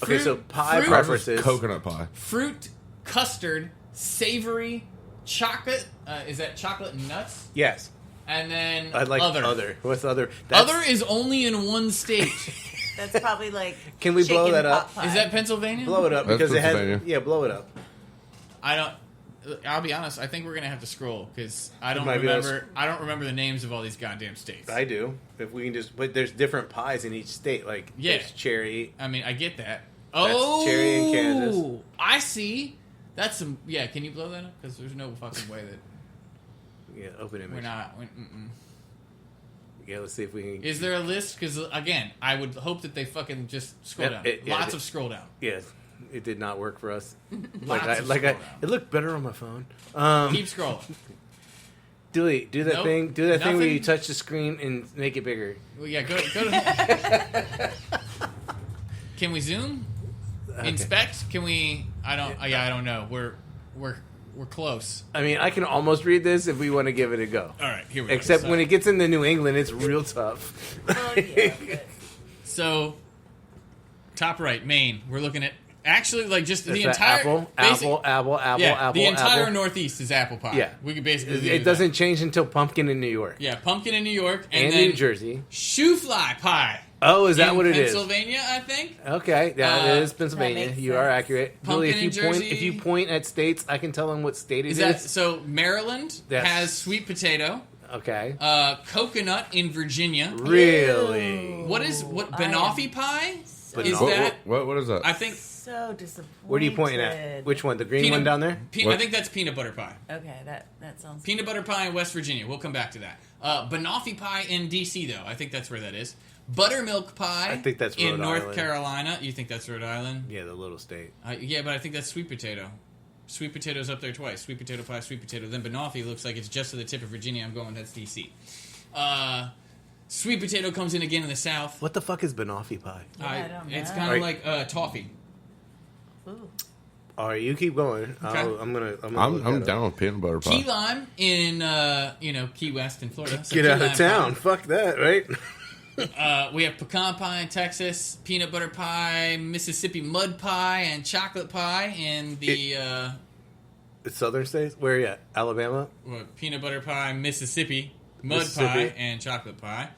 [SPEAKER 3] Okay, so pie
[SPEAKER 1] fruit,
[SPEAKER 3] preferences.
[SPEAKER 4] Coconut pie.
[SPEAKER 1] fruit, custard, savory, chocolate. Is that chocolate and nuts?
[SPEAKER 3] Yes.
[SPEAKER 1] And then
[SPEAKER 3] I like
[SPEAKER 1] other.
[SPEAKER 3] other. What's other?
[SPEAKER 1] Other is only in one state.
[SPEAKER 2] That's probably like.
[SPEAKER 3] Can we blow
[SPEAKER 2] chicken
[SPEAKER 3] that up?
[SPEAKER 2] pot pie.
[SPEAKER 1] Is that Pennsylvania?
[SPEAKER 3] Blow it up
[SPEAKER 4] That's
[SPEAKER 3] because it has.
[SPEAKER 4] Pennsylvania.
[SPEAKER 3] Yeah, blow it up.
[SPEAKER 1] I don't. I'll be honest. I think we're gonna have to scroll because I don't
[SPEAKER 3] might be able to
[SPEAKER 1] remember. I don't remember the names of all these goddamn states.
[SPEAKER 3] I do. If we can just, but there's different pies in each state. Like
[SPEAKER 1] Yeah.
[SPEAKER 3] there's cherry.
[SPEAKER 1] I mean, I get that.
[SPEAKER 3] That's
[SPEAKER 1] Oh,
[SPEAKER 3] cherry in Kansas.
[SPEAKER 1] I see. That's some. Yeah, can you blow that up? Because there's no fucking way that
[SPEAKER 3] Yeah, open image.
[SPEAKER 1] we're not. Mm-mm.
[SPEAKER 3] Yeah, let's see if we can.
[SPEAKER 1] Is there a list? Because again, I would hope that they fucking just scroll
[SPEAKER 3] Yeah,
[SPEAKER 1] down.
[SPEAKER 3] yeah,
[SPEAKER 1] Lots of scroll down.
[SPEAKER 3] Yes, it did not work for us.
[SPEAKER 1] Lots of
[SPEAKER 3] I,
[SPEAKER 1] scroll down.
[SPEAKER 3] it looked better on my phone.
[SPEAKER 1] Keep scrolling.
[SPEAKER 3] Do that
[SPEAKER 1] Nope.
[SPEAKER 3] thing. Do that thing where you
[SPEAKER 1] Nothing.
[SPEAKER 3] touch the screen and make it bigger.
[SPEAKER 1] Well, yeah, go to. Can we zoom?
[SPEAKER 3] Okay.
[SPEAKER 1] Inspect? Can we? I don't. Yeah, I don't know. We're close.
[SPEAKER 3] I mean, I can almost read this if we want to give it a go.
[SPEAKER 1] All right, here we go.
[SPEAKER 3] Except
[SPEAKER 1] So-
[SPEAKER 3] when it gets into New England, it's real tough.
[SPEAKER 2] Well, yeah, but
[SPEAKER 1] So, top right, Maine. We're looking at actually like just
[SPEAKER 3] That's
[SPEAKER 1] the
[SPEAKER 3] that
[SPEAKER 1] entire
[SPEAKER 3] apple,
[SPEAKER 1] yeah,
[SPEAKER 3] apple,
[SPEAKER 1] the entire
[SPEAKER 3] apple.
[SPEAKER 1] Northeast is apple pie.
[SPEAKER 3] Yeah.
[SPEAKER 1] we could basically. do
[SPEAKER 3] It
[SPEAKER 1] that.
[SPEAKER 3] doesn't change until pumpkin in New York
[SPEAKER 1] Yeah, pumpkin in New York
[SPEAKER 3] and
[SPEAKER 1] then
[SPEAKER 3] New Jersey.
[SPEAKER 1] shoe fly pie.
[SPEAKER 3] Oh, is that
[SPEAKER 1] in
[SPEAKER 3] what it is?
[SPEAKER 1] Pennsylvania, I think.
[SPEAKER 3] Okay, yeah, it is Pennsylvania.
[SPEAKER 2] makes
[SPEAKER 3] You are
[SPEAKER 2] sense.
[SPEAKER 3] accurate.
[SPEAKER 1] Pumpkin
[SPEAKER 3] Billy,
[SPEAKER 1] in Jersey.
[SPEAKER 3] if you point at states, I can tell them what state it
[SPEAKER 1] Is
[SPEAKER 3] is.
[SPEAKER 1] that so? Maryland
[SPEAKER 3] Yes.
[SPEAKER 1] has sweet potato.
[SPEAKER 3] Okay.
[SPEAKER 1] Coconut in Virginia.
[SPEAKER 3] Really?
[SPEAKER 1] What is
[SPEAKER 2] I
[SPEAKER 1] banoffee
[SPEAKER 2] am
[SPEAKER 1] pie?
[SPEAKER 2] so,
[SPEAKER 1] Is
[SPEAKER 4] What,
[SPEAKER 1] that?
[SPEAKER 4] what is that?
[SPEAKER 1] I think
[SPEAKER 2] so disappointed.
[SPEAKER 3] What are you pointing at? Which one? The green
[SPEAKER 1] Peanut-
[SPEAKER 3] one down there?
[SPEAKER 1] I
[SPEAKER 4] What?
[SPEAKER 1] think that's peanut butter pie.
[SPEAKER 2] Okay, that sounds.
[SPEAKER 1] Peanut butter pie in West Virginia. We'll come back to that. Banoffee pie in D.C. though. I think that's where that is. Buttermilk pie.
[SPEAKER 3] I think that's
[SPEAKER 1] in
[SPEAKER 3] Rhode
[SPEAKER 1] North
[SPEAKER 3] Island.
[SPEAKER 1] Carolina. You think that's Rhode Island?
[SPEAKER 3] Yeah, the little state.
[SPEAKER 1] Yeah, but I think that's sweet potato. Sweet potato's up there twice. Sweet potato pie, sweet potato. Then banoffee looks like it's just to the tip of Virginia. I'm going. That's D.C. Sweet potato comes in again in the South.
[SPEAKER 3] What the fuck is banoffee pie?
[SPEAKER 2] Yeah, I don't
[SPEAKER 1] It's
[SPEAKER 2] know.
[SPEAKER 1] kind
[SPEAKER 3] Are
[SPEAKER 1] of
[SPEAKER 3] you-
[SPEAKER 1] like toffee.
[SPEAKER 2] Ooh.
[SPEAKER 3] All right, you keep going.
[SPEAKER 1] Okay.
[SPEAKER 3] I'm gonna look
[SPEAKER 4] I'm
[SPEAKER 3] that
[SPEAKER 4] down
[SPEAKER 3] up.
[SPEAKER 4] with peanut butter pie.
[SPEAKER 1] Key lime in Key West in Florida. So
[SPEAKER 3] Get
[SPEAKER 1] key
[SPEAKER 3] out of
[SPEAKER 1] lime
[SPEAKER 3] town. Fuck that, right?
[SPEAKER 1] pie. We have pecan pie in Texas, peanut butter pie, Mississippi mud pie, and chocolate pie in the
[SPEAKER 3] The southern states? Where you at? Alabama?
[SPEAKER 1] peanut butter pie, Mississippi mud
[SPEAKER 3] Mississippi.
[SPEAKER 1] pie, and chocolate pie.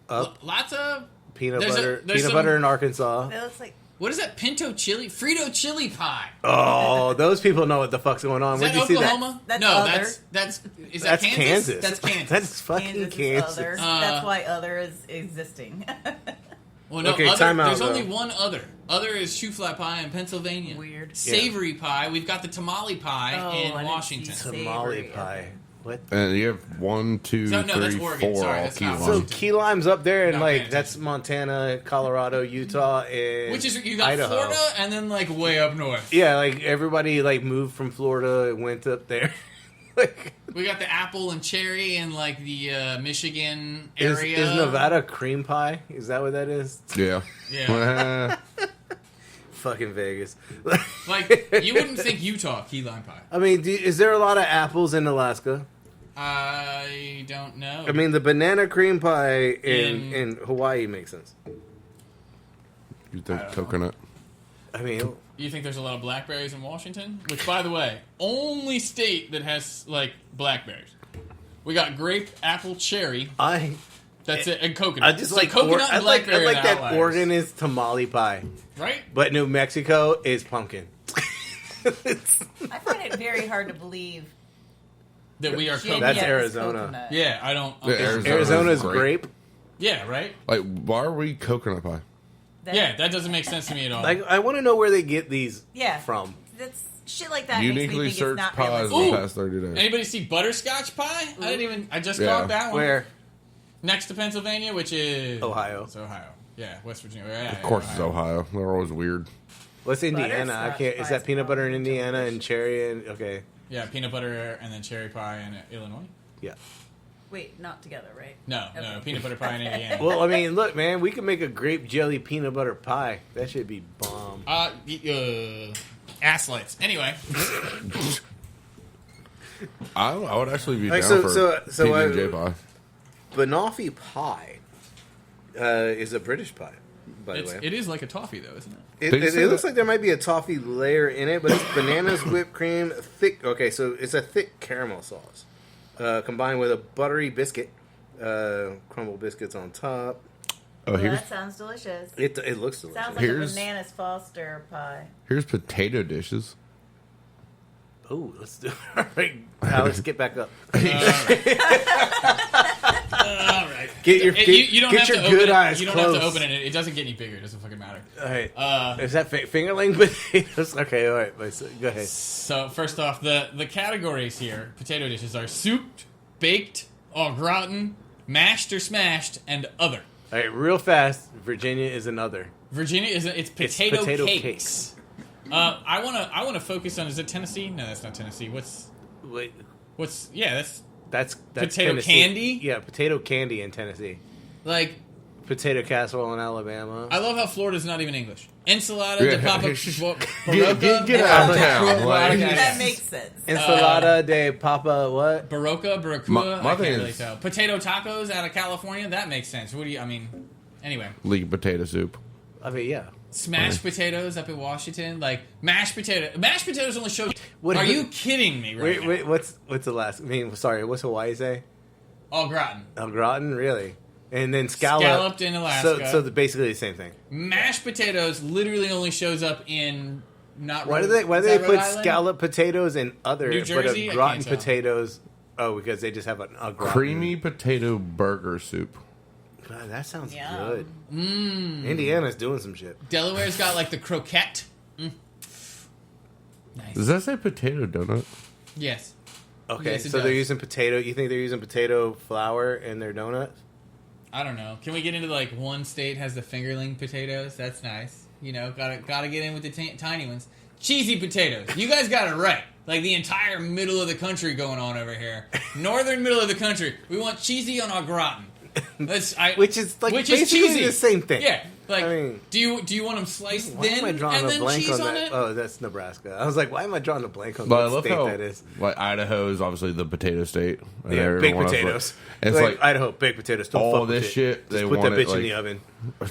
[SPEAKER 3] Up.
[SPEAKER 1] Lots of
[SPEAKER 3] Peanut
[SPEAKER 1] There's
[SPEAKER 3] butter.
[SPEAKER 1] there's
[SPEAKER 3] Peanut
[SPEAKER 1] some-
[SPEAKER 3] butter in Arkansas.
[SPEAKER 2] That looks like.
[SPEAKER 1] what is that? Pinto chili, Frito chili pie.
[SPEAKER 3] Oh, those people know what the fuck's going on.
[SPEAKER 1] Is
[SPEAKER 3] Where'd
[SPEAKER 1] that
[SPEAKER 3] you see that?
[SPEAKER 1] Oklahoma?
[SPEAKER 2] That's
[SPEAKER 1] no,
[SPEAKER 2] other.
[SPEAKER 1] that's is that
[SPEAKER 3] That's
[SPEAKER 1] Kansas?
[SPEAKER 3] Kansas.
[SPEAKER 1] That's Kansas.
[SPEAKER 3] That's fucking
[SPEAKER 2] Kansas
[SPEAKER 3] Kansas.
[SPEAKER 2] is other.
[SPEAKER 1] Uh,
[SPEAKER 2] That's why other is existing.
[SPEAKER 1] Well, no,
[SPEAKER 3] Okay,
[SPEAKER 1] other,
[SPEAKER 3] time out,
[SPEAKER 1] there's
[SPEAKER 3] though.
[SPEAKER 1] only one other. Other is shoe fly pie in Pennsylvania.
[SPEAKER 2] Weird.
[SPEAKER 1] Savory pie. We've got the tamale pie
[SPEAKER 2] Oh, I
[SPEAKER 1] in
[SPEAKER 2] didn't
[SPEAKER 1] Washington.
[SPEAKER 2] see
[SPEAKER 3] Tamale
[SPEAKER 2] Savory,
[SPEAKER 3] pie.
[SPEAKER 2] okay.
[SPEAKER 3] What?
[SPEAKER 4] And you have 1, 2,
[SPEAKER 1] No, no, that's
[SPEAKER 4] 3,
[SPEAKER 1] Oregon.
[SPEAKER 4] 4
[SPEAKER 1] Sorry,
[SPEAKER 4] all
[SPEAKER 1] that's
[SPEAKER 4] key
[SPEAKER 1] not
[SPEAKER 3] So
[SPEAKER 4] limes.
[SPEAKER 1] Washington.
[SPEAKER 3] key lime's up there, and
[SPEAKER 1] Not
[SPEAKER 3] like
[SPEAKER 1] paying
[SPEAKER 3] that's Montana, Colorado, Utah, and
[SPEAKER 1] Which is you got
[SPEAKER 3] Idaho.
[SPEAKER 1] Florida and then like way up north.
[SPEAKER 3] Yeah, like everybody like moved from Florida and went up there. Like
[SPEAKER 1] We got the apple and cherry in like the Michigan
[SPEAKER 3] Is
[SPEAKER 1] area.
[SPEAKER 3] Nevada cream pie? Is that what that is?
[SPEAKER 4] Yeah.
[SPEAKER 1] Yeah.
[SPEAKER 3] Fucking Vegas.
[SPEAKER 1] Like, you wouldn't think Utah key lime pie.
[SPEAKER 3] I mean, is there a lot of apples in Alaska?
[SPEAKER 1] I don't know.
[SPEAKER 3] I mean, the banana cream pie in Hawaii makes sense.
[SPEAKER 4] You think coconut?
[SPEAKER 3] I mean,
[SPEAKER 1] You think there's a lot of blackberries in Washington? Which, by the way, only state that has, like, blackberries. We got grape, apple, cherry. That's it, and coconut.
[SPEAKER 3] I just
[SPEAKER 1] So
[SPEAKER 3] like
[SPEAKER 1] coconut and blackberry.
[SPEAKER 3] I like
[SPEAKER 1] are the
[SPEAKER 3] that
[SPEAKER 1] outliers.
[SPEAKER 3] Oregon is tamale pie,
[SPEAKER 1] Right?
[SPEAKER 3] but New Mexico is pumpkin.
[SPEAKER 2] I find it very hard to believe.
[SPEAKER 1] That we are
[SPEAKER 2] Virginia
[SPEAKER 1] coconut.
[SPEAKER 3] That's
[SPEAKER 2] is
[SPEAKER 3] Arizona.
[SPEAKER 2] coconut.
[SPEAKER 1] Yeah, I don't.
[SPEAKER 4] Yeah,
[SPEAKER 3] Arizona's
[SPEAKER 4] grape.
[SPEAKER 3] grape.
[SPEAKER 1] Yeah, right?
[SPEAKER 4] Like, why are we coconut pie?
[SPEAKER 1] Yeah, that doesn't make sense to me at all.
[SPEAKER 3] Like, I want to know where they get these
[SPEAKER 2] Yeah.
[SPEAKER 3] from.
[SPEAKER 2] That's shit like that
[SPEAKER 4] Uniquely
[SPEAKER 2] makes me think
[SPEAKER 4] searched
[SPEAKER 2] it's not
[SPEAKER 4] pies in
[SPEAKER 2] realistic.
[SPEAKER 4] the past 30 days.
[SPEAKER 1] Anybody see butterscotch pie? I just
[SPEAKER 4] Yeah.
[SPEAKER 1] caught that one.
[SPEAKER 3] Where?
[SPEAKER 1] Next to Pennsylvania, which is
[SPEAKER 3] Ohio.
[SPEAKER 1] It's Ohio. Yeah, West Virginia. Yeah,
[SPEAKER 4] Of course, it's Ohio. They're always weird.
[SPEAKER 3] What's Indiana? I
[SPEAKER 2] Butterscotch
[SPEAKER 3] can't. Is
[SPEAKER 2] pie's
[SPEAKER 3] that peanut butter in
[SPEAKER 2] probably
[SPEAKER 3] Indiana and
[SPEAKER 2] delicious.
[SPEAKER 3] cherry and okay?
[SPEAKER 1] Yeah, peanut butter and then cherry pie in Illinois.
[SPEAKER 3] Yeah.
[SPEAKER 2] Wait, not together, right?
[SPEAKER 1] No,
[SPEAKER 2] Okay.
[SPEAKER 1] peanut butter pie in Indiana.
[SPEAKER 3] Well, I mean, look, man, we can make a grape jelly peanut butter pie. That should be bomb.
[SPEAKER 1] Ass lights. Anyway,
[SPEAKER 4] I would actually be
[SPEAKER 3] Like,
[SPEAKER 4] down
[SPEAKER 3] so
[SPEAKER 4] for PB&J pie.
[SPEAKER 3] Banoffee pie is a British pie, by the way.
[SPEAKER 1] it is like a toffee though, isn't it?
[SPEAKER 3] It
[SPEAKER 4] They say
[SPEAKER 3] looks
[SPEAKER 4] that-
[SPEAKER 3] like there might be a toffee layer in it, but it's bananas, whipped cream, thick. Okay, so it's a thick caramel sauce combined with a buttery biscuit, crumbled biscuits on top.
[SPEAKER 4] Oh,
[SPEAKER 2] Well,
[SPEAKER 4] here's
[SPEAKER 2] that sounds delicious.
[SPEAKER 3] It looks delicious.
[SPEAKER 2] Sounds like
[SPEAKER 4] Here's-
[SPEAKER 2] a bananas Foster pie.
[SPEAKER 4] here's potato dishes.
[SPEAKER 3] Oh, let's do it. All right, Alex, get back up.
[SPEAKER 1] All right.
[SPEAKER 3] Get your
[SPEAKER 1] You don't
[SPEAKER 3] get
[SPEAKER 1] have
[SPEAKER 3] your
[SPEAKER 1] to
[SPEAKER 3] good
[SPEAKER 1] open
[SPEAKER 3] eyes
[SPEAKER 1] it. You don't
[SPEAKER 3] close.
[SPEAKER 1] have to open it. It doesn't get any bigger. It doesn't fucking matter.
[SPEAKER 3] All right.
[SPEAKER 1] Uh,
[SPEAKER 3] Is that fingerling potatoes? Okay, all right. Go ahead.
[SPEAKER 1] So first off, the categories here, potato dishes are souped, baked, au gratin, mashed or smashed, and other.
[SPEAKER 3] All right, real fast. Virginia is another.
[SPEAKER 1] Virginia it's
[SPEAKER 3] It's
[SPEAKER 1] potato,
[SPEAKER 3] potato
[SPEAKER 1] cakes.
[SPEAKER 3] cakes.
[SPEAKER 1] I wanna focus on, is it Tennessee? No, that's not Tennessee.
[SPEAKER 3] Wait,
[SPEAKER 1] That's potato
[SPEAKER 3] Tennessee.
[SPEAKER 1] candy?
[SPEAKER 3] Yeah, potato candy in Tennessee.
[SPEAKER 1] like,
[SPEAKER 3] Potato casserole in Alabama.
[SPEAKER 1] I love how Florida's not even English. Ensalada
[SPEAKER 4] Yeah.
[SPEAKER 1] de papa
[SPEAKER 4] Get out of town. Like,
[SPEAKER 1] Yeah.
[SPEAKER 2] That makes sense.
[SPEAKER 3] Ensalada de papa what?
[SPEAKER 1] Barocca,
[SPEAKER 4] My
[SPEAKER 1] I
[SPEAKER 4] thing
[SPEAKER 1] can't really
[SPEAKER 4] is-
[SPEAKER 1] tell. Potato tacos out of California, that makes sense. Anyway.
[SPEAKER 4] league potato soup.
[SPEAKER 3] I mean, yeah.
[SPEAKER 1] Smashed potatoes up in Washington, like mashed potatoes only show.
[SPEAKER 3] What-
[SPEAKER 1] Are you kidding me right now?
[SPEAKER 3] Wait, what's the last? I mean, sorry, what's Hawaii say?
[SPEAKER 1] Au gratin,
[SPEAKER 3] El gratin, really? And then
[SPEAKER 1] scalloped in Alaska.
[SPEAKER 3] So basically the same thing.
[SPEAKER 1] Mashed potatoes literally only shows up in not.
[SPEAKER 3] Why do
[SPEAKER 1] Rhode-
[SPEAKER 3] they
[SPEAKER 1] is that
[SPEAKER 3] put
[SPEAKER 1] Rhode Island?
[SPEAKER 3] scalloped potatoes in other
[SPEAKER 1] New
[SPEAKER 3] but
[SPEAKER 1] Jersey?
[SPEAKER 3] a
[SPEAKER 1] I
[SPEAKER 3] gratin
[SPEAKER 1] can't tell.
[SPEAKER 3] potatoes? Oh, because they just have a gratin.
[SPEAKER 4] Creamy potato burger soup.
[SPEAKER 3] God, that sounds
[SPEAKER 2] Yum.
[SPEAKER 3] good. Indiana's doing some shit.
[SPEAKER 1] Delaware's got like the croquette. Nice.
[SPEAKER 4] Does that say potato donut?
[SPEAKER 1] Yes.
[SPEAKER 3] Okay,
[SPEAKER 1] Yes, it
[SPEAKER 3] so they're
[SPEAKER 1] does.
[SPEAKER 3] using potato. You think they're using potato flour in their donuts?
[SPEAKER 1] I don't know. Can we get into like one state has the fingerling potatoes? That's nice. You know, gotta get in with the tiny ones. Cheesy potatoes. You guys got it right. Like the entire middle of the country going on over here. Northern middle of the country. We want cheesy on our gratin.
[SPEAKER 3] Which is like basically
[SPEAKER 1] cheesy.
[SPEAKER 3] the same thing.
[SPEAKER 1] Yeah. Like,
[SPEAKER 3] I mean-
[SPEAKER 1] do you want them sliced
[SPEAKER 3] Why
[SPEAKER 1] thin
[SPEAKER 3] am I drawing
[SPEAKER 1] and
[SPEAKER 3] a
[SPEAKER 1] then
[SPEAKER 3] blank
[SPEAKER 1] cheese
[SPEAKER 3] on
[SPEAKER 1] on
[SPEAKER 3] that?
[SPEAKER 1] it?
[SPEAKER 3] Oh, that's Nebraska. I was like, why am I drawing a blank on
[SPEAKER 4] But I
[SPEAKER 3] what
[SPEAKER 4] love
[SPEAKER 3] state
[SPEAKER 4] how
[SPEAKER 3] that is?
[SPEAKER 4] like Idaho is obviously the potato state. And
[SPEAKER 3] Yeah,
[SPEAKER 4] everyone
[SPEAKER 3] baked
[SPEAKER 4] else, like-
[SPEAKER 3] potatoes.
[SPEAKER 4] and it's like
[SPEAKER 3] Idaho, baked potatoes. Don't
[SPEAKER 4] all
[SPEAKER 3] fuck with
[SPEAKER 4] this
[SPEAKER 3] it.
[SPEAKER 4] shit,
[SPEAKER 3] Just
[SPEAKER 4] they
[SPEAKER 3] put that
[SPEAKER 4] want it,
[SPEAKER 3] bitch in the
[SPEAKER 4] like-
[SPEAKER 3] oven.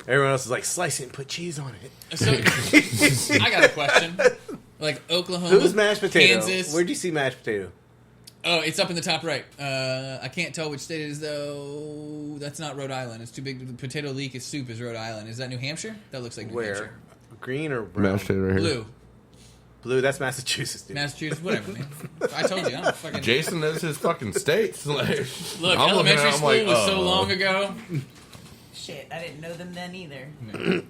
[SPEAKER 3] Everyone else is like, slice it and put cheese on it.
[SPEAKER 1] So, I got a question. Like Oklahoma,
[SPEAKER 3] Who's mashed potato?
[SPEAKER 1] Kansas.
[SPEAKER 3] Where'd you see mashed potato?
[SPEAKER 1] Oh, it's up in the top right. I can't tell which state it is though. That's not Rhode Island. It's too big. The potato leek is soup is Rhode Island. Is that New Hampshire? That looks like New
[SPEAKER 3] Where?
[SPEAKER 1] Hampshire.
[SPEAKER 3] Green or brown?
[SPEAKER 4] Mashed potato right here.
[SPEAKER 1] Blue.
[SPEAKER 3] Blue, that's Massachusetts, dude.
[SPEAKER 1] Massachusetts, whatever, man. I told you, I'm fucking.
[SPEAKER 4] Jason knows his fucking states. Like,
[SPEAKER 1] Look,
[SPEAKER 4] I'm looking
[SPEAKER 1] elementary
[SPEAKER 4] at it, I'm
[SPEAKER 1] school
[SPEAKER 4] like,
[SPEAKER 1] was so long ago.
[SPEAKER 2] Shit, I didn't know them then either.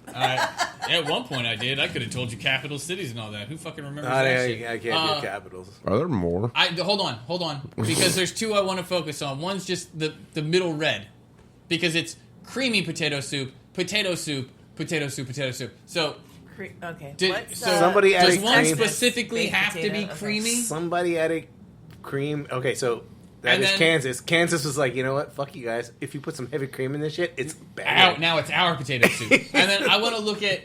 [SPEAKER 1] At one point, I did. I could have told you capital cities and all that. Who fucking remembers that shit?
[SPEAKER 3] I can't do capitals.
[SPEAKER 4] Are there more?
[SPEAKER 1] Hold on, because there's two I want to focus on. One's just the middle red, because it's creamy potato soup, potato soup, potato soup, potato soup. So,
[SPEAKER 2] Okay.
[SPEAKER 1] Did- so
[SPEAKER 3] Somebody
[SPEAKER 1] does
[SPEAKER 3] added
[SPEAKER 1] one
[SPEAKER 3] cream.
[SPEAKER 1] specifically
[SPEAKER 2] Baked
[SPEAKER 1] have to be
[SPEAKER 2] potato, okay.
[SPEAKER 1] creamy?
[SPEAKER 3] Somebody added cream. Okay, so That
[SPEAKER 1] And
[SPEAKER 3] is
[SPEAKER 1] then-
[SPEAKER 3] Kansas. Kansas was like, you know what? Fuck you guys. If you put some heavy cream in this shit, it's bad.
[SPEAKER 1] Out now, it's our potato soup. And then I want to look at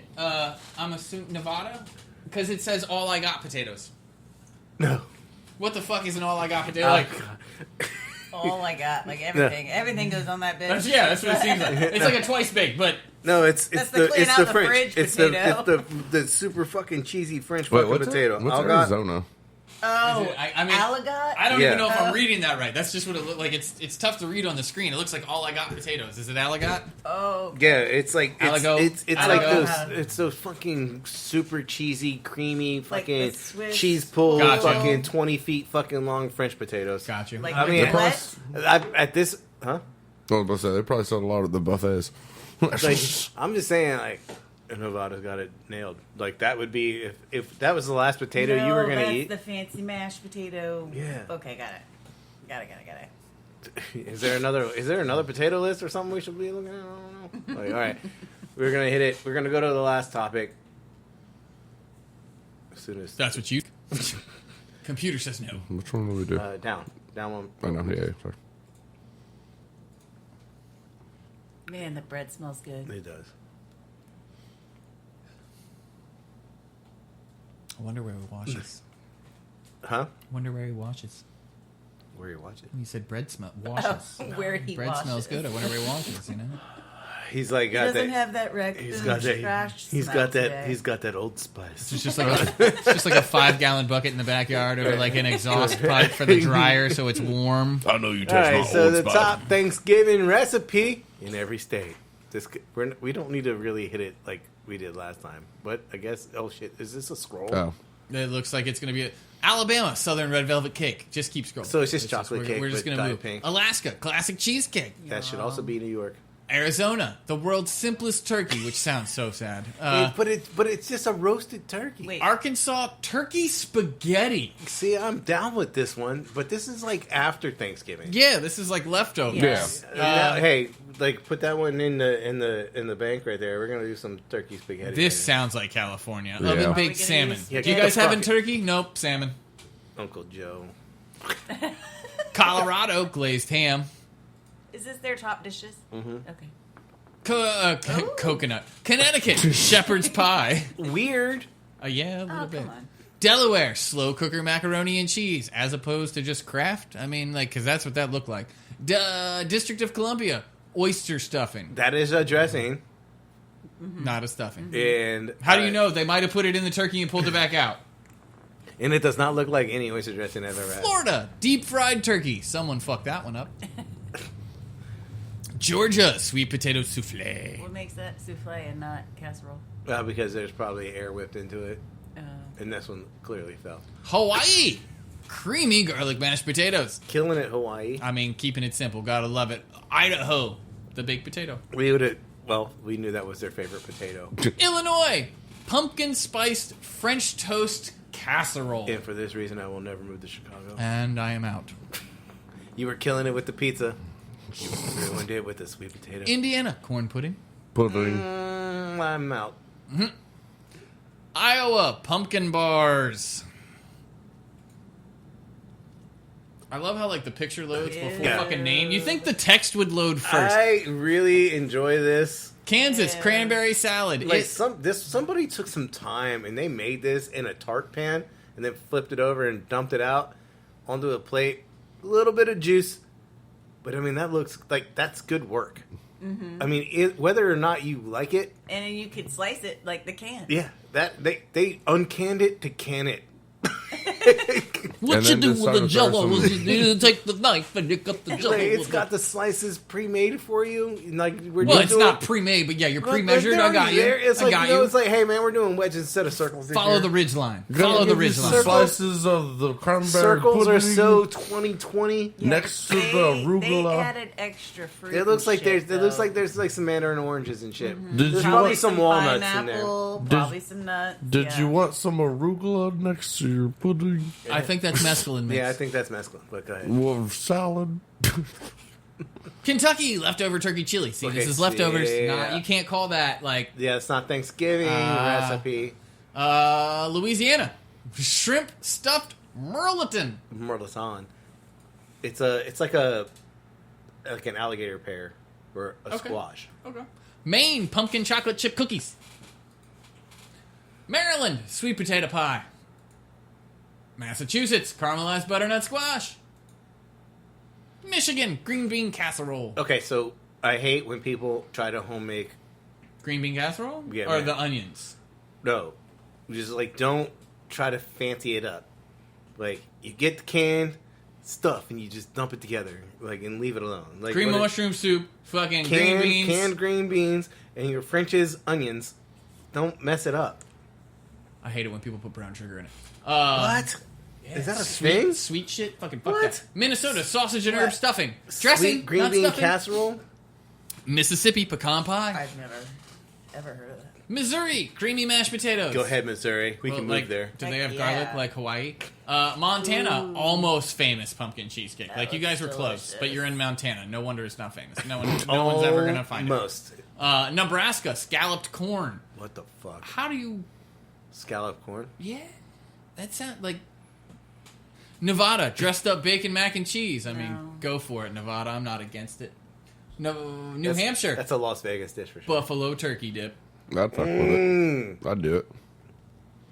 [SPEAKER 1] I'm assuming Nevada because it says all I got potatoes.
[SPEAKER 3] No.
[SPEAKER 1] What the fuck is an all I got potato?
[SPEAKER 3] Oh,
[SPEAKER 1] Like,
[SPEAKER 3] God.
[SPEAKER 2] Oh my god, like everything. Everything goes on that bitch.
[SPEAKER 1] that's what it seems like. It's like a twice baked, but
[SPEAKER 3] No, it's
[SPEAKER 2] That's
[SPEAKER 3] the
[SPEAKER 2] the clean
[SPEAKER 3] it's
[SPEAKER 2] out
[SPEAKER 3] the
[SPEAKER 2] the
[SPEAKER 3] French.
[SPEAKER 2] fridge
[SPEAKER 3] It's
[SPEAKER 2] potato.
[SPEAKER 3] the super fucking cheesy French
[SPEAKER 4] Wait,
[SPEAKER 3] fucking
[SPEAKER 4] what's
[SPEAKER 3] potato.
[SPEAKER 4] What's
[SPEAKER 3] All got-
[SPEAKER 4] Arizona?
[SPEAKER 2] Oh,
[SPEAKER 1] I mean,
[SPEAKER 2] Aligot?
[SPEAKER 1] I don't
[SPEAKER 3] Yeah.
[SPEAKER 1] even know if I'm reading that right. That's just what it looked like. It's tough to read on the screen. It looks like all I got potatoes. Is it Aligot?
[SPEAKER 2] Oh,
[SPEAKER 3] Yeah, it's like
[SPEAKER 1] Aligo.
[SPEAKER 3] it's
[SPEAKER 2] Aligo.
[SPEAKER 3] like those fucking super cheesy, creamy
[SPEAKER 2] Like
[SPEAKER 3] fucking
[SPEAKER 2] the Swiss
[SPEAKER 3] cheese pulled
[SPEAKER 1] Gotcha.
[SPEAKER 3] fucking 20 feet fucking long French potatoes.
[SPEAKER 1] Got you.
[SPEAKER 2] like
[SPEAKER 3] I mean,
[SPEAKER 2] what?
[SPEAKER 3] at this, huh?
[SPEAKER 4] I was about to say they probably sell a lot at the buffets.
[SPEAKER 3] Like, I'm just saying, like, Nevada's got it nailed. Like, that would be if that was the last potato you were gonna
[SPEAKER 2] that's
[SPEAKER 3] eat.
[SPEAKER 2] the fancy mashed potato.
[SPEAKER 3] Yeah.
[SPEAKER 2] Okay, got it.
[SPEAKER 3] Is there another potato list or something we should be looking at? I don't know. Like, all right, we're gonna hit it. We're gonna go to the last topic. As soon as
[SPEAKER 1] That's what you. Computer says no.
[SPEAKER 4] Which one do we do?
[SPEAKER 3] down one.
[SPEAKER 4] I know. Yeah, sorry.
[SPEAKER 2] Man, the bread smells good.
[SPEAKER 3] It does.
[SPEAKER 1] I wonder where he washes.
[SPEAKER 3] Huh?
[SPEAKER 1] Wonder where he washes.
[SPEAKER 3] Where you watch it?
[SPEAKER 1] You said bread smell washes.
[SPEAKER 2] Where he
[SPEAKER 1] Bread
[SPEAKER 2] washes.
[SPEAKER 1] smells good. I wonder where he washes. You know.
[SPEAKER 3] He's like
[SPEAKER 2] He
[SPEAKER 3] got
[SPEAKER 2] doesn't
[SPEAKER 3] that.
[SPEAKER 2] have that raccoon
[SPEAKER 3] He's got that.
[SPEAKER 2] trash
[SPEAKER 3] He's
[SPEAKER 2] smell
[SPEAKER 3] got that.
[SPEAKER 2] today.
[SPEAKER 3] He's got that Old Spice.
[SPEAKER 1] It's just like it's just like a 5-gallon bucket in the backyard, or like an exhaust pipe for the dryer, so it's warm.
[SPEAKER 4] I know you
[SPEAKER 3] All
[SPEAKER 4] touched
[SPEAKER 3] right,
[SPEAKER 4] my
[SPEAKER 3] so
[SPEAKER 4] old
[SPEAKER 3] the
[SPEAKER 4] spot.
[SPEAKER 3] top Thanksgiving recipe in every state. We don't need to really hit it like we did last time, but I guess shit, is this a scroll?
[SPEAKER 4] Oh,
[SPEAKER 1] It looks like it's going to be Alabama Southern Red Velvet Cake. Just keep scrolling.
[SPEAKER 3] So it's just chocolate cake
[SPEAKER 1] We're just
[SPEAKER 3] with
[SPEAKER 1] gonna
[SPEAKER 3] dyed
[SPEAKER 1] move.
[SPEAKER 3] pink.
[SPEAKER 1] Alaska Classic Cheesecake.
[SPEAKER 3] That should also be New York.
[SPEAKER 1] Arizona, the world's simplest turkey, which sounds so sad.
[SPEAKER 3] But it's just a roasted turkey.
[SPEAKER 2] Wait.
[SPEAKER 1] Arkansas turkey spaghetti.
[SPEAKER 3] See, I'm down with this one, but this is like after Thanksgiving.
[SPEAKER 1] Yeah, this is like leftovers.
[SPEAKER 2] Yes.
[SPEAKER 3] Hey, like put that one in the bank right there. We're gonna do some turkey spaghetti.
[SPEAKER 1] This
[SPEAKER 3] right
[SPEAKER 1] sounds like California.
[SPEAKER 4] Yeah.
[SPEAKER 1] Oven
[SPEAKER 4] Are
[SPEAKER 2] we
[SPEAKER 1] baked
[SPEAKER 2] gonna
[SPEAKER 1] salmon.
[SPEAKER 2] use-
[SPEAKER 3] Yeah,
[SPEAKER 1] Do you
[SPEAKER 3] get
[SPEAKER 1] guys
[SPEAKER 3] the
[SPEAKER 1] having
[SPEAKER 3] fucking-
[SPEAKER 1] turkey? Nope, salmon.
[SPEAKER 3] here. Uncle Joe.
[SPEAKER 1] Colorado glazed ham.
[SPEAKER 2] Is this their top dishes?
[SPEAKER 3] Mm-hmm.
[SPEAKER 2] Okay.
[SPEAKER 1] Coconut. Connecticut shepherd's pie.
[SPEAKER 3] Weird.
[SPEAKER 1] Yeah, a little
[SPEAKER 2] Oh,
[SPEAKER 1] bit.
[SPEAKER 2] come on.
[SPEAKER 1] Delaware slow cooker macaroni and cheese, as opposed to just Kraft. I mean, like, because that's what that looked like. District of Columbia oyster stuffing,
[SPEAKER 3] That is a dressing.
[SPEAKER 1] not a stuffing.
[SPEAKER 3] And
[SPEAKER 1] How do you know? They might have put it in the turkey and pulled it back out.
[SPEAKER 3] And it does not look like any oyster dressing I've ever had.
[SPEAKER 1] Florida deep fried turkey. Someone fucked that one up. Georgia sweet potato souffle.
[SPEAKER 2] What makes that souffle and not casserole?
[SPEAKER 3] Because there's probably air whipped into it,
[SPEAKER 2] Uh,
[SPEAKER 3] and this one clearly fell.
[SPEAKER 1] Hawaii creamy garlic mashed potatoes.
[SPEAKER 3] Killing it, Hawaii.
[SPEAKER 1] I mean, keeping it simple. Gotta love it. Idaho the baked potato.
[SPEAKER 3] We would have. Well, we knew that was their favorite potato,
[SPEAKER 1] Illinois pumpkin spiced French toast casserole.
[SPEAKER 3] and for this reason, I will never move to Chicago.
[SPEAKER 1] And I am out.
[SPEAKER 3] You were killing it with the pizza. You ruined it with the sweet potato.
[SPEAKER 1] Indiana corn pudding.
[SPEAKER 4] pudding.
[SPEAKER 3] I'm out.
[SPEAKER 1] Iowa pumpkin bars. I love how like the picture loads before
[SPEAKER 3] Yeah.
[SPEAKER 1] fucking name. You think the text would load first?
[SPEAKER 3] I really enjoy this.
[SPEAKER 1] Kansas
[SPEAKER 2] Yeah.
[SPEAKER 1] cranberry salad.
[SPEAKER 3] Like
[SPEAKER 1] It-
[SPEAKER 3] somebody took some time and they made this in a tart pan and then flipped it over and dumped it out onto a plate. A little bit of juice, but I mean that looks like that's good work. I mean, whether or not you like it,
[SPEAKER 2] and then you could slice it like the can.
[SPEAKER 3] yeah, that they uncanned it to can it.
[SPEAKER 1] what
[SPEAKER 4] And
[SPEAKER 1] you
[SPEAKER 4] then
[SPEAKER 1] do
[SPEAKER 4] just
[SPEAKER 1] with the
[SPEAKER 4] started
[SPEAKER 1] jello
[SPEAKER 4] throwing
[SPEAKER 1] is you take the knife and you cut the jello.
[SPEAKER 3] Like, it's
[SPEAKER 1] with
[SPEAKER 3] got the slices pre-made for you. Like we're
[SPEAKER 1] well,
[SPEAKER 3] just
[SPEAKER 1] it's
[SPEAKER 3] doing-
[SPEAKER 1] not pre-made, but yeah, you're
[SPEAKER 3] But
[SPEAKER 1] pre-measured.
[SPEAKER 3] they're
[SPEAKER 1] I got you.
[SPEAKER 3] there. It's
[SPEAKER 1] I
[SPEAKER 3] like
[SPEAKER 1] got
[SPEAKER 3] you know,
[SPEAKER 1] you.
[SPEAKER 3] it's like, hey man, we're doing wedges instead of circles. this
[SPEAKER 1] Follow
[SPEAKER 3] year.
[SPEAKER 1] the ridge line.
[SPEAKER 4] Gonna
[SPEAKER 1] Follow the
[SPEAKER 4] give you
[SPEAKER 1] ridge
[SPEAKER 4] some
[SPEAKER 1] line.
[SPEAKER 4] slices of the cranberry
[SPEAKER 3] Circles are
[SPEAKER 4] pudding
[SPEAKER 3] so 2020.
[SPEAKER 4] next to the
[SPEAKER 2] They
[SPEAKER 4] arugula.
[SPEAKER 2] added extra fruit.
[SPEAKER 3] It looks
[SPEAKER 2] and
[SPEAKER 3] like there's
[SPEAKER 2] shit,
[SPEAKER 3] it looks
[SPEAKER 2] though.
[SPEAKER 3] like there's like some mandarin oranges and shit.
[SPEAKER 4] Did
[SPEAKER 3] There's
[SPEAKER 4] you
[SPEAKER 3] probably
[SPEAKER 4] want
[SPEAKER 3] some walnuts in there.
[SPEAKER 2] pineapple,
[SPEAKER 4] Did-
[SPEAKER 2] probably some nuts.
[SPEAKER 4] Did
[SPEAKER 2] yeah.
[SPEAKER 4] you want some arugula next to your pudding?
[SPEAKER 1] I think that's mescaline mix.
[SPEAKER 3] Yeah, I think that's mescaline. But go ahead.
[SPEAKER 4] Or salad?
[SPEAKER 1] Kentucky leftover turkey chili. See,
[SPEAKER 3] Okay,
[SPEAKER 1] this is leftovers.
[SPEAKER 3] yeah.
[SPEAKER 1] Nah, you can't call that like
[SPEAKER 3] Yeah, it's not Thanksgiving recipe.
[SPEAKER 1] Louisiana shrimp stuffed merleton.
[SPEAKER 3] Merlasan. It's like an alligator pear or a squash.
[SPEAKER 1] Okay. Maine, pumpkin chocolate chip cookies. Maryland, sweet potato pie. Massachusetts, caramelized butternut squash. Michigan, green bean casserole.
[SPEAKER 3] Okay, so I hate when people try to home make.
[SPEAKER 1] Green bean casserole?
[SPEAKER 3] Yeah,
[SPEAKER 1] or
[SPEAKER 3] man.
[SPEAKER 1] the onions?
[SPEAKER 3] No, just like don't try to fancy it up. Like you get the canned stuff and you just dump it together, like and leave it alone. Like
[SPEAKER 1] Cream of
[SPEAKER 3] what
[SPEAKER 1] mushroom soup, fucking
[SPEAKER 3] canned,
[SPEAKER 1] green beans.
[SPEAKER 3] canned green beans, and your French's onions. Don't mess it up.
[SPEAKER 1] I hate it when people put brown sugar in it.
[SPEAKER 3] What?
[SPEAKER 1] Yeah,
[SPEAKER 3] Is that a
[SPEAKER 1] sweet,
[SPEAKER 3] thing?
[SPEAKER 1] Sweet shit? Fucking fuck
[SPEAKER 3] What?
[SPEAKER 1] that. Minnesota, sausage and herb
[SPEAKER 3] What?
[SPEAKER 1] stuffing. Dressing,
[SPEAKER 3] Sweet green
[SPEAKER 1] not
[SPEAKER 3] bean
[SPEAKER 1] stuffing.
[SPEAKER 3] casserole.
[SPEAKER 1] Mississippi, pecan pie.
[SPEAKER 2] I've never ever heard of that.
[SPEAKER 1] Missouri, creamy mashed potatoes.
[SPEAKER 3] Go ahead, Missouri. We
[SPEAKER 1] Well,
[SPEAKER 3] can
[SPEAKER 1] like,
[SPEAKER 3] move there.
[SPEAKER 1] Do
[SPEAKER 2] Heck
[SPEAKER 1] they have
[SPEAKER 2] yeah.
[SPEAKER 1] garlic like Hawaii? Montana, almost famous pumpkin cheesecake. Like you guys were
[SPEAKER 2] looks
[SPEAKER 1] close,
[SPEAKER 2] delicious.
[SPEAKER 1] but you're in Montana. No wonder it's not famous. No one's ever gonna find
[SPEAKER 3] Almost.
[SPEAKER 1] it. Nebraska, scalloped corn.
[SPEAKER 3] What the fuck?
[SPEAKER 1] How do you?
[SPEAKER 3] Scallop corn.
[SPEAKER 1] Yeah, that sounds like Nevada, dressed up bacon mac and cheese. I mean,
[SPEAKER 2] No.
[SPEAKER 1] go for it, Nevada. I'm not against it. No, New
[SPEAKER 3] That's-
[SPEAKER 1] Hampshire,
[SPEAKER 3] That's a Las Vegas dish for sure.
[SPEAKER 1] buffalo turkey dip.
[SPEAKER 4] I'd fuck with it. I'd do it.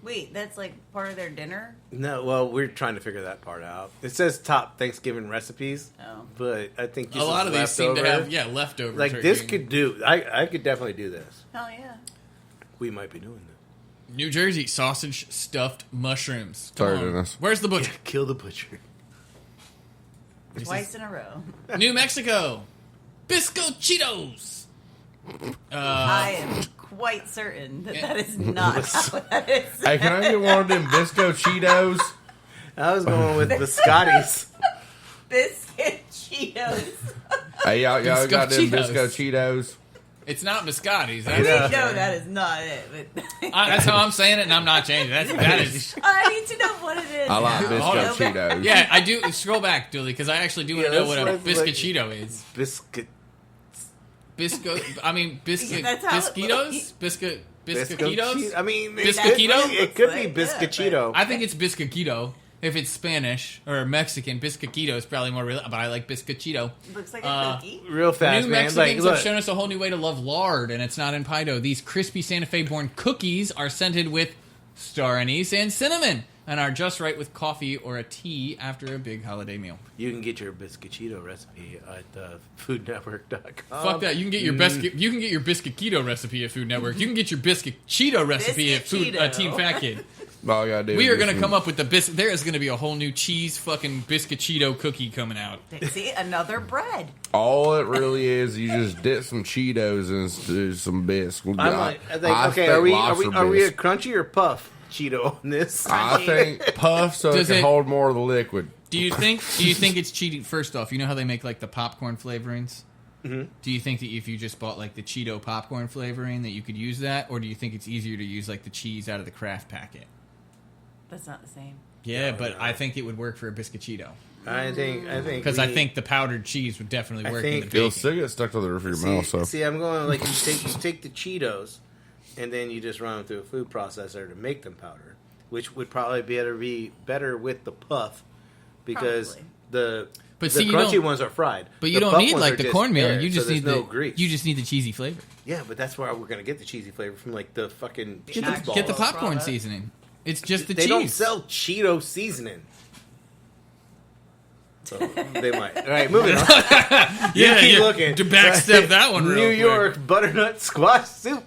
[SPEAKER 2] Wait, that's like part of their dinner?
[SPEAKER 3] No, well, we're trying to figure that part out. It says top Thanksgiving recipes,
[SPEAKER 2] Oh.
[SPEAKER 3] but I think
[SPEAKER 1] A lot of these seem to have leftover.
[SPEAKER 3] like
[SPEAKER 1] turkey.
[SPEAKER 3] this could do. I could definitely do this.
[SPEAKER 2] Hell yeah.
[SPEAKER 3] We might be doing this.
[SPEAKER 1] New Jersey, sausage stuffed mushrooms. Come
[SPEAKER 4] Sorry,
[SPEAKER 1] on.
[SPEAKER 4] Dennis.
[SPEAKER 1] Where's the butcher?
[SPEAKER 3] Kill the butcher.
[SPEAKER 2] Twice in a row.
[SPEAKER 1] New Mexico, Biscochitos.
[SPEAKER 2] I am quite certain that is not how that is.
[SPEAKER 4] Hey, can I get one of them Bisco Cheetos?
[SPEAKER 3] I was going with biscottis.
[SPEAKER 2] Biscuit Cheetos.
[SPEAKER 4] Hey, y'all
[SPEAKER 1] Bisco
[SPEAKER 4] got them
[SPEAKER 1] Cheetos.
[SPEAKER 4] Bisco Cheetos?
[SPEAKER 1] It's not biscottis.
[SPEAKER 2] I
[SPEAKER 1] That's,
[SPEAKER 3] Yeah.
[SPEAKER 2] know that is not it. But
[SPEAKER 1] that's how I'm saying it, and I'm not changing. That is.
[SPEAKER 2] I need to know what it is.
[SPEAKER 4] I like Bisco
[SPEAKER 1] Hold on.
[SPEAKER 4] Cheetos.
[SPEAKER 1] Yeah, I do. Scroll back, Dooley, because I actually do want to
[SPEAKER 3] Yeah,
[SPEAKER 1] know what a
[SPEAKER 3] that's like-
[SPEAKER 1] biscochito is.
[SPEAKER 3] Biscuit.
[SPEAKER 1] Bisco. I mean, biscuit.
[SPEAKER 2] That's how it
[SPEAKER 1] Bisquitos.
[SPEAKER 2] looks.
[SPEAKER 1] Biscochitos.
[SPEAKER 3] I mean,
[SPEAKER 1] Biscochito?
[SPEAKER 3] It could be
[SPEAKER 2] Yeah,
[SPEAKER 3] biscochito.
[SPEAKER 1] I think it's biscochito. If it's Spanish or Mexican, biscochito is probably more real. But I like biscochito.
[SPEAKER 2] Looks like a cookie.
[SPEAKER 3] Real fast,
[SPEAKER 1] New
[SPEAKER 3] man.
[SPEAKER 1] Mexicans
[SPEAKER 3] Like,
[SPEAKER 1] have
[SPEAKER 3] look,
[SPEAKER 1] shown us a whole new way to love lard, and it's not in pie dough. These crispy Santa Fe born cookies are scented with star anise and cinnamon, and are just right with coffee or a tea after a big holiday meal.
[SPEAKER 3] you can get your biscochito recipe at foodnetwork.com.
[SPEAKER 1] Fuck that! You can get your you can get your biscochito recipe at Food Network. You can get your biscochito recipe at
[SPEAKER 2] Biscochito.
[SPEAKER 1] Team Fat Kid.
[SPEAKER 4] All I gotta do
[SPEAKER 1] We
[SPEAKER 4] is
[SPEAKER 1] are going to
[SPEAKER 4] just-
[SPEAKER 1] come up with the There is going to be a whole new cheese fucking biscochito cookie coming out.
[SPEAKER 2] See, another bread.
[SPEAKER 4] All it really is, you just dip some Cheetos and do some bisque.
[SPEAKER 3] I'm like, I think,
[SPEAKER 4] I
[SPEAKER 3] okay,
[SPEAKER 4] think
[SPEAKER 3] are we a
[SPEAKER 4] bisque.
[SPEAKER 3] crunchy or puff Cheeto on this?
[SPEAKER 4] I think puff so
[SPEAKER 1] Does
[SPEAKER 4] it can
[SPEAKER 1] it-
[SPEAKER 4] hold more of the liquid.
[SPEAKER 1] Do you think it's cheating? First off, you know how they make like the popcorn flavorings? Mm-hmm. Do you think that if you just bought like the Cheeto popcorn flavoring that you could use that, or do you think it's easier to use like the cheese out of the Kraft packet?
[SPEAKER 2] That's not the same.
[SPEAKER 1] Yeah, but I think it would work for a biscochito
[SPEAKER 3] I think
[SPEAKER 1] because I think the powdered cheese would definitely
[SPEAKER 3] I
[SPEAKER 1] work in the
[SPEAKER 3] think-
[SPEAKER 1] bacon.
[SPEAKER 4] It'll still get stuck to the roof of your mouth. So
[SPEAKER 3] See, I'm going like you take the Cheetos, and then you just run them through a food processor to make them powder, which would probably be better with the puff, because
[SPEAKER 2] Probably.
[SPEAKER 3] the
[SPEAKER 1] But
[SPEAKER 3] the
[SPEAKER 1] see, you
[SPEAKER 3] crunchy
[SPEAKER 1] don't-
[SPEAKER 3] ones are fried.
[SPEAKER 1] But you
[SPEAKER 3] The
[SPEAKER 1] don't
[SPEAKER 3] puff
[SPEAKER 1] need
[SPEAKER 3] ones
[SPEAKER 1] like
[SPEAKER 3] are
[SPEAKER 1] the
[SPEAKER 3] just
[SPEAKER 1] cornmeal.
[SPEAKER 3] air,
[SPEAKER 1] You just
[SPEAKER 3] so
[SPEAKER 1] need
[SPEAKER 3] there's
[SPEAKER 1] the
[SPEAKER 3] no grease.
[SPEAKER 1] you just need the cheesy flavor.
[SPEAKER 3] Yeah, but that's where we're gonna get the cheesy flavor from, like the fucking
[SPEAKER 2] Get
[SPEAKER 3] cheese
[SPEAKER 2] the-
[SPEAKER 3] balls.
[SPEAKER 1] Get the
[SPEAKER 2] Balls,
[SPEAKER 1] popcorn
[SPEAKER 2] product.
[SPEAKER 1] seasoning. It's just the
[SPEAKER 3] They
[SPEAKER 1] cheese.
[SPEAKER 3] don't sell Cheeto seasoning. So they might. All right, moving on.
[SPEAKER 1] Yeah,
[SPEAKER 3] keep
[SPEAKER 1] yeah.
[SPEAKER 3] looking.
[SPEAKER 1] To backstep that one, real
[SPEAKER 3] New
[SPEAKER 1] quick.
[SPEAKER 3] York butternut squash soup.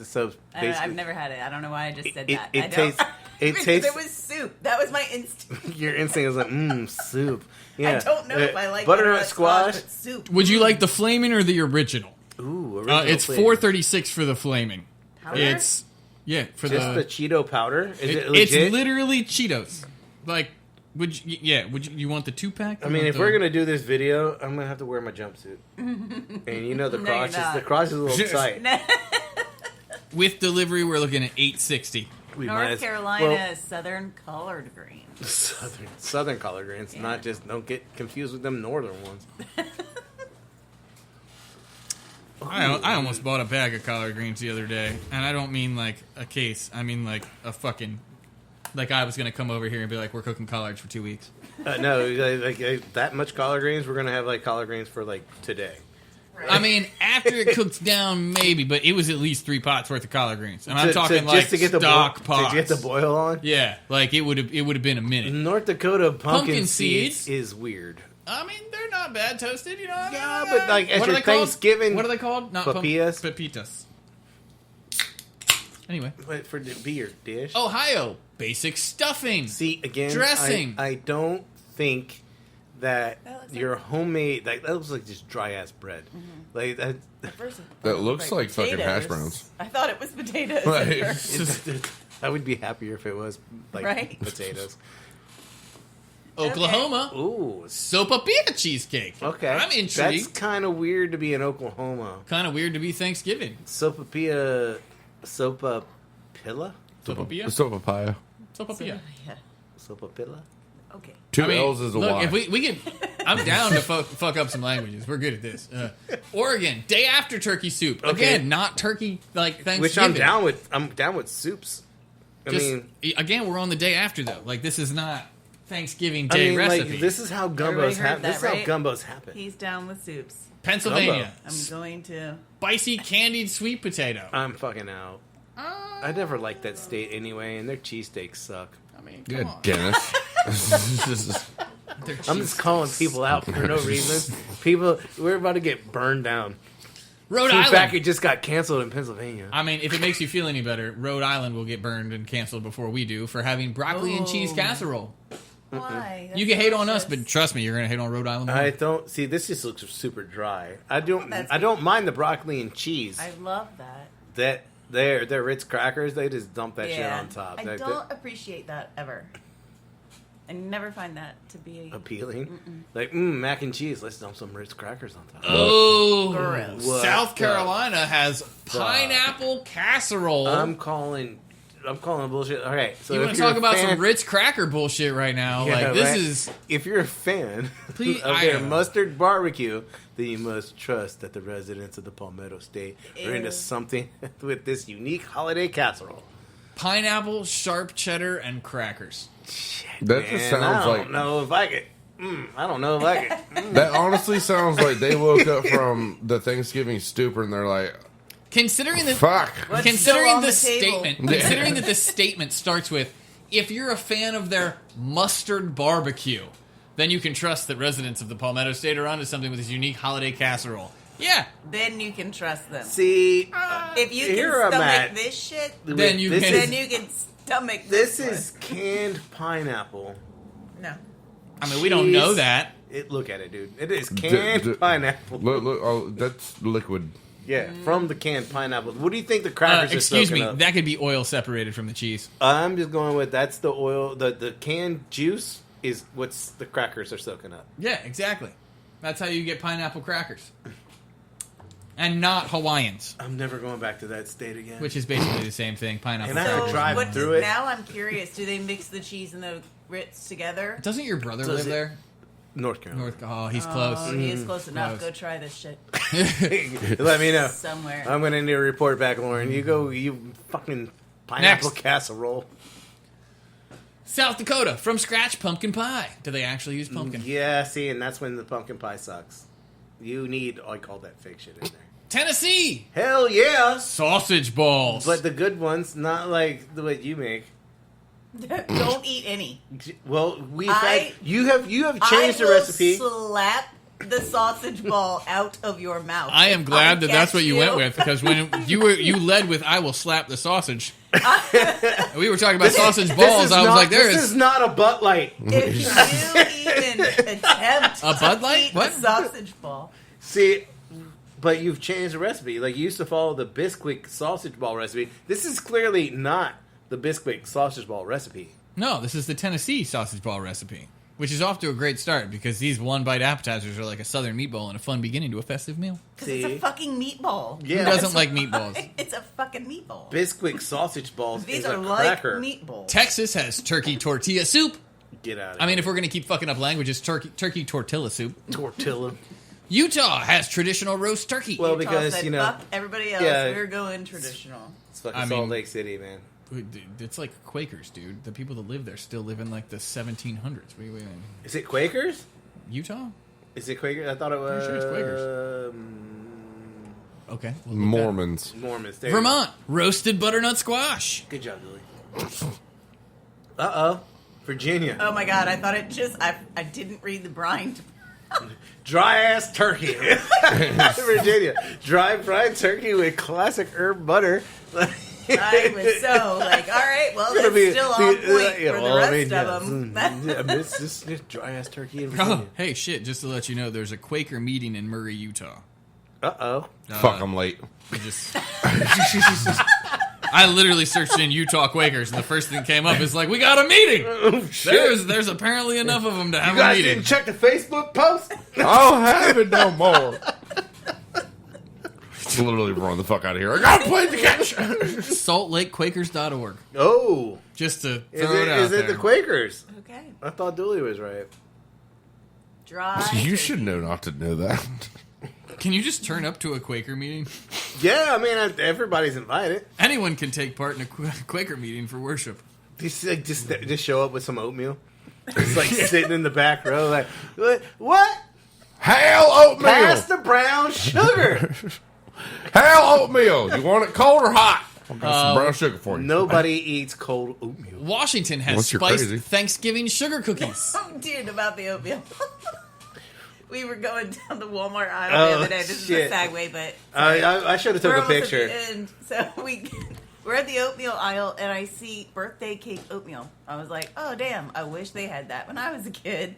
[SPEAKER 3] So
[SPEAKER 2] I've
[SPEAKER 3] basically,
[SPEAKER 2] never had it. I don't know why I just said
[SPEAKER 3] It-
[SPEAKER 2] that.
[SPEAKER 3] it
[SPEAKER 2] I don't-
[SPEAKER 3] tastes- it
[SPEAKER 2] Because
[SPEAKER 3] tastes-
[SPEAKER 2] It was soup. That was my instinct.
[SPEAKER 3] your instinct is like, soup. Yeah.
[SPEAKER 2] I don't know if I like
[SPEAKER 3] butternut squash.
[SPEAKER 2] but soup.
[SPEAKER 1] Would you like the flaming or the original?
[SPEAKER 3] Ooh, original
[SPEAKER 1] It's
[SPEAKER 3] flavor.
[SPEAKER 1] $4.36 for the flaming.
[SPEAKER 2] Powder?
[SPEAKER 1] It's for
[SPEAKER 3] Just the Cheeto powder. Is it
[SPEAKER 1] it's
[SPEAKER 3] legit?
[SPEAKER 1] literally Cheetos. Like, would you want the 2-pack?
[SPEAKER 3] I mean, if we're gonna do this video, I'm gonna have to wear my jumpsuit. And you know the
[SPEAKER 2] No, you're
[SPEAKER 3] crotch is
[SPEAKER 2] not.
[SPEAKER 3] the crotch is a little tight.
[SPEAKER 1] with delivery, we're looking at $8.60.
[SPEAKER 3] We might
[SPEAKER 2] North
[SPEAKER 3] as-
[SPEAKER 2] Carolina
[SPEAKER 3] well,
[SPEAKER 2] is southern collard green.
[SPEAKER 3] Southern collard greens,
[SPEAKER 2] Yeah.
[SPEAKER 3] not just don't get confused with them northern ones.
[SPEAKER 1] I almost bought a bag of collard greens the other day, and I don't mean like a case. I mean like a fucking Like I was going to come over here and be like, we're cooking collards for 2 weeks.
[SPEAKER 3] No, that much collard greens. We're gonna have like collard greens for like today.
[SPEAKER 2] Right.
[SPEAKER 1] I mean, after it cooks down, maybe, but it was at least 3 pots worth of collard greens. And I'm talking like
[SPEAKER 3] to get the
[SPEAKER 1] stock pots.
[SPEAKER 3] to get the boil on.
[SPEAKER 1] Yeah, like it would have been a minute.
[SPEAKER 3] North Dakota pumpkin
[SPEAKER 1] seeds
[SPEAKER 3] seeds is weird.
[SPEAKER 1] I mean, they're not bad toasted, you know.
[SPEAKER 3] Yeah, but like at
[SPEAKER 1] What are
[SPEAKER 3] your
[SPEAKER 1] they called?
[SPEAKER 3] Thanksgiving,
[SPEAKER 1] What are they called? Not
[SPEAKER 3] Papillas?
[SPEAKER 1] Pepitas. Anyway,
[SPEAKER 3] But for the beer dish.
[SPEAKER 1] Ohio basic stuffing.
[SPEAKER 3] See again,
[SPEAKER 1] Dressing.
[SPEAKER 3] I don't think that
[SPEAKER 2] That looks
[SPEAKER 3] your homemade that looks like just dry ass bread. Like that.
[SPEAKER 2] At first I thought
[SPEAKER 4] That
[SPEAKER 2] it looked
[SPEAKER 4] looks like fucking hash
[SPEAKER 2] potatoes.
[SPEAKER 4] browns.
[SPEAKER 2] I thought it was potatoes.
[SPEAKER 4] Like,
[SPEAKER 2] at first.
[SPEAKER 3] I would be happier if it was like
[SPEAKER 2] Right?
[SPEAKER 3] potatoes.
[SPEAKER 1] Oklahoma
[SPEAKER 3] Ooh,
[SPEAKER 1] sopapilla cheesecake.
[SPEAKER 3] okay.
[SPEAKER 1] I'm
[SPEAKER 3] That's
[SPEAKER 1] intrigued.
[SPEAKER 3] kind of weird to be in Oklahoma.
[SPEAKER 1] Kind of weird to be Thanksgiving.
[SPEAKER 3] Sopapilla.
[SPEAKER 1] Sopapilla.
[SPEAKER 4] So papaya.
[SPEAKER 1] Sopapilla.
[SPEAKER 2] Yeah.
[SPEAKER 3] Sopapilla.
[SPEAKER 2] Okay.
[SPEAKER 4] 2
[SPEAKER 1] I mean,
[SPEAKER 4] L's is a
[SPEAKER 1] look,
[SPEAKER 4] Y.
[SPEAKER 1] if we could, I'm down to fuck up some languages. We're good at this. Oregon, day after turkey soup.
[SPEAKER 3] Okay.
[SPEAKER 1] Again, not turkey like Thanksgiving.
[SPEAKER 3] Which I'm down with. I'm down with soups.
[SPEAKER 1] Again, we're on the day after though. Like this is not Thanksgiving Day recipe.
[SPEAKER 3] like this is how
[SPEAKER 2] Everybody
[SPEAKER 3] gumbos
[SPEAKER 2] heard
[SPEAKER 3] happen.
[SPEAKER 2] that,
[SPEAKER 3] This is
[SPEAKER 2] right?
[SPEAKER 3] how gumbos happen.
[SPEAKER 2] He's down with soups.
[SPEAKER 1] Pennsylvania,
[SPEAKER 2] I'm going to.
[SPEAKER 1] spicy candied sweet potato.
[SPEAKER 3] I'm fucking out. I never liked that state anyway, and their cheesesteaks suck.
[SPEAKER 1] I mean,
[SPEAKER 4] Good
[SPEAKER 1] come on.
[SPEAKER 4] Dennis.
[SPEAKER 1] They're
[SPEAKER 3] I'm
[SPEAKER 1] cheap.
[SPEAKER 3] just calling people out for no reason. People, we're about to get burned down.
[SPEAKER 1] Rhode
[SPEAKER 3] In
[SPEAKER 1] Island.
[SPEAKER 3] fact, it just got canceled in Pennsylvania.
[SPEAKER 1] I mean, if it makes you feel any better, Rhode Island will get burned and canceled before we do for having broccoli and cheese
[SPEAKER 2] Oh.
[SPEAKER 1] casserole.
[SPEAKER 2] Why?
[SPEAKER 1] You can hate on us, but trust me, you're gonna hate on Rhode Island.
[SPEAKER 3] I
[SPEAKER 1] more.
[SPEAKER 3] don't see. This just looks super dry. I don't.
[SPEAKER 2] That's
[SPEAKER 3] I don't mind the broccoli and cheese.
[SPEAKER 2] I love that.
[SPEAKER 3] That their Ritz crackers, they just dump that shit on top.
[SPEAKER 2] I
[SPEAKER 3] That-
[SPEAKER 2] don't appreciate that ever. I never find that to be
[SPEAKER 3] appealing. Like mac and cheese. Let's dump some Ritz crackers on top.
[SPEAKER 1] Oh,
[SPEAKER 2] Gross.
[SPEAKER 3] What
[SPEAKER 1] South
[SPEAKER 3] the
[SPEAKER 1] Carolina has pineapple casserole.
[SPEAKER 3] I'm calling bullshit. All right, so
[SPEAKER 1] you
[SPEAKER 3] if
[SPEAKER 1] want to
[SPEAKER 3] you're
[SPEAKER 1] talk
[SPEAKER 3] a
[SPEAKER 1] about
[SPEAKER 3] fan-
[SPEAKER 1] some Ritz cracker bullshit right now?
[SPEAKER 3] Yeah,
[SPEAKER 1] like this
[SPEAKER 3] right?
[SPEAKER 1] is
[SPEAKER 3] If you're a fan
[SPEAKER 1] Please-
[SPEAKER 3] of their
[SPEAKER 1] I-
[SPEAKER 3] mustard barbecue, then you must trust that the residents of the Palmetto State are into
[SPEAKER 2] Ew.
[SPEAKER 3] something with this unique holiday casserole.
[SPEAKER 1] pineapple, sharp cheddar, and crackers.
[SPEAKER 3] Shit,
[SPEAKER 4] That just sounds
[SPEAKER 3] I
[SPEAKER 4] like-
[SPEAKER 3] don't know if I could. I don't know if I could.
[SPEAKER 4] That honestly sounds like they woke up from the Thanksgiving stupor and they're like,
[SPEAKER 1] Considering that,
[SPEAKER 4] fuck.
[SPEAKER 2] What's
[SPEAKER 1] considering
[SPEAKER 2] still on
[SPEAKER 1] the
[SPEAKER 2] the table?
[SPEAKER 1] statement, considering that the statement starts with, "If you're a fan of their mustard barbecue, then you can trust that residents of the Palmetto State are onto something with this unique holiday casserole." Yeah,
[SPEAKER 2] Then you can trust them.
[SPEAKER 3] See,
[SPEAKER 2] If you can
[SPEAKER 3] here I'm
[SPEAKER 2] stomach
[SPEAKER 3] at.
[SPEAKER 2] this shit,
[SPEAKER 1] Then you
[SPEAKER 3] this
[SPEAKER 1] can-
[SPEAKER 3] Is,
[SPEAKER 2] then you can stomach
[SPEAKER 3] this
[SPEAKER 2] one.
[SPEAKER 3] is canned pineapple.
[SPEAKER 2] No.
[SPEAKER 1] I mean we don't know
[SPEAKER 3] Cheese.
[SPEAKER 1] that.
[SPEAKER 3] Look at it, dude. It is canned pineapple.
[SPEAKER 4] Look, oh, that's liquid.
[SPEAKER 3] Yeah, from the canned pineapple. What do you think the crackers are
[SPEAKER 1] Excuse
[SPEAKER 3] soaking
[SPEAKER 1] me,
[SPEAKER 3] up?
[SPEAKER 1] that could be oil separated from the cheese.
[SPEAKER 3] I'm just going with that's the oil. The canned juice is what's the crackers are soaking up.
[SPEAKER 1] Yeah, exactly. That's how you get pineapple crackers, and not Hawaiians,
[SPEAKER 3] I'm never going back to that state again.
[SPEAKER 1] which is basically the same thing. Pineapple
[SPEAKER 3] And I
[SPEAKER 1] crackers.
[SPEAKER 3] would drive
[SPEAKER 2] what
[SPEAKER 3] through it.
[SPEAKER 2] Now I'm curious. Do they mix the cheese and the Ritz together?
[SPEAKER 1] Doesn't your brother
[SPEAKER 3] Does
[SPEAKER 1] live
[SPEAKER 3] it-
[SPEAKER 1] there?
[SPEAKER 3] North Carolina.
[SPEAKER 1] He's
[SPEAKER 2] Oh,
[SPEAKER 1] close.
[SPEAKER 2] he is close enough.
[SPEAKER 1] Close.
[SPEAKER 2] Go try this shit
[SPEAKER 3] Let me know.
[SPEAKER 2] somewhere.
[SPEAKER 3] I'm gonna need a report back, Lauren. You go. You fucking pineapple
[SPEAKER 1] Next.
[SPEAKER 3] casserole.
[SPEAKER 1] South Dakota, from scratch pumpkin pie. Do they actually use pumpkin?
[SPEAKER 3] Yeah, see, and that's when the pumpkin pie sucks. You need like all that fake shit in there.
[SPEAKER 1] Tennessee,
[SPEAKER 3] Hell yeah!
[SPEAKER 1] sausage balls.
[SPEAKER 3] But the good ones, not like the way you make.
[SPEAKER 2] Don't eat any.
[SPEAKER 3] Well,
[SPEAKER 2] I-
[SPEAKER 3] you have changed the recipe.
[SPEAKER 2] I will slap the sausage ball out of your mouth.
[SPEAKER 1] I am glad that that's what you went
[SPEAKER 2] with.
[SPEAKER 1] with, because when you led with "I will slap the sausage," we were talking about sausage balls. I was like,
[SPEAKER 3] this is not a butt light.
[SPEAKER 2] If you even attempt
[SPEAKER 1] A Bud Light?
[SPEAKER 2] to eat
[SPEAKER 1] What?
[SPEAKER 2] a sausage ball,
[SPEAKER 3] See, but you've changed the recipe. Like you used to follow the Bisquick sausage ball recipe. This is clearly not the Bisquick sausage ball recipe.
[SPEAKER 1] no, this is the Tennessee sausage ball recipe, which is off to a great start because these one bite appetizers are like a southern meatball and a fun beginning to a festive meal.
[SPEAKER 2] because it's
[SPEAKER 3] See?
[SPEAKER 2] a fucking meatball.
[SPEAKER 3] Yeah.
[SPEAKER 1] Who doesn't like meatballs?
[SPEAKER 2] It's a fucking meatball.
[SPEAKER 3] Bisquick sausage balls
[SPEAKER 2] These
[SPEAKER 3] is
[SPEAKER 2] are
[SPEAKER 3] a
[SPEAKER 2] like
[SPEAKER 3] cracker.
[SPEAKER 2] meatballs.
[SPEAKER 1] Texas has turkey tortilla soup.
[SPEAKER 3] Get out of
[SPEAKER 1] I mean,
[SPEAKER 3] here.
[SPEAKER 1] if we're going to keep fucking up languages, turkey tortilla soup.
[SPEAKER 3] Tortilla.
[SPEAKER 1] Utah has traditional roast turkey.
[SPEAKER 3] Well,
[SPEAKER 2] Utah
[SPEAKER 3] because,
[SPEAKER 2] said,
[SPEAKER 3] you know,
[SPEAKER 2] fuck everybody else.
[SPEAKER 3] yeah.
[SPEAKER 2] We're going traditional.
[SPEAKER 3] It's fucking
[SPEAKER 1] I
[SPEAKER 3] Salt
[SPEAKER 1] mean-
[SPEAKER 3] Lake City, man.
[SPEAKER 1] It's like Quakers, dude. The people that live there still live in like the 1700s. What do you mean?
[SPEAKER 3] Is it Quakers?
[SPEAKER 1] Utah?
[SPEAKER 3] Is it Quakers? I thought it was.
[SPEAKER 1] Pretty sure it's Quakers. Okay. we'll look
[SPEAKER 4] Mormons.
[SPEAKER 3] Mormons.
[SPEAKER 1] that up. Vermont. Roasted butternut squash.
[SPEAKER 3] Good job, Billy. Uh-oh. Virginia.
[SPEAKER 2] Oh my god, I thought it just I didn't read the brine.
[SPEAKER 3] Dry ass turkey. Virginia. Dry fried turkey with classic herb butter.
[SPEAKER 2] I was so like, all right, well, that's still on point for the rest of them.
[SPEAKER 3] It's just dry ass turkey in Virginia.
[SPEAKER 1] Oh, hey, shit. Just to let you know, there's a Quaker meeting in Murray, Utah.
[SPEAKER 3] Uh-oh.
[SPEAKER 4] Fuck, I'm late.
[SPEAKER 1] I literally searched in Utah Quakers, and the first thing that came up is like, we got a meeting.
[SPEAKER 3] Oh, shit.
[SPEAKER 1] There's apparently enough of them to have
[SPEAKER 3] You
[SPEAKER 1] a
[SPEAKER 3] guys
[SPEAKER 1] meeting.
[SPEAKER 3] didn't check the Facebook post?
[SPEAKER 4] I'll have it no more. Literally run the fuck out of here. I gotta play the catch.
[SPEAKER 1] SaltLakeQuakers.org.
[SPEAKER 3] Oh.
[SPEAKER 1] Just to
[SPEAKER 3] Is
[SPEAKER 1] throw it out
[SPEAKER 3] it
[SPEAKER 1] there.
[SPEAKER 3] the Quakers?
[SPEAKER 2] Okay.
[SPEAKER 3] I thought Dooley was right.
[SPEAKER 2] Dry.
[SPEAKER 4] You should know not to know that.
[SPEAKER 1] Can you just turn up to a Quaker meeting?
[SPEAKER 3] Yeah, I mean, everybody's invited.
[SPEAKER 1] Anyone can take part in a Quaker meeting for worship.
[SPEAKER 3] Just show up with some oatmeal. Just like sitting in the back row, like, what?
[SPEAKER 4] Hail oatmeal!
[SPEAKER 3] Pass the brown sugar.
[SPEAKER 4] Hail oatmeal! You want it cold or hot? I'll get some brown sugar for you.
[SPEAKER 3] Nobody eats cold oatmeal.
[SPEAKER 1] Washington has
[SPEAKER 4] Unless you're
[SPEAKER 1] spiced
[SPEAKER 4] crazy.
[SPEAKER 1] Thanksgiving sugar cookies.
[SPEAKER 2] Oh, dude, about the oatmeal. We were going down the Walmart aisle the other day. This
[SPEAKER 3] shit.
[SPEAKER 2] is a segue, but
[SPEAKER 3] I should have
[SPEAKER 2] we're
[SPEAKER 3] took a
[SPEAKER 2] almost
[SPEAKER 3] picture.
[SPEAKER 2] at the end. So we're at the oatmeal aisle, and I see birthday cake oatmeal. I was like, oh, damn, I wish they had that when I was a kid.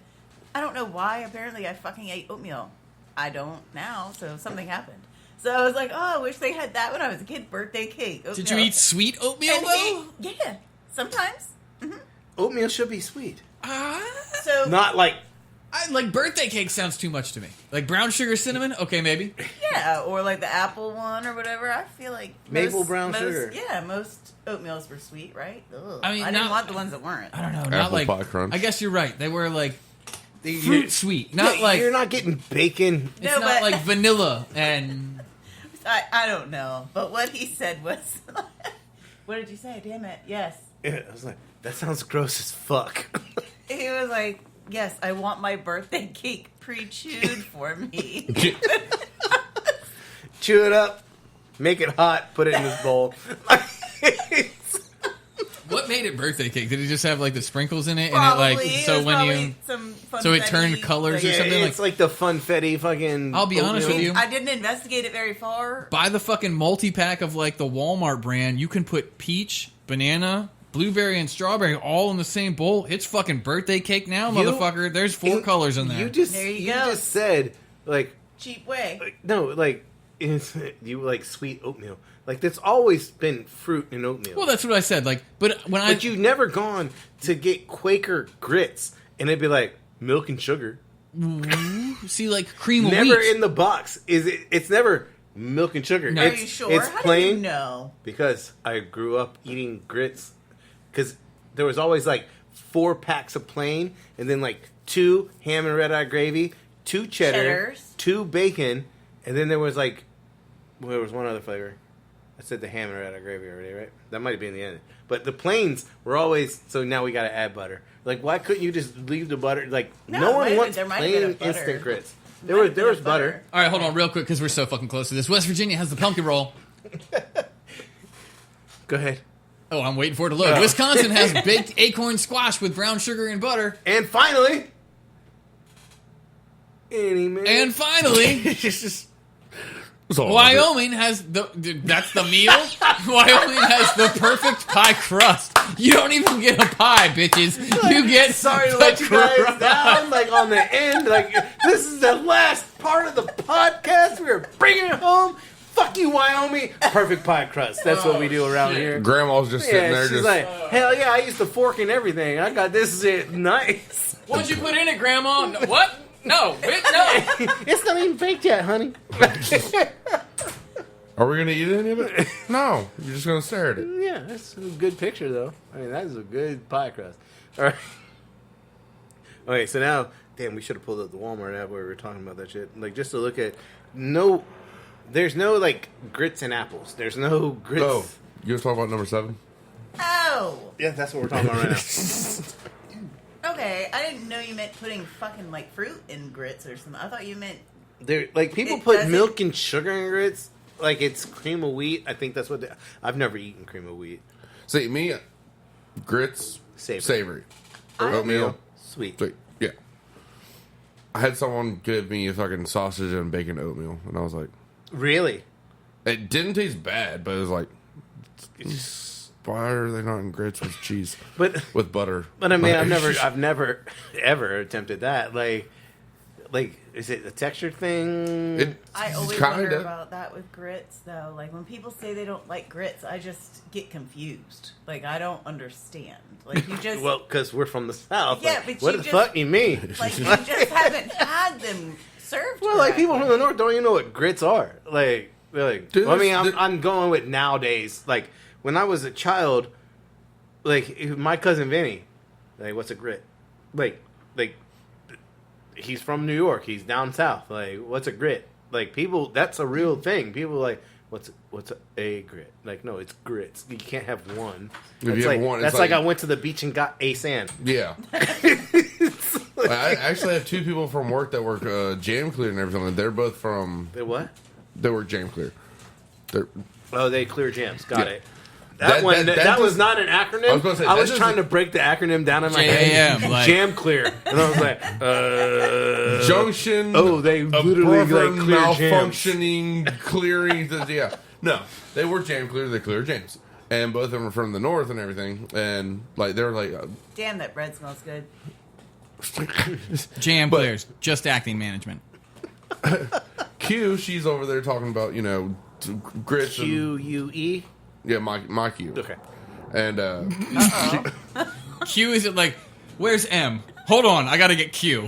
[SPEAKER 2] I don't know why. Apparently, I fucking ate oatmeal. I don't now, so something happened. So I was like, oh, I wish they had that when I was a kid. Birthday cake oatmeal.
[SPEAKER 1] Did you eat sweet oatmeal,
[SPEAKER 2] And
[SPEAKER 1] though?
[SPEAKER 2] yeah, sometimes.
[SPEAKER 3] Oatmeal should be sweet.
[SPEAKER 2] So
[SPEAKER 3] Not like,
[SPEAKER 1] Like birthday cake sounds too much to me. Like brown sugar cinnamon? Okay, maybe.
[SPEAKER 2] yeah, or like the apple one or whatever. I feel like
[SPEAKER 3] Maple brown sugar.
[SPEAKER 2] Yeah, most oatmeals were sweet, right? Ugh.
[SPEAKER 1] I mean,
[SPEAKER 2] I didn't
[SPEAKER 1] not-
[SPEAKER 2] want the ones that weren't.
[SPEAKER 1] I don't know. Not
[SPEAKER 4] Apple
[SPEAKER 1] like
[SPEAKER 4] pie crunch.
[SPEAKER 1] I guess you're right. They were like
[SPEAKER 3] you-
[SPEAKER 1] fruit sweet, not like
[SPEAKER 3] you're not getting bacon.
[SPEAKER 1] it's
[SPEAKER 2] No,
[SPEAKER 1] not
[SPEAKER 2] but-
[SPEAKER 1] like vanilla and
[SPEAKER 2] I don't know, but what he said was, what did you say? Damn it! Yes,
[SPEAKER 3] Yeah, I was like, that sounds gross as fuck.
[SPEAKER 2] he was like, yes, I want my birthday cake pre-chewed for me.
[SPEAKER 3] Chew it up, make it hot, put it in this bowl.
[SPEAKER 1] what made it birthday cake? Did it just have like the sprinkles in it
[SPEAKER 2] Probably.
[SPEAKER 1] and it like
[SPEAKER 2] It
[SPEAKER 1] so
[SPEAKER 2] was
[SPEAKER 1] when
[SPEAKER 2] probably
[SPEAKER 1] you
[SPEAKER 2] some
[SPEAKER 1] so it turned
[SPEAKER 2] funfetti,
[SPEAKER 1] colors
[SPEAKER 2] like-
[SPEAKER 1] or something
[SPEAKER 3] it's like the funfetti fucking.
[SPEAKER 1] I'll be honest
[SPEAKER 3] oatmeal.
[SPEAKER 1] with you.
[SPEAKER 2] I didn't investigate it very far.
[SPEAKER 1] buy the fucking multi-pack of like the Walmart brand, you can put peach, banana, blueberry, and strawberry all in the same bowl. It's fucking birthday cake now, motherfucker. There's 4 colors in there.
[SPEAKER 3] You just
[SPEAKER 2] There you
[SPEAKER 3] you
[SPEAKER 2] go.
[SPEAKER 3] just said like
[SPEAKER 2] Cheap way.
[SPEAKER 3] no like you like sweet oatmeal. Like that's always been fruit and oatmeal.
[SPEAKER 1] Well, that's what I said. Like, but when
[SPEAKER 3] But you've never gone to get Quaker grits and it'd be like milk and sugar.
[SPEAKER 1] see like cream of
[SPEAKER 3] Never
[SPEAKER 1] wheat.
[SPEAKER 3] in the box. It's never milk and sugar.
[SPEAKER 1] No.
[SPEAKER 2] Are
[SPEAKER 3] It's,
[SPEAKER 2] you sure?
[SPEAKER 3] It's
[SPEAKER 2] How
[SPEAKER 3] plain
[SPEAKER 2] do you know?
[SPEAKER 3] because I grew up eating grits. Because there was always like 4 packs of plain and then like 2 ham and red eye gravy, 2 cheddar,
[SPEAKER 2] Cheddars.
[SPEAKER 3] 2 bacon, and then there was like there was one other flavor. I said the ham and red eye gravy already, right? That might be in the end. But the plains were always so now we got to add butter. Like why couldn't you just leave the butter? Like
[SPEAKER 2] No,
[SPEAKER 3] no
[SPEAKER 2] it might
[SPEAKER 3] one
[SPEAKER 2] have
[SPEAKER 3] wants
[SPEAKER 2] been- there might have been
[SPEAKER 3] plain
[SPEAKER 2] a butter.
[SPEAKER 3] instant grits.
[SPEAKER 2] Might
[SPEAKER 3] There
[SPEAKER 2] have been
[SPEAKER 3] was
[SPEAKER 2] a
[SPEAKER 3] butter.
[SPEAKER 1] All right, hold on real quick because we're so fucking close to this. West Virginia has the pumpkin roll.
[SPEAKER 3] Go ahead.
[SPEAKER 1] Oh, I'm waiting for it to load.
[SPEAKER 3] Oh.
[SPEAKER 1] Wisconsin has baked acorn squash with brown sugar and butter.
[SPEAKER 3] And finally, any minute.
[SPEAKER 1] And finally,
[SPEAKER 3] It's just
[SPEAKER 4] It's all
[SPEAKER 1] Wyoming has that's the meal. Wyoming has the perfect pie crust. You don't even get a pie, bitches. You get
[SPEAKER 3] sorry to
[SPEAKER 1] the
[SPEAKER 3] let you guys
[SPEAKER 1] crust.
[SPEAKER 3] down. Like on the end, like this is the last part of the podcast. We're bringing it home. Fuck you, Wyoming. Perfect pie crust. That's what we do around
[SPEAKER 1] shit.
[SPEAKER 3] here.
[SPEAKER 4] Grandma's just sitting
[SPEAKER 3] Yeah,
[SPEAKER 4] there,
[SPEAKER 3] she's
[SPEAKER 4] just
[SPEAKER 3] like, hell yeah, I used to fork and everything. I got this shit nice.
[SPEAKER 1] What'd you put in it, Grandma? No, what? No, no.
[SPEAKER 3] It's not even baked yet, honey.
[SPEAKER 4] are we gonna eat any of it? No, you're just gonna stare at it.
[SPEAKER 3] Yeah, that's a good picture, though. I mean, that is a good pie crust. All right. Okay, so now, damn, we should have pulled up the Walmart app where we were talking about that shit. Like, just to look at, there's no, like, grits and apples. There's no grits.
[SPEAKER 4] Oh, you want to talk about number 7?
[SPEAKER 2] Oh.
[SPEAKER 3] Yeah, that's what we're talking about right now.
[SPEAKER 2] Okay, I didn't know you meant putting fucking like fruit in grits or something. I thought you meant
[SPEAKER 3] They're like people
[SPEAKER 2] It
[SPEAKER 3] put
[SPEAKER 2] doesn't-
[SPEAKER 3] milk and sugar in grits. Like it's cream of wheat. I think that's what I've never eaten cream of wheat.
[SPEAKER 4] See, me, grits, savory. Oatmeal,
[SPEAKER 3] Sweet.
[SPEAKER 4] sweet. Yeah. I had someone give me a fucking sausage and bacon oatmeal, and I was like,
[SPEAKER 3] Really?
[SPEAKER 4] it didn't taste bad, but it was like, why are they not in grits with cheese?
[SPEAKER 3] But
[SPEAKER 4] With butter.
[SPEAKER 3] but I mean, I've never ever attempted that. Like is it a texture thing?
[SPEAKER 2] I always wonder about that with grits, though. Like, when people say they don't like grits, I just get confused. Like, I don't understand. Like, you just...
[SPEAKER 3] Well, because we're from the South.
[SPEAKER 2] Yeah,
[SPEAKER 3] like,
[SPEAKER 2] but
[SPEAKER 3] what
[SPEAKER 2] you
[SPEAKER 3] the
[SPEAKER 2] just-
[SPEAKER 3] fuck you mean?
[SPEAKER 2] Like, you just haven't had them served
[SPEAKER 3] Well, like people from
[SPEAKER 2] correctly.
[SPEAKER 3] the North don't even know what grits are. Like, they're like,
[SPEAKER 4] Dude,
[SPEAKER 3] well, I mean,
[SPEAKER 4] there's-
[SPEAKER 3] I'm going with nowadays. Like when I was a child, like my cousin Vinny, like, what's a grit? Like, he's from New York. He's down south. Like, what's a grit? Like people, that's a real thing. People are like, what's a grit? Like, no, it's grits. You can't have one.
[SPEAKER 4] If
[SPEAKER 3] That's
[SPEAKER 4] you have
[SPEAKER 3] like,
[SPEAKER 4] one, it's
[SPEAKER 3] that's like
[SPEAKER 4] like-
[SPEAKER 3] I went to the beach and got a sand.
[SPEAKER 4] Yeah. I actually have two people from work that work Jam Clear and everything. And they're both from.
[SPEAKER 3] They what?
[SPEAKER 4] They work Jam Clear. They're,
[SPEAKER 3] Oh, they clear jams. Got
[SPEAKER 4] Yeah.
[SPEAKER 3] it. That was
[SPEAKER 4] just-
[SPEAKER 3] not an acronym.
[SPEAKER 4] I was gonna say,
[SPEAKER 3] I
[SPEAKER 4] that
[SPEAKER 3] was
[SPEAKER 4] just-
[SPEAKER 3] trying to break the acronym down in my
[SPEAKER 1] JAM,
[SPEAKER 3] head.
[SPEAKER 1] like-
[SPEAKER 3] Jam clear, and I was like,
[SPEAKER 4] junction.
[SPEAKER 3] Oh, they literally
[SPEAKER 4] above
[SPEAKER 3] like clear jams.
[SPEAKER 4] malfunctioning, clearing. Yeah, no, they work Jam Clear. They clear James, and both of them are from the north and everything. And like they're like,
[SPEAKER 2] Damn, that bread smells good.
[SPEAKER 1] Jam
[SPEAKER 4] But-
[SPEAKER 1] clears, just acting management.
[SPEAKER 4] Q. She's over there talking about grits.
[SPEAKER 3] QUE.
[SPEAKER 4] Yeah, my Q.
[SPEAKER 3] Okay.
[SPEAKER 4] And
[SPEAKER 1] Q is it like, where's M? Hold on, I gotta get Q.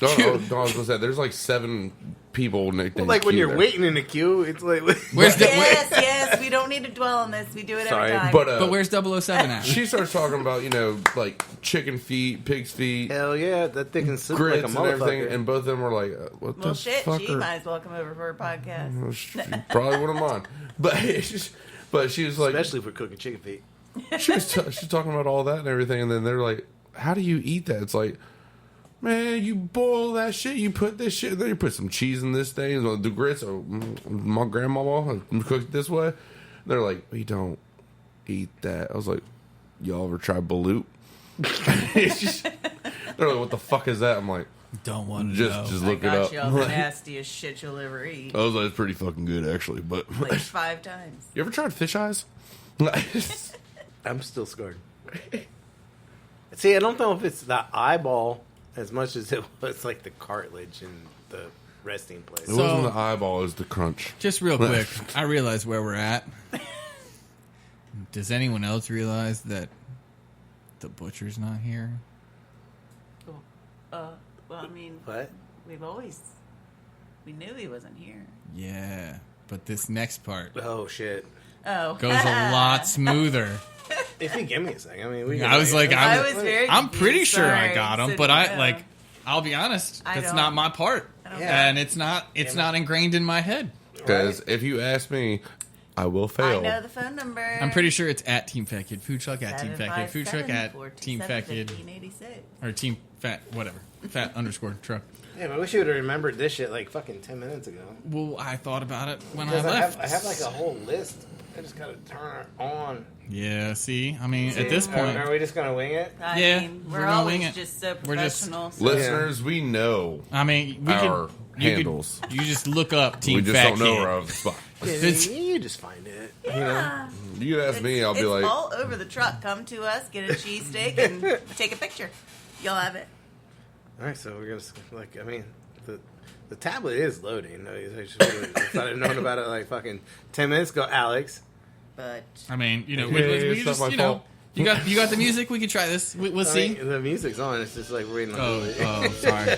[SPEAKER 4] I was gonna say there's like 7 people nicknamed.
[SPEAKER 3] Like when
[SPEAKER 4] Q
[SPEAKER 3] you're
[SPEAKER 4] there.
[SPEAKER 3] waiting in the queue, it's like
[SPEAKER 1] Where's the
[SPEAKER 2] Yes, we don't need to dwell on this. We do it
[SPEAKER 3] Sorry,
[SPEAKER 2] every time.
[SPEAKER 4] But
[SPEAKER 1] where's 007 at?
[SPEAKER 4] she starts talking about like chicken feet, pig's feet,
[SPEAKER 3] hell yeah, that thing can soup
[SPEAKER 4] grits
[SPEAKER 3] like a
[SPEAKER 4] and everything,
[SPEAKER 3] motherfucker.
[SPEAKER 4] and both of them were like, "What
[SPEAKER 2] well,
[SPEAKER 4] the
[SPEAKER 2] shit,
[SPEAKER 4] fuck?"
[SPEAKER 2] she might as well come over for a podcast.
[SPEAKER 4] She probably wouldn't mind, but she was like,
[SPEAKER 3] Especially if we're cooking chicken feet.
[SPEAKER 4] she's talking about all that and everything, and then they're like, "How do you eat that?" It's like, man, you boil that shit, you put this shit, then you put some cheese in this thing. The grits, my grandmama cooked this way. They're like, we don't eat that. I was like, y'all ever try balut? They're like, what the fuck is that? I'm like,
[SPEAKER 1] Don't want to
[SPEAKER 4] just
[SPEAKER 1] know.
[SPEAKER 4] look it
[SPEAKER 2] Got
[SPEAKER 4] up.
[SPEAKER 2] y'all the nastiest shit you'll ever eat.
[SPEAKER 4] I was like, it's pretty fucking good actually. But
[SPEAKER 2] Like 5 times.
[SPEAKER 4] you ever tried fish eyes?
[SPEAKER 3] I'm still scarred. See, I don't know if it's the eyeball as much as it was like the cartilage and the resting place.
[SPEAKER 4] It wasn't the eyeball, it was the crunch.
[SPEAKER 1] Just real quick, I realize where we're at. Does anyone else realize that the butcher's not here?
[SPEAKER 2] Well, I mean,
[SPEAKER 3] What?
[SPEAKER 2] we knew he wasn't here.
[SPEAKER 1] Yeah, but this next part
[SPEAKER 3] Oh shit!
[SPEAKER 2] Oh.
[SPEAKER 1] goes a lot smoother.
[SPEAKER 3] If you give me a second, I mean, we.
[SPEAKER 1] I was like,
[SPEAKER 2] I was very
[SPEAKER 1] I'm pretty
[SPEAKER 2] confused.
[SPEAKER 1] sure I
[SPEAKER 2] Sorry.
[SPEAKER 1] got him,
[SPEAKER 2] So,
[SPEAKER 1] but I
[SPEAKER 2] yeah.
[SPEAKER 1] like. I'll be honest,
[SPEAKER 2] I
[SPEAKER 1] that's
[SPEAKER 2] don't-
[SPEAKER 1] not my part,
[SPEAKER 2] don't
[SPEAKER 1] and it's not ingrained in my head.
[SPEAKER 4] Because if you ask me, I will fail.
[SPEAKER 2] I know the phone number.
[SPEAKER 1] I'm pretty sure it's at Team Fat Kid, food truck at Team Fat Kid, food truck at Team Fat Kid,
[SPEAKER 2] 1586.
[SPEAKER 1] or Team Fat whatever, Fat _truck.
[SPEAKER 3] Yeah, but I wish you would have remembered this shit like fucking 10 minutes ago.
[SPEAKER 1] Well, I thought about it when I
[SPEAKER 3] Because
[SPEAKER 1] left.
[SPEAKER 3] I have like a whole list. I just gotta turn it on.
[SPEAKER 1] Yeah, see, I mean,
[SPEAKER 3] See,
[SPEAKER 1] at this point,
[SPEAKER 3] are we just gonna wing it?
[SPEAKER 2] I
[SPEAKER 1] Yeah,
[SPEAKER 2] mean,
[SPEAKER 1] we're
[SPEAKER 2] we're
[SPEAKER 1] gonna
[SPEAKER 2] always
[SPEAKER 1] wing it.
[SPEAKER 2] just so
[SPEAKER 1] We're just-
[SPEAKER 2] professional. so-
[SPEAKER 4] Listeners, we know
[SPEAKER 1] I mean, we
[SPEAKER 4] our
[SPEAKER 1] could you
[SPEAKER 4] handles.
[SPEAKER 1] Could, you just look up Team
[SPEAKER 4] we just
[SPEAKER 1] Fat
[SPEAKER 4] don't know
[SPEAKER 1] Kid.
[SPEAKER 4] where off the spot.
[SPEAKER 1] It's-
[SPEAKER 3] You just find it.
[SPEAKER 2] Yeah.
[SPEAKER 4] You ask me, I'll be
[SPEAKER 2] it's
[SPEAKER 4] like,
[SPEAKER 2] all over the truck. Come to us, get a cheesesteak, and take a picture. You'll have it.
[SPEAKER 3] All right, so we're gonna like. I mean, the tablet is loading. No, if I'd have known about it like fucking 10 minutes ago, Alex.
[SPEAKER 2] But
[SPEAKER 1] I mean, you know,
[SPEAKER 4] Hey,
[SPEAKER 1] we
[SPEAKER 4] it's not
[SPEAKER 1] just,
[SPEAKER 4] my
[SPEAKER 1] you know,
[SPEAKER 4] fault.
[SPEAKER 1] you got the music. We could try this. We'll
[SPEAKER 3] I
[SPEAKER 1] see.
[SPEAKER 3] mean, the music's on. It's just like waiting on.
[SPEAKER 1] Oh, sorry.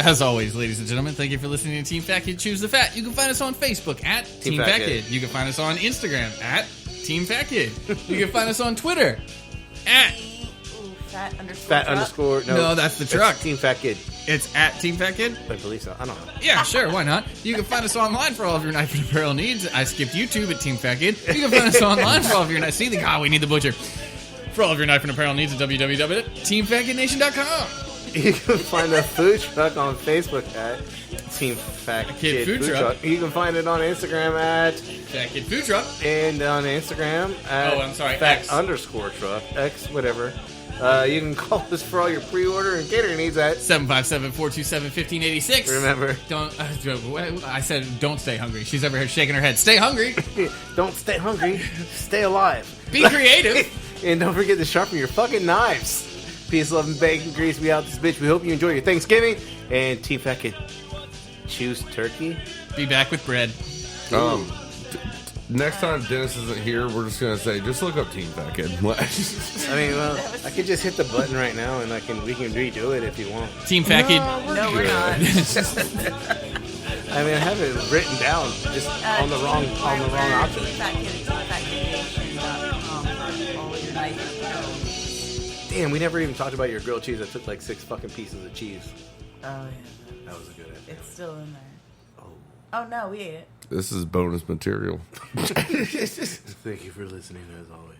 [SPEAKER 1] As always, ladies and gentlemen, thank you for listening to Team Fat Kid Choose the Fat. You can find us on Facebook at Team Fat Kid. You can find us on Instagram at Team Fat Kid. You can find us on Twitter at
[SPEAKER 2] Ooh, fat underscore.
[SPEAKER 3] Fat
[SPEAKER 2] truck.
[SPEAKER 3] underscore.
[SPEAKER 1] No, that's the
[SPEAKER 3] it's
[SPEAKER 1] truck.
[SPEAKER 3] Team Fat Kid.
[SPEAKER 1] It's at Team Fat Kid.
[SPEAKER 3] I believe so. I don't know.
[SPEAKER 1] Yeah, sure, why not? You can find us online for all of your knife and apparel needs. I skipped YouTube at Team Fat Kid. You can find us online for all of your knife. See the God, we need the butcher. For all of your knife and apparel needs at www.teamfatkidnation.com.
[SPEAKER 3] You can find the food truck on Facebook at Team Fat Kid Food Truck. You can find it on Instagram at
[SPEAKER 1] Fat Kid Food Truck.
[SPEAKER 3] and on Instagram at Fat
[SPEAKER 1] X.
[SPEAKER 3] _truck X whatever. You can call us for all your pre-order and catering needs at
[SPEAKER 1] 757-427-1586.
[SPEAKER 3] Remember,
[SPEAKER 1] Don't. I said don't stay hungry. She's over here shaking her head. Stay hungry.
[SPEAKER 3] don't stay hungry, stay alive.
[SPEAKER 1] Be creative.
[SPEAKER 3] And don't forget to sharpen your fucking knives. Peace, love, and bacon grease. We out this bitch. We hope you enjoy your Thanksgiving. And Team Fat Kid, choose turkey.
[SPEAKER 1] Be back with bread.
[SPEAKER 4] Next time Dennis isn't here, we're just gonna say, just look up Team Fat Kid.
[SPEAKER 3] I mean, well, I could just hit the button right now, and we can redo it if you want.
[SPEAKER 1] Team Fat Kid.
[SPEAKER 2] No, we're not.
[SPEAKER 3] I mean, I have it written down, just on the wrong option. Damn, we never even talked about your grilled cheese. I took like 6 fucking pieces of cheese.
[SPEAKER 2] Oh, yeah.
[SPEAKER 3] That was a good idea.
[SPEAKER 2] It's still in there. Oh, no, we ate it.
[SPEAKER 4] This is bonus material.
[SPEAKER 3] Thank you for listening, as always.